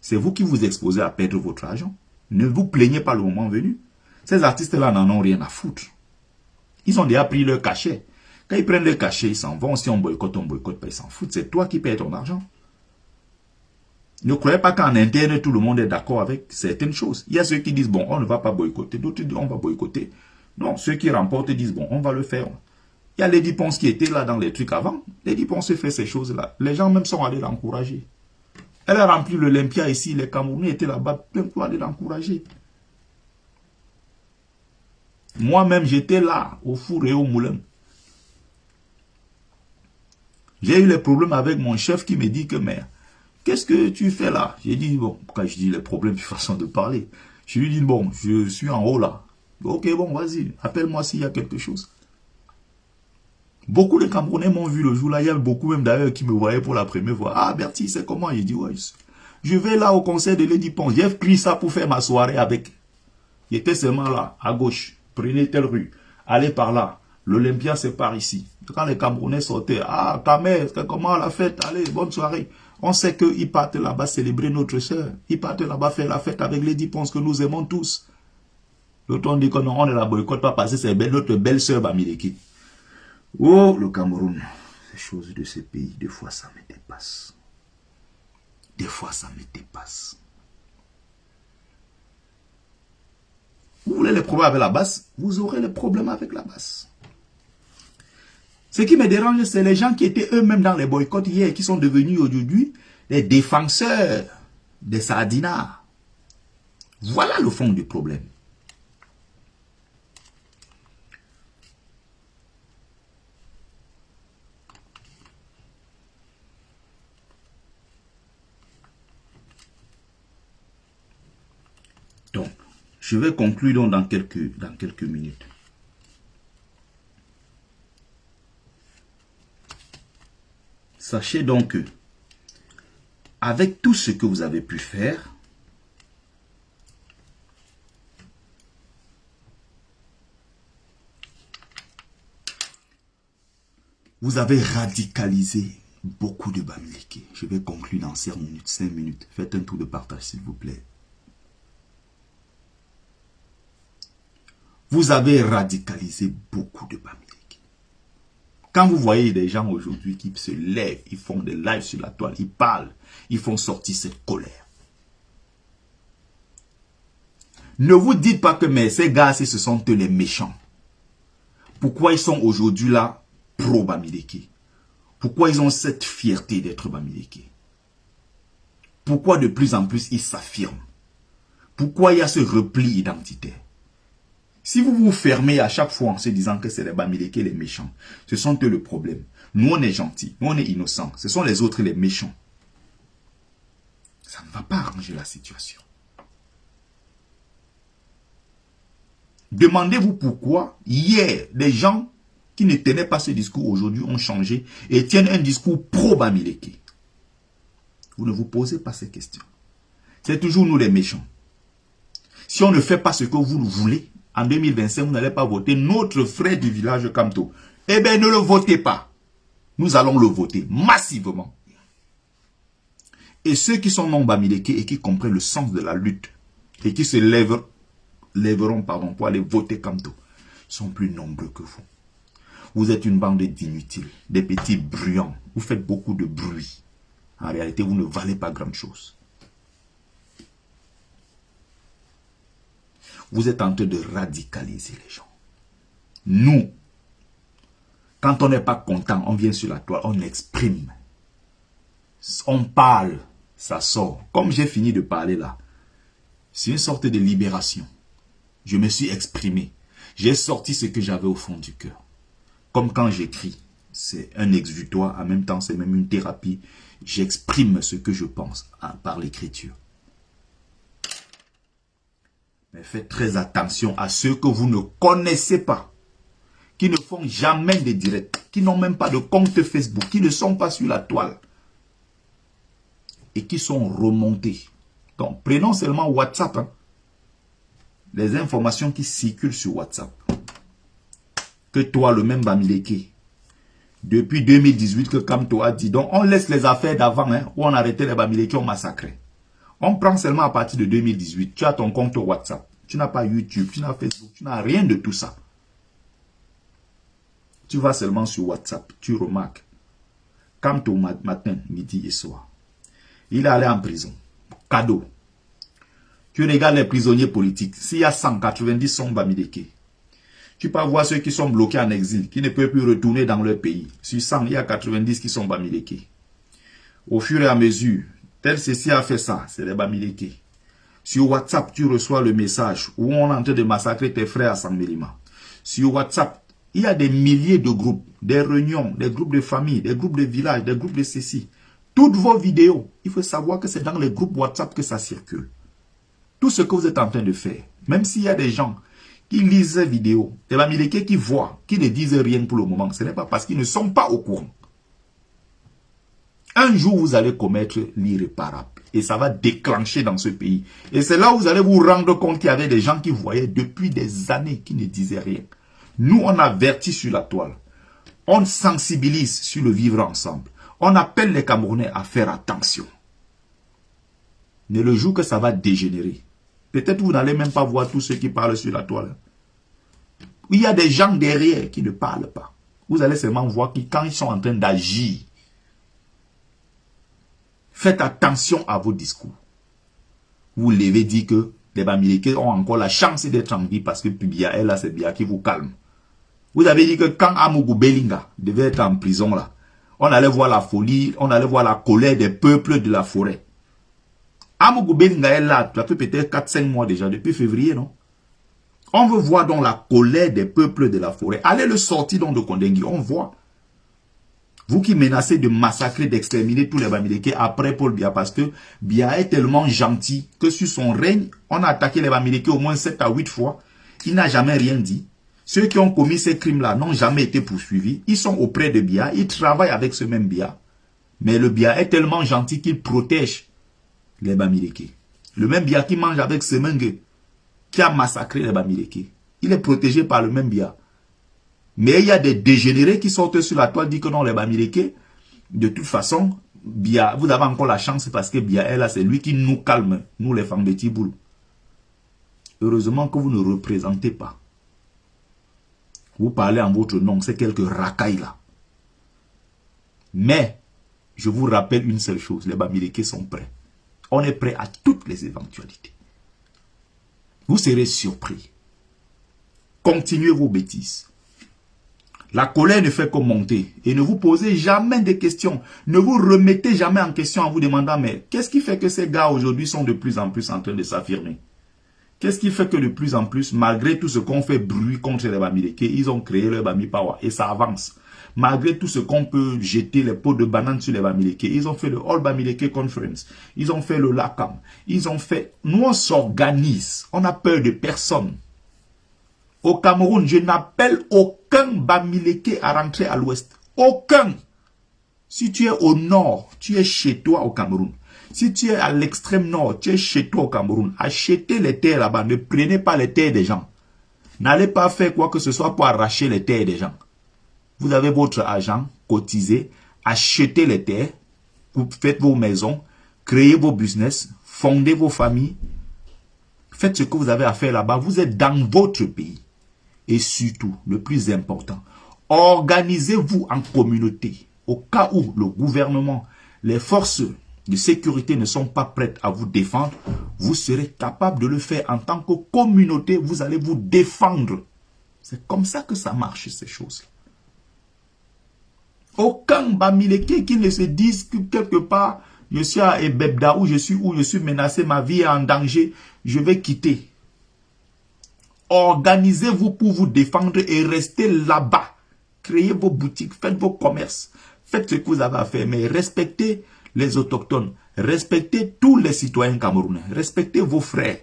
A: C'est vous qui vous exposez à perdre votre argent. Ne vous plaignez pas le moment venu. Ces artistes-là n'en ont rien à foutre. Ils ont déjà pris leur cachet. Quand ils prennent leur cachet, ils s'en vont. Si on boycotte pas, ils s'en foutent. C'est toi qui payes ton argent. Ne croyez pas qu'en interne, tout le monde est d'accord avec certaines choses. Il y a ceux qui disent, bon, on ne va pas boycotter. D'autres disent, on va boycotter. Non, ceux qui remportent disent, bon, on va le faire. Il y a Lady Ponce qui était là dans les trucs avant. Lady Ponce fait ces choses-là. Les gens même sont allés l'encourager. Elle a rempli l'Olympia ici. Les Camerounais étaient là-bas plein pour aller l'encourager. Moi-même, j'étais là, au four et au moulin. J'ai eu les problèmes avec mon chef qui me dit que, mais, qu'est-ce que tu fais là? J'ai dit, bon, quand je dis les problèmes, façon de parler. Je lui dis, bon, je suis en haut là. Ok, bon, vas-y, appelle-moi s'il y a quelque chose. Beaucoup de Camerounais m'ont vu le jour-là. Il y a beaucoup même d'ailleurs qui me voyaient pour la première fois. Ah, Bertie, c'est comment? Il dit, ouais, je vais là au concert de Lady Ponce. J'ai pris ça pour faire ma soirée avec. Il était seulement là, à gauche. Prenez telle rue. Allez par là. L'Olympia, c'est par ici. Quand les Camerounais sortaient, ah, ta mère, comment la fête? Allez, bonne soirée. On sait qu'ils partent là-bas célébrer notre soeur. Ils partent là-bas faire la fête avec Lady Ponce que nous aimons tous. L'autre, on dit que non, on ne la boycotte pas parce que c'est notre belle-sœur Bamileke. Oh, le Cameroun, ces choses de ce pays, des fois ça me dépasse. Des fois ça me dépasse. Vous voulez les problèmes avec la basse, vous aurez les problèmes avec la basse. Ce qui me dérange, c'est les gens qui étaient eux-mêmes dans les boycotts hier, qui sont devenus aujourd'hui les défenseurs des sardinards. Voilà le fond du problème. Donc, je vais conclure donc dans quelques minutes. Sachez donc que, avec tout ce que vous avez pu faire, vous avez radicalisé beaucoup de Bamileke. Je vais conclure dans 5 minutes, 5 minutes. Faites un tour de partage, s'il vous plaît. Vous avez radicalisé beaucoup de Bamileke. Quand vous voyez des gens aujourd'hui qui se lèvent, ils font des lives sur la toile, ils parlent, ils font sortir cette colère. Ne vous dites pas que mais ces gars, ce sont eux les méchants. Pourquoi ils sont aujourd'hui là pro-Bamileke? Pourquoi ils ont cette fierté d'être Bamileke? Pourquoi de plus en plus ils s'affirment? Pourquoi il y a ce repli identitaire? Si vous vous fermez à chaque fois en se disant que c'est les Bamileke les méchants, ce sont eux le problème. Nous on est gentils, nous on est innocents, ce sont les autres les méchants. Ça ne va pas arranger la situation. Demandez-vous pourquoi hier, des gens qui ne tenaient pas ce discours aujourd'hui ont changé et tiennent un discours pro-Bamileke. Vous ne vous posez pas ces questions. C'est toujours nous les méchants. Si on ne fait pas ce que vous voulez, en 2025, vous n'allez pas voter notre frère du village Kamto. Eh bien, ne le votez pas. Nous allons le voter massivement. Et ceux qui sont non Bamileke et qui comprennent le sens de la lutte et qui se lèveront pour aller voter Kamto sont plus nombreux que vous. Vous êtes une bande d'inutiles, des petits bruyants. Vous faites beaucoup de bruit. En réalité, vous ne valez pas grand chose. Vous êtes en train de radicaliser les gens. Nous, quand on n'est pas content, on vient sur la toile, on exprime. On parle, ça sort. Comme j'ai fini de parler là, c'est une sorte de libération. Je me suis exprimé. J'ai sorti ce que j'avais au fond du cœur. Comme quand j'écris, c'est un exutoire, en même temps c'est même une thérapie. J'exprime ce que je pense par l'écriture. Mais faites très attention à ceux que vous ne connaissez pas, qui ne font jamais de directs, qui n'ont même pas de compte Facebook, qui ne sont pas sur la toile et qui sont remontés. Donc, prenons seulement WhatsApp. Hein. Les informations qui circulent sur WhatsApp. Que toi, le même Bamileke, depuis 2018 que Kamto a dit, donc on laisse les affaires d'avant, hein, où on arrêtait les Bamileke, on massacrait. On prend seulement à partir de 2018. Tu as ton compte WhatsApp. Tu n'as pas YouTube, tu n'as Facebook, tu n'as rien de tout ça. Tu vas seulement sur WhatsApp, tu remarques. Kamto matin, midi et soir. Il est allé en prison. Cadeau. Tu regardes les prisonniers politiques. S'il y a 190 sont Bamileke. Tu peux voir ceux qui sont bloqués en exil, qui ne peuvent plus retourner dans leur pays. Sur 100, il y a 90 qui sont Bamileke. Au fur et à mesure, tel ceci a fait ça, c'est les Bamileke. Sur WhatsApp, tu reçois le message où on est en train de massacrer tes frères à Sangmelima. Sur WhatsApp, il y a des milliers de groupes, des réunions, des groupes de famille, des groupes de village, des groupes de ceci. Toutes vos vidéos, il faut savoir que c'est dans les groupes WhatsApp que ça circule. Tout ce que vous êtes en train de faire, même s'il y a des gens qui lisent ces vidéos, des Bamileke qui voient, qui ne disent rien pour le moment, ce n'est pas parce qu'ils ne sont pas au courant. Un jour, vous allez commettre l'irréparable. Et ça va déclencher dans ce pays. Et c'est là où vous allez vous rendre compte qu'il y avait des gens qui voyaient depuis des années, qui ne disaient rien. Nous, on avertit sur la toile. On sensibilise sur le vivre ensemble. On appelle les Camerounais à faire attention. Mais le jour que ça va dégénérer, peut-être vous n'allez même pas voir tous ceux qui parlent sur la toile. Il y a des gens derrière qui ne parlent pas. Vous allez seulement voir que quand ils sont en train d'agir, faites attention à vos discours. Vous l'avez dit que les Bamileke ont encore la chance d'être en vie parce que Biya est là, c'est Biya qui vous calme. Vous avez dit que quand Amougou Belinga devait être en prison là, on allait voir la folie, on allait voir la colère des peuples de la forêt. Amougou Belinga est là, ça fait peut-être 4-5 mois déjà, depuis février, non? On veut voir donc la colère des peuples de la forêt. Allez le sortir donc de Kondengui, on voit. Vous qui menacez de massacrer, d'exterminer tous les Bamileke après Paul Biya, parce que Biya est tellement gentil que sur son règne, on a attaqué les Bamileke au moins 7 à 8 fois. Il n'a jamais rien dit. Ceux qui ont commis ces crimes-là n'ont jamais été poursuivis. Ils sont auprès de Biya, ils travaillent avec ce même Biya. Mais le Biya est tellement gentil qu'il protège les Bamileke. Le même Biya qui mange avec Semengue, qui a massacré les Bamileke. Il est protégé par le même Biya. Mais il y a des dégénérés qui sortent sur la toile, disent que non, les Bamileke, de toute façon, Biya, vous avez encore la chance parce que Biya est là, c'est lui qui nous calme, nous les femmes de Tiboul. Heureusement que vous ne représentez pas. Vous parlez en votre nom, c'est quelques racailles là. Mais, je vous rappelle une seule chose, les Bamileke sont prêts. On est prêt à toutes les éventualités. Vous serez surpris. Continuez vos bêtises. La colère ne fait que monter. Et ne vous posez jamais de questions. Ne vous remettez jamais en question en vous demandant, mais qu'est-ce qui fait que ces gars aujourd'hui sont de plus en plus en train de s'affirmer? Qu'est-ce qui fait que de plus en plus, malgré tout ce qu'on fait bruit contre les Bamileke, ils ont créé le Bami Power et ça avance. Malgré tout ce qu'on peut jeter les pots de banane sur les Bamileke, ils ont fait le All Bamileke Conference, ils ont fait le LACAM, ils ont fait... Nous, on s'organise, on n'a peur de personne. Au Cameroun, je n'appelle aucun Bamileke à rentrer à l'ouest. Aucun. Si tu es au nord, tu es chez toi au Cameroun. Si tu es à l'extrême nord, tu es chez toi au Cameroun. Achetez les terres là-bas. Ne prenez pas les terres des gens. N'allez pas faire quoi que ce soit pour arracher les terres des gens. Vous avez votre argent, cotisez, achetez les terres, vous faites vos maisons, créez vos business, fondez vos familles. Faites ce que vous avez à faire là-bas. Vous êtes dans votre pays. Et surtout, le plus important, organisez-vous en communauté. Au cas où le gouvernement, les forces de sécurité ne sont pas prêtes à vous défendre, vous serez capable de le faire en tant que communauté, vous allez vous défendre. C'est comme ça que ça marche, ces choses. Aucun Bamileke qui ne se dise que quelque part, je suis à Ebebda, où je suis menacé, ma vie est en danger, je vais quitter. Organisez-vous pour vous défendre et restez là-bas. Créez vos boutiques, faites vos commerces, faites ce que vous avez à faire, mais respectez les autochtones, respectez tous les citoyens camerounais, respectez vos frères,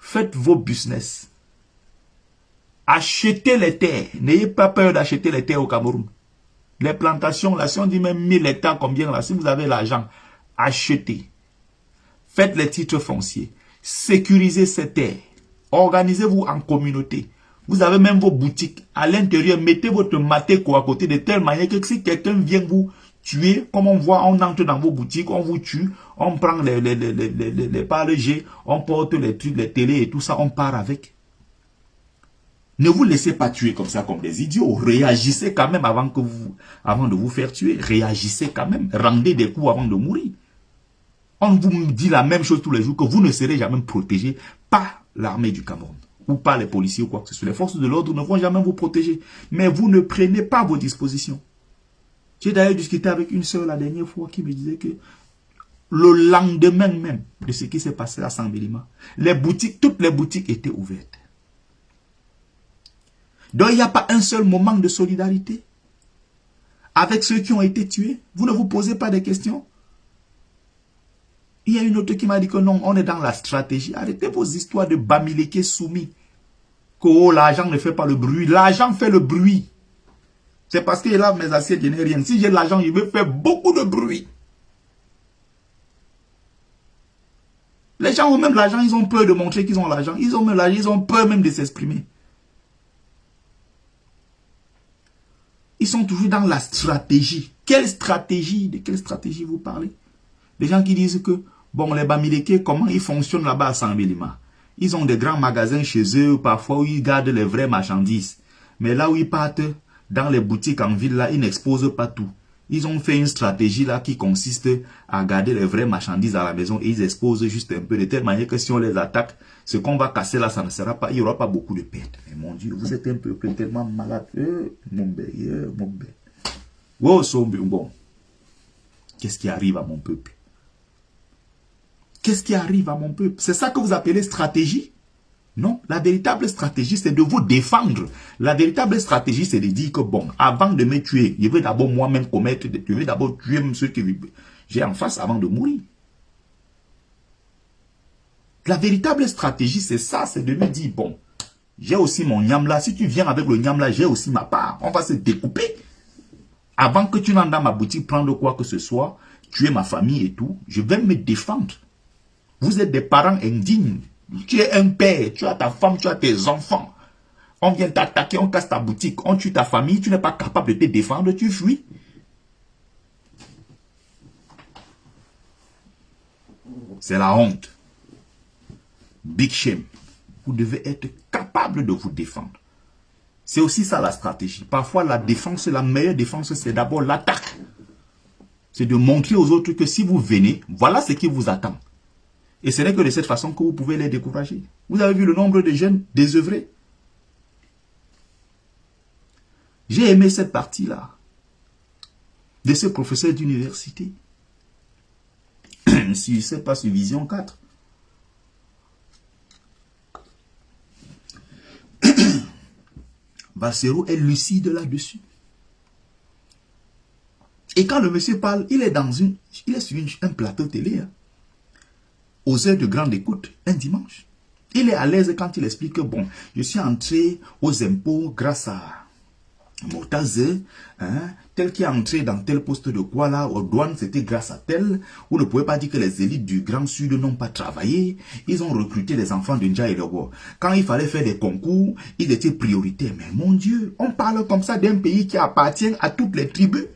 A: faites vos business. Achetez les terres, n'ayez pas peur d'acheter les terres au Cameroun. Les plantations, là, si on dit même 1000 hectares, combien là, si vous avez l'argent, achetez. Faites les titres fonciers, sécurisez ces terres, organisez-vous en communauté. Vous avez même vos boutiques à l'intérieur, mettez votre matéco à côté de telle manière que si quelqu'un vient vous tuer, comme on voit, on entre dans vos boutiques, on vous tue, on prend les parlers, on porte les trucs, les télés et tout ça, on part avec. Ne vous laissez pas tuer comme ça, comme des idiots. Réagissez quand même avant de vous faire tuer. Réagissez quand même. Rendez des coups avant de mourir. On vous dit la même chose tous les jours, que vous ne serez jamais protégé par l'armée du Cameroun ou par les policiers ou quoi que ce soit. Les forces de l'ordre ne vont jamais vous protéger. Mais vous ne prenez pas vos dispositions. J'ai d'ailleurs discuté avec une sœur la dernière fois qui me disait que le lendemain même de ce qui s'est passé à Saint-Bélima, toutes les boutiques étaient ouvertes. Donc il n'y a pas un seul moment de solidarité avec ceux qui ont été tués. Vous ne vous posez pas de questions. Il y a une autre qui m'a dit que non, on est dans la stratégie. Arrêtez vos histoires de Bamileke soumis. Que oh, l'argent ne fait pas le bruit. L'argent fait le bruit. C'est parce que là, mes assiettes, je n'ai rien. Si j'ai l'argent, je vais faire beaucoup de bruit. Les gens ont même l'argent, ils ont peur de montrer qu'ils ont l'argent. Ils ont même l'argent, ils ont peur même de s'exprimer. Ils sont toujours dans la stratégie. Quelle stratégie? De quelle stratégie vous parlez? Des gens qui disent que, bon, les Bamileke, comment ils fonctionnent là-bas à Saint-Bélima? Ils ont des grands magasins chez eux, parfois où ils gardent les vraies marchandises. Mais là où ils partent, dans les boutiques en ville, là, ils n'exposent pas tout. Ils ont fait une stratégie là qui consiste à garder les vraies marchandises à la maison et ils exposent juste un peu de telle manière que si on les attaque, ce qu'on va casser là, ça ne sera pas, il n'y aura pas beaucoup de pertes. Mais mon Dieu, vous êtes un peuple tellement malade. Mon bébé. Oh, bon. Qu'est-ce qui arrive à mon peuple? Qu'est-ce qui arrive à mon peuple? C'est ça que vous appelez stratégie? Non, la véritable stratégie, c'est de vous défendre. La véritable stratégie, c'est de dire que, bon, avant de me tuer, je vais d'abord moi-même je vais d'abord tuer ceux que j'ai en face avant de mourir. La véritable stratégie, c'est ça, c'est de me dire, bon, j'ai aussi mon nyamla. Si tu viens avec le nyamla, j'ai aussi ma part. On va se découper. Avant que tu n'entres dans ma boutique, prendre quoi que ce soit, tuer ma famille et tout, je vais me défendre. Vous êtes des parents indignes. Tu es un père, tu as ta femme, tu as tes enfants. On vient t'attaquer, on casse ta boutique, on tue ta famille, tu n'es pas capable de te défendre, tu fuis. C'est la honte. Big shame. Vous devez être capable de vous défendre. C'est aussi ça la stratégie. Parfois la défense, la meilleure défense, c'est d'abord l'attaque. C'est de montrer aux autres que si vous venez, voilà ce qui vous attend. Et ce n'est que de cette façon que vous pouvez les décourager. Vous avez vu le nombre de jeunes désœuvrés. J'ai aimé cette partie-là de ce professeur d'université. Si je ne sais pas, sur Vision 4. Bassero est lucide là-dessus. Et quand le monsieur parle, il est sur un plateau télé. Hein. Aux heures de grande écoute, un dimanche. Il est à l'aise quand il explique que, bon, je suis entré aux impôts grâce à Mortaze, hein, tel qui est entré dans tel poste de quoi là, aux douanes, c'était grâce à tel. Vous ne pouvez pas dire que les élites du Grand Sud n'ont pas travaillé. Ils ont recruté les enfants de Ndja et Lobo. Quand il fallait faire des concours, ils étaient prioritaires. Mais mon Dieu, on parle comme ça d'un pays qui appartient à toutes les tribus.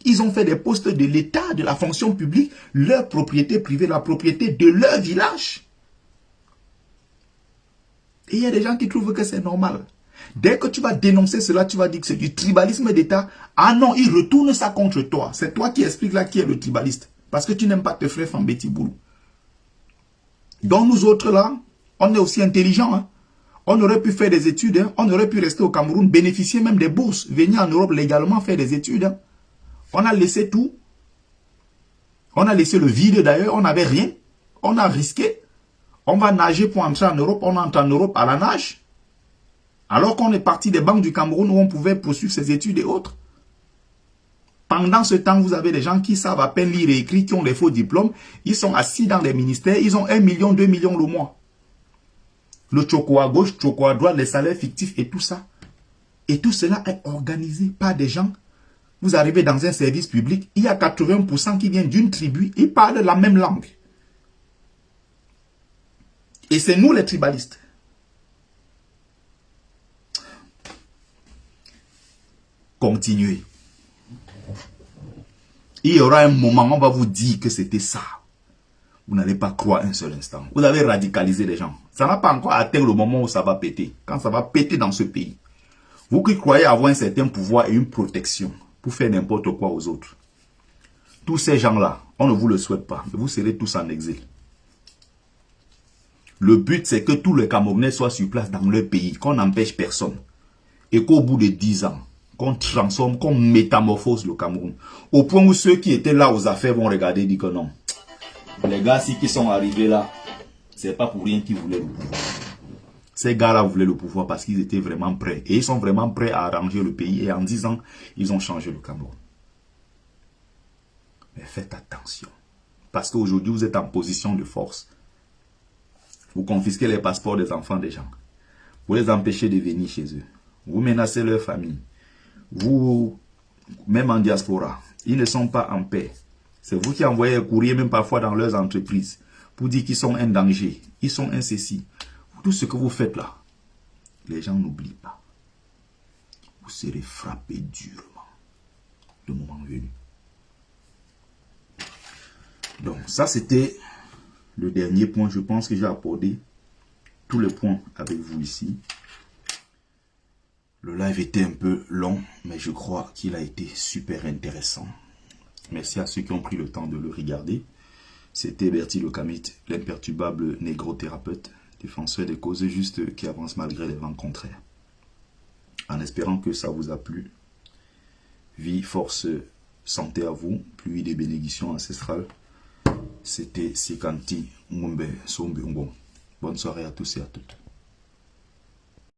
A: Ils ont fait des postes de l'État, de la fonction publique, leur propriété privée, la propriété de leur village. Et il y a des gens qui trouvent que c'est normal. Dès que tu vas dénoncer cela, tu vas dire que c'est du tribalisme d'État. Ah non, ils retournent ça contre toi. C'est toi qui expliques là qui est le tribaliste. Parce que tu n'aimes pas te frère Fambeti Boulou. Donc nous autres là, on est aussi intelligents. Hein. On aurait pu faire des études, hein. On aurait pu rester au Cameroun, bénéficier même des bourses, venir en Europe légalement faire des études. Hein. On a laissé tout. On a laissé le vide d'ailleurs, on n'avait rien. On a risqué. On va nager pour entrer en Europe, on entre en Europe à la nage. Alors qu'on est parti des banques du Cameroun où on pouvait poursuivre ses études et autres. Pendant ce temps, vous avez des gens qui savent à peine lire et écrire, qui ont des faux diplômes. Ils sont assis dans les ministères, ils ont 1 million, 2 millions le mois. Le choco à gauche, choco à droite, les salaires fictifs et tout ça. Et tout cela est organisé par des gens. Vous arrivez dans un service public, il y a 80% qui viennent d'une tribu, ils parlent la même langue. Et c'est nous les tribalistes. Continuez. Il y aura un moment, on va vous dire que c'était ça. Vous n'allez pas croire un seul instant. Vous avez radicalisé les gens. Ça n'a pas encore atteint le moment où ça va péter. Quand ça va péter dans ce pays. Vous qui croyez avoir un certain pouvoir et une protection pour faire n'importe quoi aux autres. Tous ces gens-là, on ne vous le souhaite pas. Vous serez tous en exil. Le but, c'est que tous les Camerounais soient sur place dans leur pays. Qu'on n'empêche personne. Et qu'au bout de 10 ans, qu'on transforme, qu'on métamorphose le Cameroun. Au point où ceux qui étaient là aux affaires vont regarder et dire que non. Les gars-ci qui sont arrivés là, c'est pas pour rien qu'ils voulaient le pouvoir. Ces gars-là voulaient le pouvoir parce qu'ils étaient vraiment prêts. Et ils sont vraiment prêts à arranger le pays. Et en 10 ans, ils ont changé le Cameroun. Mais faites attention. Parce qu'aujourd'hui, vous êtes en position de force. Vous confisquez les passeports des enfants des gens. Vous les empêchez de venir chez eux. Vous menacez leur famille. Vous, même en diaspora, ils ne sont pas en paix. C'est vous qui envoyez un courrier, même parfois dans leurs entreprises, pour dire qu'ils sont un danger, ils sont un ceci. Tout ce que vous faites là, les gens n'oublient pas. Vous serez frappé durement le moment venu. Donc ça c'était le dernier point. Je pense que j'ai abordé tous les points avec vous ici. Le live était un peu long, mais je crois qu'il a été super intéressant. Merci à ceux qui ont pris le temps de le regarder. C'était Bertie Le Kamit, l'imperturbable négro-thérapeute, défenseur des causes justes qui avance malgré les vents contraires. En espérant que ça vous a plu. Vie, force, santé à vous, pluie des bénédictions ancestrales. C'était Sikanti Mumbe Sombe. Bonne soirée à tous et à toutes.